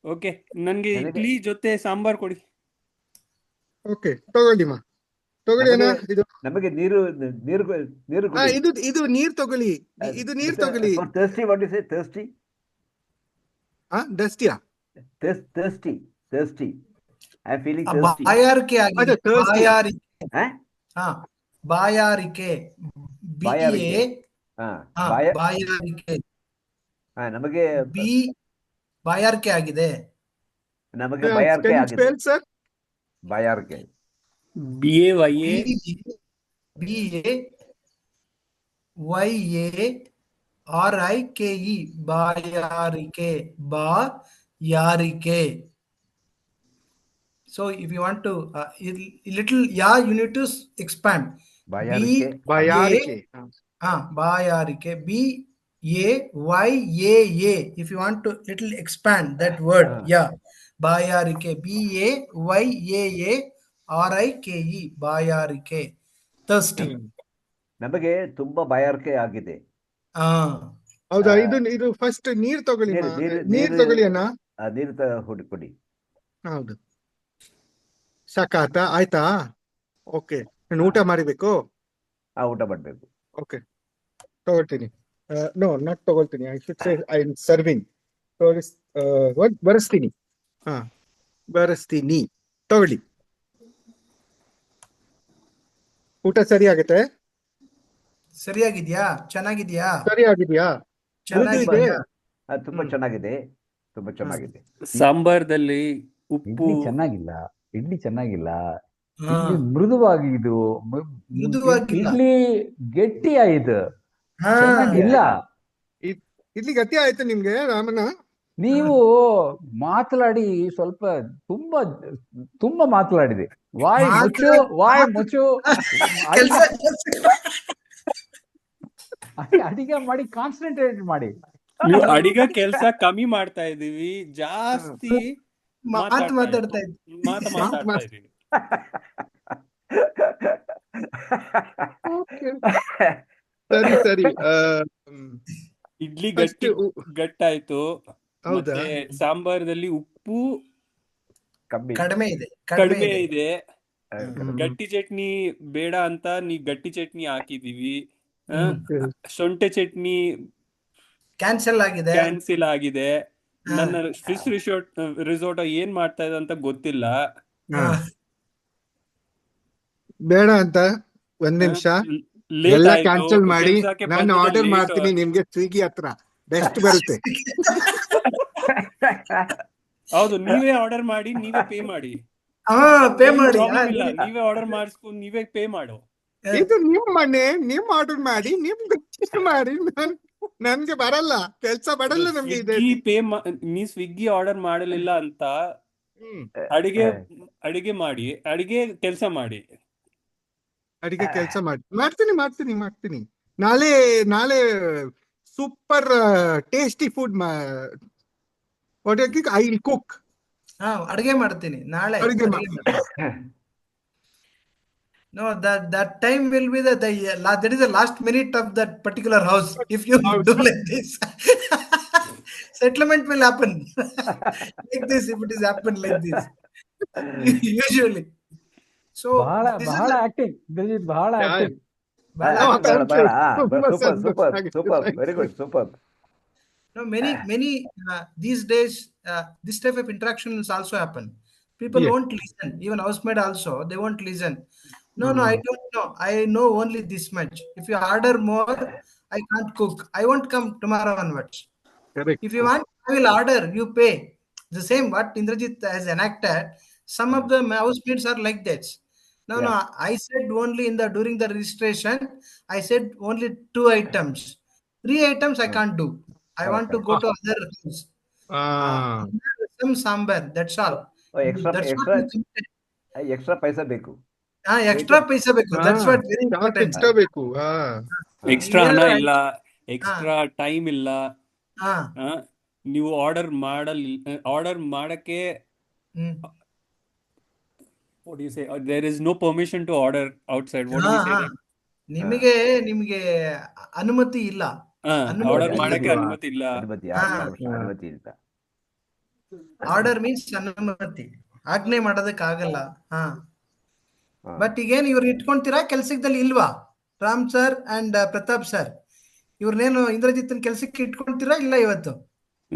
ಓಕೆ, ನನ್ಗೆ ಇಡ್ಲಿ ಜೊತೆ ಸಾಂಬಾರ್ ಕೊಡಿ. ಓಕೆ, ತಗೊಳ್ಳಿ ಅಣ್ಣ. ಇದು ನಮಗೆ ನೀರು ಕೊಡಿ. ಇದು ನೀರ್ ತಗೊಳ್ಳಿ. ಇದು ನೀರ್ ತಗೊಳ್ಳಿ. thirsty, what do you say? thirsty? ಡಸ್ಟಿಯಾ? thirsty. I am feeling thirsty. ಬಾಯಾರಿಕೆ ಆಗಿದೆ. ಅದೇ thirsty. ಬಾಯಾರಿಕೆ. ಬಾಯಾರಿಕೆ. ಬಾಯಾರಿಕೆ. ನಮಗೆ ಬಾಯಾರಿಕೆ ಆಗಿದೆ. ನಮಗೆ ಬಾಯಾರಿಕೆ ಆಗಿದೆ. ಸರ್, ಬಾಯಾರಿಕೆ. BAYA BAYARIKE, ಬಾಯಾರಿಕೆ, ಬಾಯಾರಿಕೆ. So if you want to little you need to expand. ಬಾಯಾರಿಕೆ. ಬಾಯಾರಿಕೆ. ಬಾಯಾರಿಕೆ, BAYAA. If you want to little expand that word, ಬಾಯಾರಿಕೆ, BAYAARIKE, ಬಾಯಾರಿಕೆ. Thirsty. ನಮಗೆ ತುಂಬಾ ಬಾಯಾರಿಕೆ ಆಗಿದೆ. ಹೌದಾ? ಇದು ಫಸ್ಟ್ ನೀರ್ ತಗೊಳ್ಳಿ, ನೀರ್ ತಗೊಳ್ಳಿ ಅಣ್ಣ. ನೀರು ಕೊಡಿ. ಹೌದು, ಸಾಕಾತ ಆಯ್ತಾ? ಓಕೆ, ನಾನು ಊಟ ಮಾಡಬೇಕು. ಊಟ ಮಾಡ್ಬೇಕು. ಓಕೆ, ತಗೊಳ್ತೀನಿ. ನೋ, ನಾಟ್ ತಗೊಳ್ತೀನಿ. I should say I am serving. ಬರೆಸ್ತೀನಿ. ಬರೆಸ್ತೀನಿ, ತಗೊಳ್ಳಿ. ಊಟ ಸರಿ ಆಗುತ್ತೆ? ಸರಿಯಾಗಿದ್ಯಾ? ಚೆನ್ನಾಗಿದ್ಯಾ? ಸರಿ ಆಗಿದ್ಯಾ? ಚೆನ್ನಾಗಿದೆ. ತುಂಬಾ ಚೆನ್ನಾಗಿದೆ, ತುಂಬಾ ಚೆನ್ನಾಗಿದೆ. ಸಾಂಬಾರ್ದಲ್ಲಿ ಉಪ್ಪು ಚೆನ್ನಾಗಿಲ್ಲ, ಇಡ್ಲಿ ಚೆನ್ನಾಗಿಲ್ಲ, ಇಡ್ಲಿ ಮೃದುವಾಗಿದ್ದು, ಮೃದುವಾಗಿಲ್ಲ. ಇಡ್ಲಿ ಗಟ್ಟಿ ಆಯ್ತು, ಚೆನ್ನಾಗಿಲ್ಲ. ಇಡ್ಲಿ ಗಟ್ಟಿ ಆಯ್ತು ನಿಮ್ಗೆ ರಾಮಣ್ಣ? ನೀವು ಮಾತನಾಡಿ ಸ್ವಲ್ಪ ತುಂಬಾ ತುಂಬಾ ಮಾತನಾಡಿದೆ. ವಾಯ್ ಮುಚ್ಚು. ಅಡಿಗೆ ಮಾಡಿ ಕಾನ್ಸಂಟ್ರೇಟ್ ಮಾಡಿ. ನೀವು ಅಡಿಗೆ ಕೆಲಸ ಕಮ್ಮಿ ಮಾಡ್ತಾ ಇದೀವಿ, ಜಾಸ್ತಿ ಮಾತಾಡ್ತಾ ಇದೀವಿ. ಸರಿ. ಇಡ್ಲಿ ಗಟ್ಟಾಯ್ತು, ಮತ್ತೆ ಸಾಂಬಾರದಲ್ಲಿ ಉಪ್ಪು ಕಡಿಮೆ ಇದೆ. ಗಟ್ಟಿ ಚಟ್ನಿ ಬೇಡ ಅಂತ ನೀ ಗಟ್ಟಿ ಚಟ್ನಿ ಹಾಕಿದೀವಿ. ಶುಂಠಿ ಚಟ್ನಿ ಕ್ಯಾನ್ಸಲ್ ಆಗಿದೆ. ನನ್ನ ಫಿಶ್ ರಿಸೋರ್ಟ್ ಏನ್ ಮಾಡ್ತಾ ಇದೆ ಅಂತ ಗೊತ್ತಿಲ್ಲ. ಬೇಡ ಅಂತ ಒಂದ್ ನಿಮಿಷ ಎಲ್ಲ ಕ್ಯಾನ್ಸಲ್ ಮಾಡಿ, ನಾನು ಆರ್ಡರ್ ಮಾಡ್ತೀನಿ ನಿಮ್ಗೆ ಸ್ವಿಗ್ಗಿ ಹತ್ರ. ಬೆಸ್ಟ್ ಬರುತ್ತೆ. ಹೌದು, ನೀವೇ ಆರ್ಡರ್ ಮಾಡಿ, ನೀವೇ ಪೇ ಮಾಡಿ. ನೀವೇ ಆರ್ಡರ್ ಮಾಡಿಸ್ಕೊಂಡು ನೀವೇ ಪೇ ಮಾಡು. ಇದು ನಿಮ್ ಆರ್ಡರ್ ಮಾಡಿ, ನಿಮ್ಗೆ ಮಾಡಿ. ನನ್ಗೆ ಬರಲ್ಲ, ಕೆಲ್ಸ ಬರಲ್ಲ ನಮ್ಗೆ. ನೀ ಸ್ವಿಗ್ಗಿ ಆರ್ಡರ್ ಮಾಡಲಿಲ್ಲ ಅಂತ ಅಡಿಗೆ ಮಾಡಿ, ಅಡಿಗೆ ಕೆಲಸ ಮಾಡಿ. ಮಾಡ್ತೀನಿ. ನಾಳೆ super tasty food I will cook. ಅಡಿಗೆ ಮಾಡ್ತೀನಿ ನಾಳೆ. No, that time will be that is the last minute of that particular house. If you do like this, settlement will happen like this. If it is happen like this, usually. So ಬಹಳ ಆಕ್ಟಿಂಗ್, ಬಹಳ acting. Super, very good, super. No, many these days this type of interaction will also happen. People won't listen. Even housemaid also, they won't listen. No, I don't know. I know only this much. If you order more, I can't cook. I won't come tomorrow onwards. Correct. If you want, I will order. You pay. The same what Indrajit has enacted. Some of the housemaids are like that. No. I said only during the registration, I said only 2 items. 3 items I can't do. I want to go to other house. Some sambar. That's all. Extra paisa ಬೇಕು. ಎಕ್ಸ್ಟ್ರಾ ಪೈಸಾ ಬೇಕು. That's what very important. Extra ಬೇಕು. ಎಕ್ಸ್ಟ್ರಾ ಹಣ ಇಲ್ಲ, ಎಕ್ಸ್ಟ್ರಾ ಟೈಮ್ ಇಲ್ಲ. ನೀವು ಆರ್ಡರ್ ಮಾಡಕ್ಕೆ what do you say? There is no permission to order outside. What do you say? ನಿಮಗೆ ಅನುಮತಿ ಇಲ್ಲ. ಆರ್ಡರ್ ಮಾಡಕ್ಕೆ ಅನುಮತಿ ಇಲ್ಲ. ಅನುಮತಿ ಇಲ್ಲ. ಆರ್ಡರ್ ಮೀನ್ಸ್ ಅನುಮತಿ, ಆಜ್ಞೆ ಮಾಡೋದಕ್ಕಾಗಲ್ಲ. ಬಟ್ ಈಗೇನು ಇವ್ರು ಇಟ್ಕೊಂತೀರಾ ಕೆಲ್ಸದಲ್ಲಿ ಇಲ್ವಾ? Ram sir and Pratap sir, ಇವ್ರನ್ನೇನು ಇಂದ್ರಜಿತ್ನ ಕೆಲ್ಸಕ್ಕೆ ಇಟ್ಕೊಂತೀರಾ ಇಲ್ಲ ಇವತ್ತು?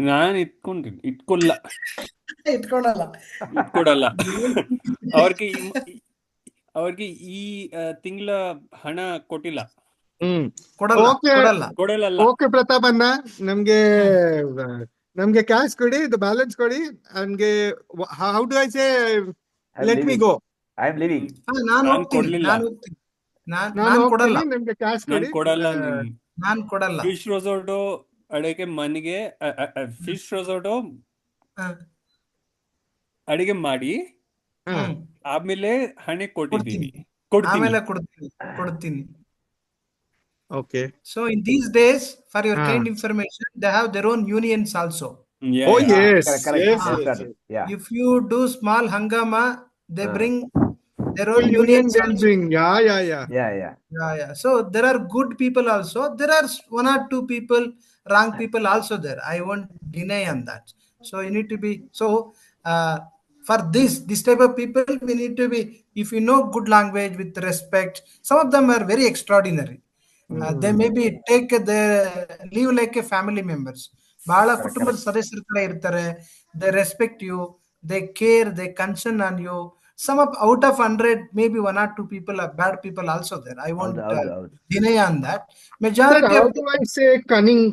ನಾನು ಇಟ್ಕೊಡಲ್ಲ. ಅವ್ರಿಗೆ ಈ ತಿಂಗಳ ಹಣ ಕೊಟ್ಟಿಲ್ಲ. ಕೊಡಲ್ಲ. ಓಕೆ ಪ್ರತಾಪ್ ಅಣ್ಣ, ನಮ್ಗೆ ಕ್ಯಾಶ್ ಕೊಡಿ, ಬ್ಯಾಲೆನ್ಸ್ ಕೊಡಿ. ನಮ್ಗೆ how do I say let me go. I am leaving. ನಾನು ನಾನ್ ಹೋಗ್ತೀನಿ, ಕೊಡ್ಲಿಲ್ಲ. ನಾನು ಹೋಗ್ತೀನಿ, ನಾನು ನಾನು ಕೊಡಲ್ಲ, ಹೋಗ್ತೀನಿ, ನಿಮ್ಗೆ ಕ್ಯಾಶ್ ನಾನ್ ಕೊಡಿ. ಕೊಡಲ್ಲ. ನಾನು ಕೊಡಲ್ಲ. ಫಿಶ್ ರೆಸಾರ್ಟು ಅಡಿಗೆ ಮನೆಗೆ ಫಿಶ್ ರೆಸಾರ್ಟು ಹ, ಅಡಿಗೆ ಮಾಡಿ ಹ್ಮ್. ಆಮೇಲೆ ಹಣೆ ಕೊಟ್ಟಿದ್ದೀನಿ, ಕೊಡ್ತೀನಿ, ಕೊಡ್ತೀನಿ. ಆಮೇಲೆ ಕೊಡ್ತೀನಿ. Okay. So in these days, for your ಹಾ. kind information, they have their own unions also. Yeah, Oh yeah. yes, Correct. yes, Ah. yes, Yes, yes. yeah. If you do small hangama, they Ah. bring their Full own union unions they'll also. bring. Yeah, yeah, yeah. Yeah, yeah. Yeah. So there are good people also. There are one or two people, wrong people also there. I won't deny on that. So you need to be for this type of people, we need to be. If you know good language with respect, some of them are very extraordinary. They maybe take their live like a family members. ಬಹಳ ಕುಟುಂಬದ ಸದಸ್ಯರ ತರ ಇರ್ತಾರೆ. They respect you. They care. They concern on you. Some of out of 100, maybe one or two people are bad people also there. I won't ಹೌದು. deny on that. Sir, Majority how of do I say cunning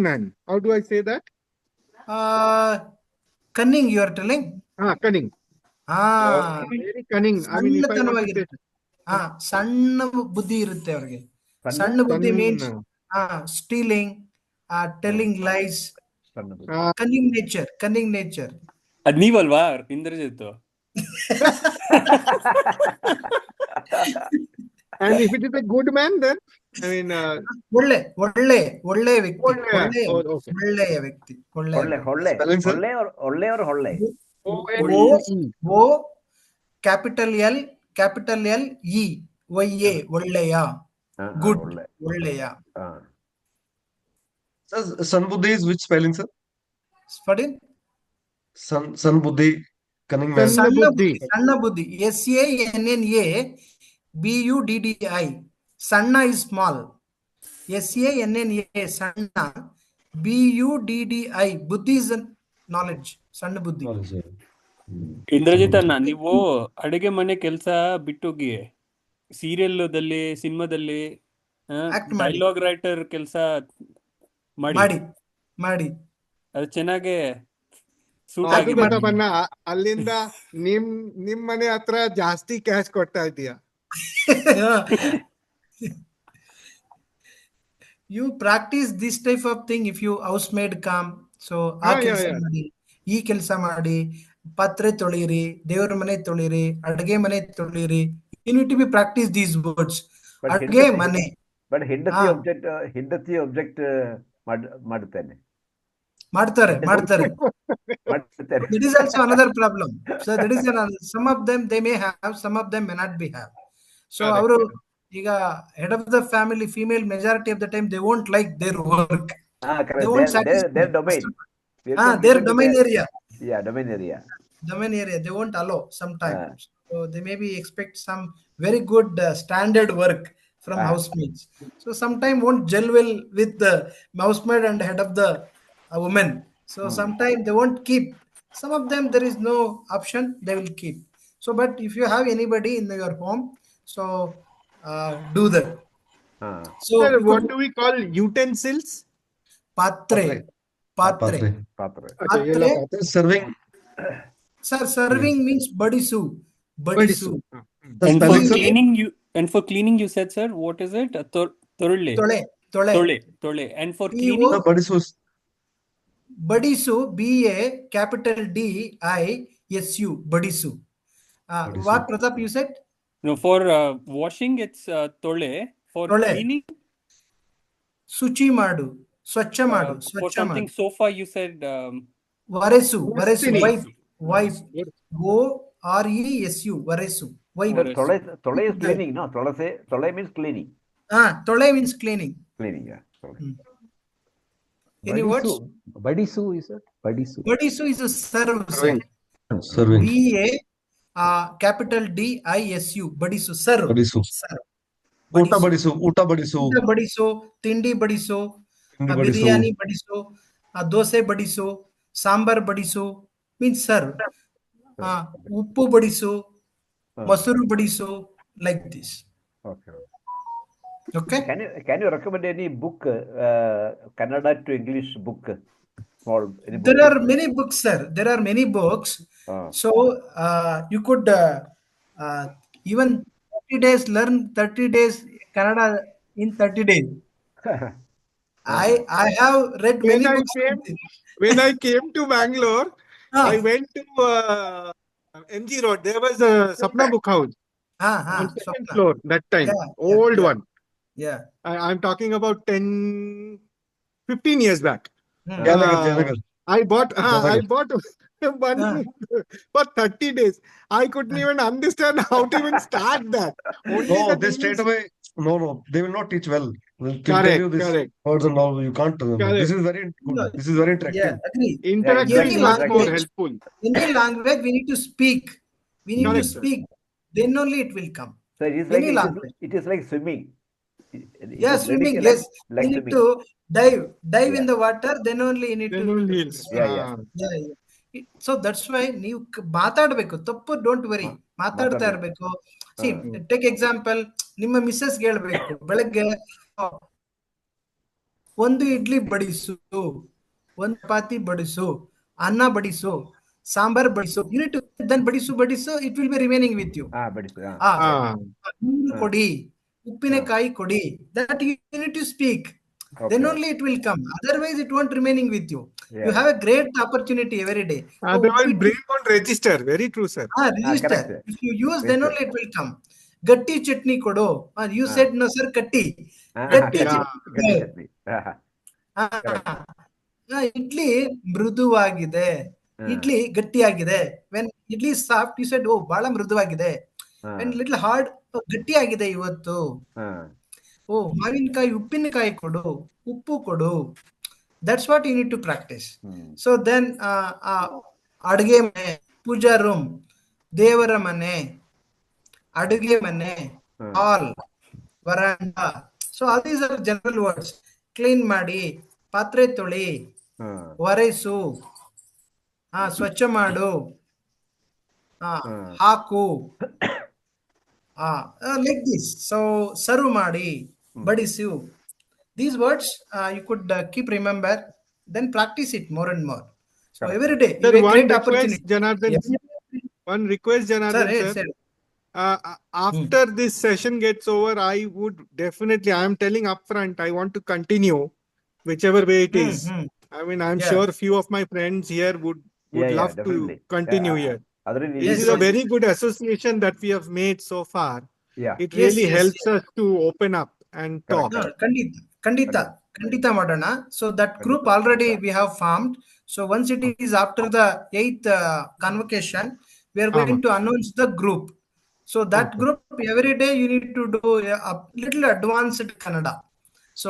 man? How do I say that? cunning, you are telling. Cunning. Very cunning. I mean, if I want to say, ಸಣ್ಣ ಬುದ್ಧಿ ಇರುತ್ತೆ ಅವ್ರಿಗೆ. ಸಣ್ಣ ಬುದ್ಧಿ means stealing, telling lies, ಕನ್ನಿಂಗ್ nature. ಅದ್ ನೀವಲ್ವಾ Indrajit? and if it is a good man, then I mean, ಒಳ್ಳೆ ವ್ಯಕ್ತಿ, okay. ಒಳ್ಳೆಯ ವ್ಯಕ್ತಿ, ಹೊಳ್ಳೆ Spelling, sir? ಒಳ್ಳೆ or ಹೊಳ್ಳೆ? O capital L capital L E Y A ಒಳ್ಳೆಯ, ಗುಡ್, ಒಳ್ಳೆಯ. Sir, Sanbuddhi is which spelling, sir? Pardon? Sanbuddhi, cunning man. ಸಣ್ಣ ಬುದ್ಧಿ SANNA ಸಣ್ಣ is small, SANNA ಸಣ್ಣ, BUDDI ಬುದ್ಧಿ is knowledge, ಸಣ್ಣ ಬುದ್ಧಿ. ಇಂದ್ರಜಿತ್ ಅಣ್ಣ, ನೀವು ಅಡಿಗೆ ಮನೆ ಕೆಲಸ ಬಿಟ್ಟೋಗಿ ಸೀರಿಯಲ್ದಲ್ಲಿ, ಸಿನಿಮಾದಲ್ಲಿ Act ಮಾಡಿ. ಡೈಲಾಗ್ ರೈಟರ್ ಕೆಲಸ ಮಾಡಿ ಅದು ಚೆನ್ನಾಗಿ ಸೂಟ್ ಅದು ಆಗಿ ಗೊತ್ತಪ್ಪಣ್ಣ, ಅಲ್ಲಿಂದ ನಿಮ್ ಮನೆ ಹತ್ರ ಜಾಸ್ತಿ ಕ್ಯಾಶ್ ಕೊಡ್ತಾ ಇದೀಯ. You practice this type of thing if you housemaid come. So ಈ ಕೆಲಸ ಮಾಡಿ, ಪಾತ್ರೆ ತೊಳಿರಿ, ದೇವರ ಮನೆ ತೊಳಿರಿ, ಅಡುಗೆ ಮನೆ ತೊಳಿರಿ. You need to be practice these words. ಅಡುಗೆ ಮನೆ. ಬಟ್ ಹೆಂಡತಿ ಒಬ್ಜೆಕ್ಟ್ ಮಾಡುತ್ತೇನೆ. ಮಾಡ್ತಾರೆ. That is also another problem. So that is some of them they may have, some of them may not be have. So ಅವರು ಈಗ head of the family, female, majority of the time they won't like their work. They won't satisfy their domain. their domain area. Yeah, domain area. They won't allow sometimes. So they maybe expect some very good standard work from housemaids. So sometimes won't gel well with the housemaid and head of the woman. So sometimes they won't keep. Some of them there is no option, they will keep. So but if you have anybody in your home, so do that. So Sir, what do we call utensils? Patre. Serving. Sir, serving means badisu. And for cleaning you said, sir, what is it? Tole. And for cleaning badisu, BADISU, badisu. What Pratap you said? No, for washing it's tole. For cleaning, ಶುಚಿ ಮಾಡು, ಸ್ವಚ್ಛ ಮಾಡು. For something sofa you said ವರೆಸು, wipe. ORESU, ವರೆಸು, wipe. Tole is cleaning, no? Tole means cleaning. ತೊಳೆ means cleaning. Yeah. Any words? Badisu is it? Badisu is a serve. Serving. BA capital DISU, badisu, serve. ಊಟ ಬಡಿಸು, ತಿಂಡಿ ಬಡಿಸು, ಬಿರಿಯಾನಿ ಬಡಿಸು, ದೋಸೆ ಬಡಿಸು, ಸಾಂಬಾರ್ ಬಡಿಸು means serve. ಉಪ್ಪು ಬಡಿಸು, ಮೊಸರು ಬಡಿಸು, like this. Okay. Can you recommend any book, Kannada to English book? small any There book? are many books, sir. There are many books. So you could even 30 days learn 30 days Kannada in 30 days. I have read When many I books. came, when I came to Bangalore, Ah. I went to MG Road. There was a Sapna Book House on second Swapna. floor that time, old one. Yeah. I'm talking about 10, 15 years back. Jayanagar. I bought Jayanagar. one for 30 days. I couldn't even understand how to even start that. Only No, the they thing straight is- away. No, they will not teach well. They'll tell Correct, you this correct. words and all. You can't. Correct. This is very good. No. This is very interactive. Yeah, agree. Interaction Any is much more language, helpful. any language we need to speak. We need to Correct, sir. speak. Then only it will come. So it is like Any language. it is like swimming. Yeah, swimming. Yes, like you need swimming. to dive in Yeah. the water. Then only you need Then to. only Yeah. So that's why ನೀವು ಮಾತಾಡಬೇಕು. ತಪ್ಪು ಡೋಂಟ್ ವರಿ, ಮಾತಾಡ್ತಾ ಇರಬೇಕು. ಸಿ ಟೇಕ್ ಎಕ್ಸಾಂಪಲ್, ನಿಮ್ಮ ಮಿಸ್ಸಸ್ಗೆ ಹೇಳ್ಬೇಕು ಬೆಳಗ್ಗೆ ಒಂದು ಇಡ್ಲಿ ಬಡಿಸು, ಒಂದು ಚಪಾತಿ ಬಡಿಸು, ಅನ್ನ ಬಡಿಸು, ಸಾಂಬಾರ್ ಬಡಿಸು. ಯು ನೀಡ್ ಟು ದೆನ್ ಬಡಿಸು, it will be remaining with you. ನೀರು ಕೊಡಿ, ಉಪ್ಪಿನಕಾಯಿ ಕೊಡಿ. That you need to speak. Then only it will come. Otherwise, it won't remaining with you. You have a great opportunity every day. Otherwise, brain won't register. Very true, sir. Register. correct. If you use, then only it will come. Gatti chutney kodo. You said no, sir. Gatti. Gatti chutney. Idli ಮೃದುವಾಗಿದೆ. Idli ಗಟ್ಟಿಯಾಗಿದೆ. When idli is soft, you said, oh, bala ಮೃದುವಾಗಿದೆ. When little hard, ಗಟ್ಟಿಯಾಗಿದೆ ಇವತ್ತು. ಮಾವಿನಕಾಯಿ ಉಪ್ಪಿನಕಾಯಿ ಕೊಡು, ಉಪ್ಪು ಕೊಡು. That's what you need to practice. So then ಅಡುಗೆ ಮನೆ, ಪೂಜಾ ರೂಮ್, ದೇವರ ಮನೆ, ಅಡುಗೆ ಮನೆ, hall, veranda. So all these are general words. Clean ಮಾಡಿ, ಪಾತ್ರೆ ತೊಳಿ, ಒರೆಸು, ಸ್ವಚ್ಛ ಮಾಡು, ಹಾಕು, like this. So serve ಮಾಡಿ, ಬಡಿಸು. These words you could keep remember, then practice it more and more. So every day Sir, you have a one great request, opportunity. Janardhan. One request, Janardhan, sir. After this session gets over, I would definitely, I am telling upfront, I want to continue whichever way it is. I mean, I'm sure few of my friends here would love to continue here. This is a very good association that we have made so far. It really helps us to open up and talk. ಖಂಡಿತ ಮಾಡೋಣ. So that group already we have formed. So once it is after the 8th convocation, we are going to announce the group. So that group, every day you need to do a little advanced Kannada. So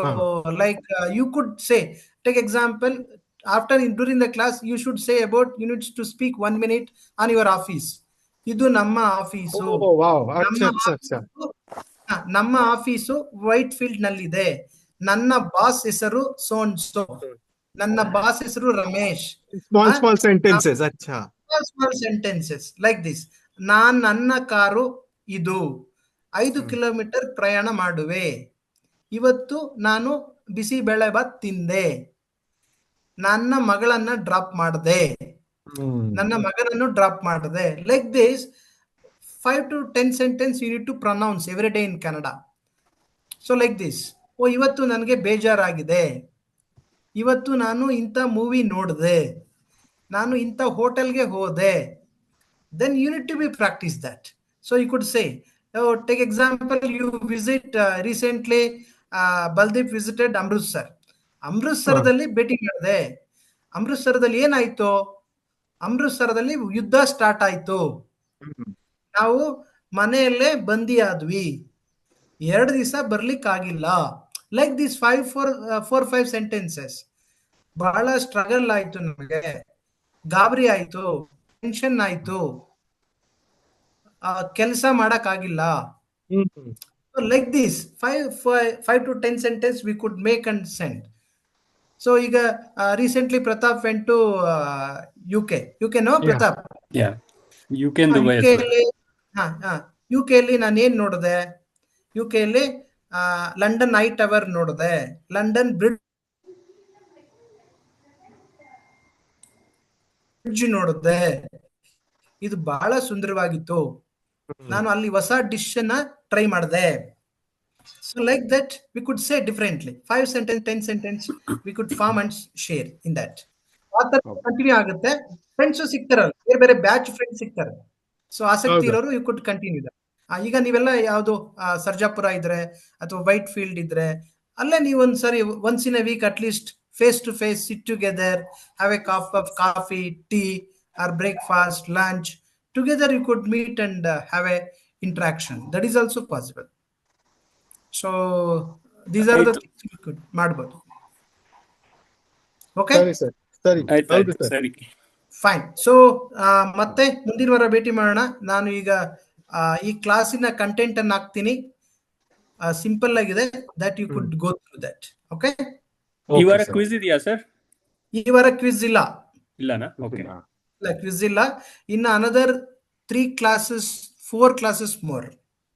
like you could say, take example, during the class you should say about, you need to speak 1 minute on your office. ಇದು ನಮ್ಮ ಆಫೀಸು. Oh wow. ನಮ್ಮ ಆಫೀಸು ವೈಟ್ ಫೀಲ್ಡ್ ನಲ್ಲಿದೆ. ನನ್ನ ಬಾಸ್ ಹೆಸರು ಸೋನ್ಸೋ. ನನ್ನ ಬಾಸ್ ಹೆಸರು Ramesh. Small sentences. Acha. Small sentences like this. ನನ್ನ ಕಾರು ಇದು 5 ಕಿಲೋಮೀಟರ್ ಪ್ರಯಾಣ ಮಾಡುವೆ. ಇವತ್ತು ನಾನು ಬಿಸಿ ಬೇಳೆಭಾತ್ ತಿಂದೆ. ನನ್ನ ಮಗಳನ್ನ ಡ್ರಾಪ್ ಮಾಡಿದೆ. ನನ್ನ ಮಗನನ್ನು ಡ್ರಾಪ್ ಮಾಡಿದೆ. Like this 5 to 10 sentence you need to pronounce every day in Kannada. So like this. ಇವತ್ತು ನನಗೆ ಬೇಜಾರಾಗಿದೆ. ಇವತ್ತು ನಾನು ಇಂಥ ಮೂವಿ ನೋಡಿದೆ. ನಾನು ಇಂಥ ಹೋಟೆಲ್ಗೆ ಹೋದೆ. Then you need to be practice that. So you could say, take example, you visit recently Baldeep visited Amritsar. ಅಮೃತ್ಸರದಲ್ಲಿ ಭೇಟಿ ಮಾಡಿದೆ. ಅಮೃತ್ಸರದಲ್ಲಿ ಏನಾಯ್ತು? ಅಮೃತ್ಸರದಲ್ಲಿ ಯುದ್ಧ ಸ್ಟಾರ್ಟ್ ಆಯ್ತು. ನಾವು ಮನೆಯಲ್ಲೇ ಬಂದಿ ಆದ್ವಿ. 2 ದಿವಸ ಬರ್ಲಿಕ್ಕಾಗಿಲ್ಲ. Like this 4-5 sentences. ಬಹಳ ಸ್ಟ್ರಗಲ್ ಆಯ್ತು, ನಮಗೆ ಗಾಬರಿ ಆಯ್ತು, ಟೆನ್ಷನ್ ಆಯ್ತು, ಕೆಲಸ ಮಾಡಕ್ಕಾಗಿಲ್ಲ. Like this 5 to 10 sentence we could make and send. So ಈಗ recently Pratap went to UK no Pratap? Yeah, UK and Dubai. UK ಅಲ್ಲಿ ನಾನು ಏನ್ ನೋಡಿದೆ? UK ಅಲ್ಲಿ ಲಂಡನ್ ಐ ಟವರ್ ನೋಡಿದೆ, ಲಂಡನ್ ಬ್ರಿಡ್ಜ್ ಬ್ರಿಡ್ಜ್ ನೋಡಿದೆ, ಇದು ಬಹಳ ಸುಂದರವಾಗಿತ್ತು, ನಾನು ಅಲ್ಲಿ ಹೊಸ ಡಿಶ್ ಅನ್ನ ಟ್ರೈ ಮಾಡಿದೆ. So like that, we could say differently. 5 sentence, 10 sentence, we could form and share in that. Continue ಆಗುತ್ತೆ. ಫ್ರೆಂಡ್ಸ್ ಸಿಗ್ತಾರಲ್ಲ, ಬೇರೆ ಬೇರೆ ಬ್ಯಾಚ್ ಫ್ರೆಂಡ್ಸ್ ಸಿಗ್ತಾರೆ. ಸೊ ಆಸಕ್ತಿ ಇರೋರು ಯು ಕುಡ್ ಕಂಟಿನ್ಯೂ ದಟ್. ಈಗ ನೀವೆಲ್ಲ ಯಾವ್ದು ಸರ್ಜಾಪುರ ಇದ್ರೆ ಅಥವಾ ವೈಟ್ ಫೀಲ್ಡ್ ಇದ್ರೆ ಅಲ್ಲೇ ನೀವು ಒಂದ್ಸರಿ once in a week at least face to face sit together, have a cup of coffee, tea or breakfast, lunch together, you could meet and have a interaction. That is also possible. So these are the things you could ಮಾಡ್ಬೋದು. ಓಕೆ, ಸರಿ ಸರ್, ಸರಿ, ಹೌದು ಸರ್. ಸರಿ, ಫೈನ್. ಸೊ ಮತ್ತೆ ಮುಂದಿನ ವಾರ ಭೇಟಿ ಮಾಡೋಣ. ನಾನು ಈಗ ಈ ಕ್ಲಾಸಿನ ಕಂಟೆಂಟ್ ಅನ್ನು ಹಾಕ್ತೀನಿ. ಸಿಂಪಲ್ ಆಗಿದೆ, that you could go through that. Okay, ಈ ವಾರ ಕ್ವಿಜ್ ಇದೆಯಾ ಸರ್? ಈ ವಾರ ಕ್ವಿಜ್ ಇಲ್ಲ. ಇಲ್ಲನಾ? ಓಕೆ, ಇಲ್ಲ, ಕ್ವಿಜ್ ಇಲ್ಲ. ಇನ್ನು another 3 classes, 4 classes more.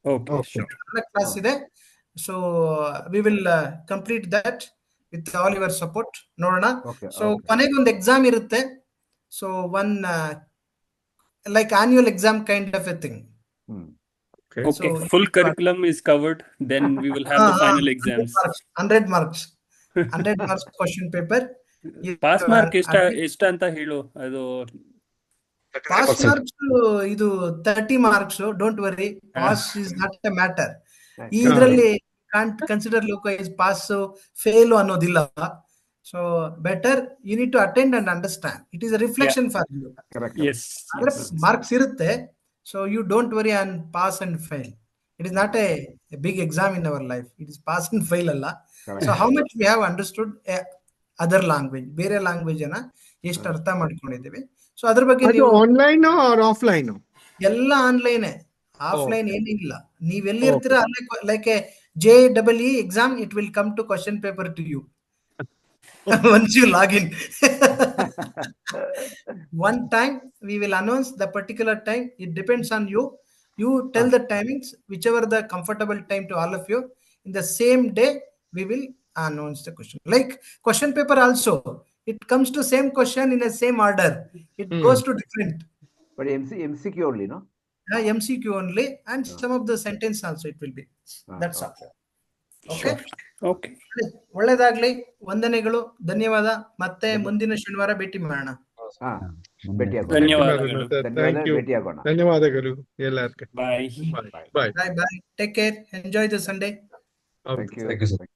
Okay, class ಇದೆ. So we will complete that with all your support. ನೋಡೋಣ. ಸೊ ಕೊನೆಗೆ ಒಂದು ಎಕ್ಸಾಮ್ ಇರುತ್ತೆ. So one like annual exam kind of a thing. Okay, full curriculum is covered, then we will have the final exams. 100 marks 100 marks question paper. Pass mark ಎಷ್ಟು ಅಂತ ಹೇಳು. ಅದು ಪಾಸ್ ಮಾರ್ಕ್ಸ್ ಇದು 30 marks. Don't worry, pass is not a matter. ಇದರಲ್ಲಿ ಕಾಂಟ್ ಕನ್ಸಿಡರ್ ಲೋಕ ಇಸ್ ಪಾಸ್ ಫೇಲ್ ಅನ್ನೋದಿಲ್ಲ. So better you need to attend and understand. It is a reflection for you. Yes, ಅಂದ್ರೆ ಮಾರ್ಕ್ಸ್ ಇರುತ್ತೆ. So you don't worry on pass and fail. It is not a big exam in our life. It is pass and fail ಅಲ್ಲ. So how much we have understood other language, ಬೇರೆ ಲ್ಯಾಂಗ್ವೇಜ್ ಅನ್ನ ಎಷ್ಟು ಅರ್ಥ ಮಾಡ್ಕೊಂಡಿದ್ದೀವಿ. ಸೊ ಅದ್ರ ಬಗ್ಗೆ ನೀವು ಆನ್ಲೈನ್ ಆರ್ ಆಫ್ಲೈನ್? ಎಲ್ಲ ಆನ್ಲೈನ್, ಆಫ್ಲೈನ್ ಏನಿಲ್ಲ. ನೀವ್ ಎಲ್ಲಿ ಇರ್ತೀರಾ ಅಲ್ಲೇ, like a JEE exam, it will come to question paper to you once you log in. One time we will announce the particular time. It depends on you. You tell the timings, whichever the comfortable time to all of you. In the same day we will announce the question. Like question paper also, it comes to same question in the same order. It goes to different. But MCQ only, no? MCQ only, and some of the sentence also it will be. That's all. Okay. Okay, ಒಳ್ಳೆದಾಗ್ಲಿ. ವಂದನೆಗಳು, ಧನ್ಯವಾದ. ಮತ್ತೆ ಮುಂದಿನ ಶನಿವಾರ ಭೇಟಿ ಮಾಡೋಣ. ಧನ್ಯವಾದಗಳು. ಧನ್ಯವಾದಗಳು ಎಲ್ಲರಿಗೂ. ಬಾಯ್. ಬಾಯ್. Bye bye. Take care. Enjoy the Sunday. Okay. Thank you, sir.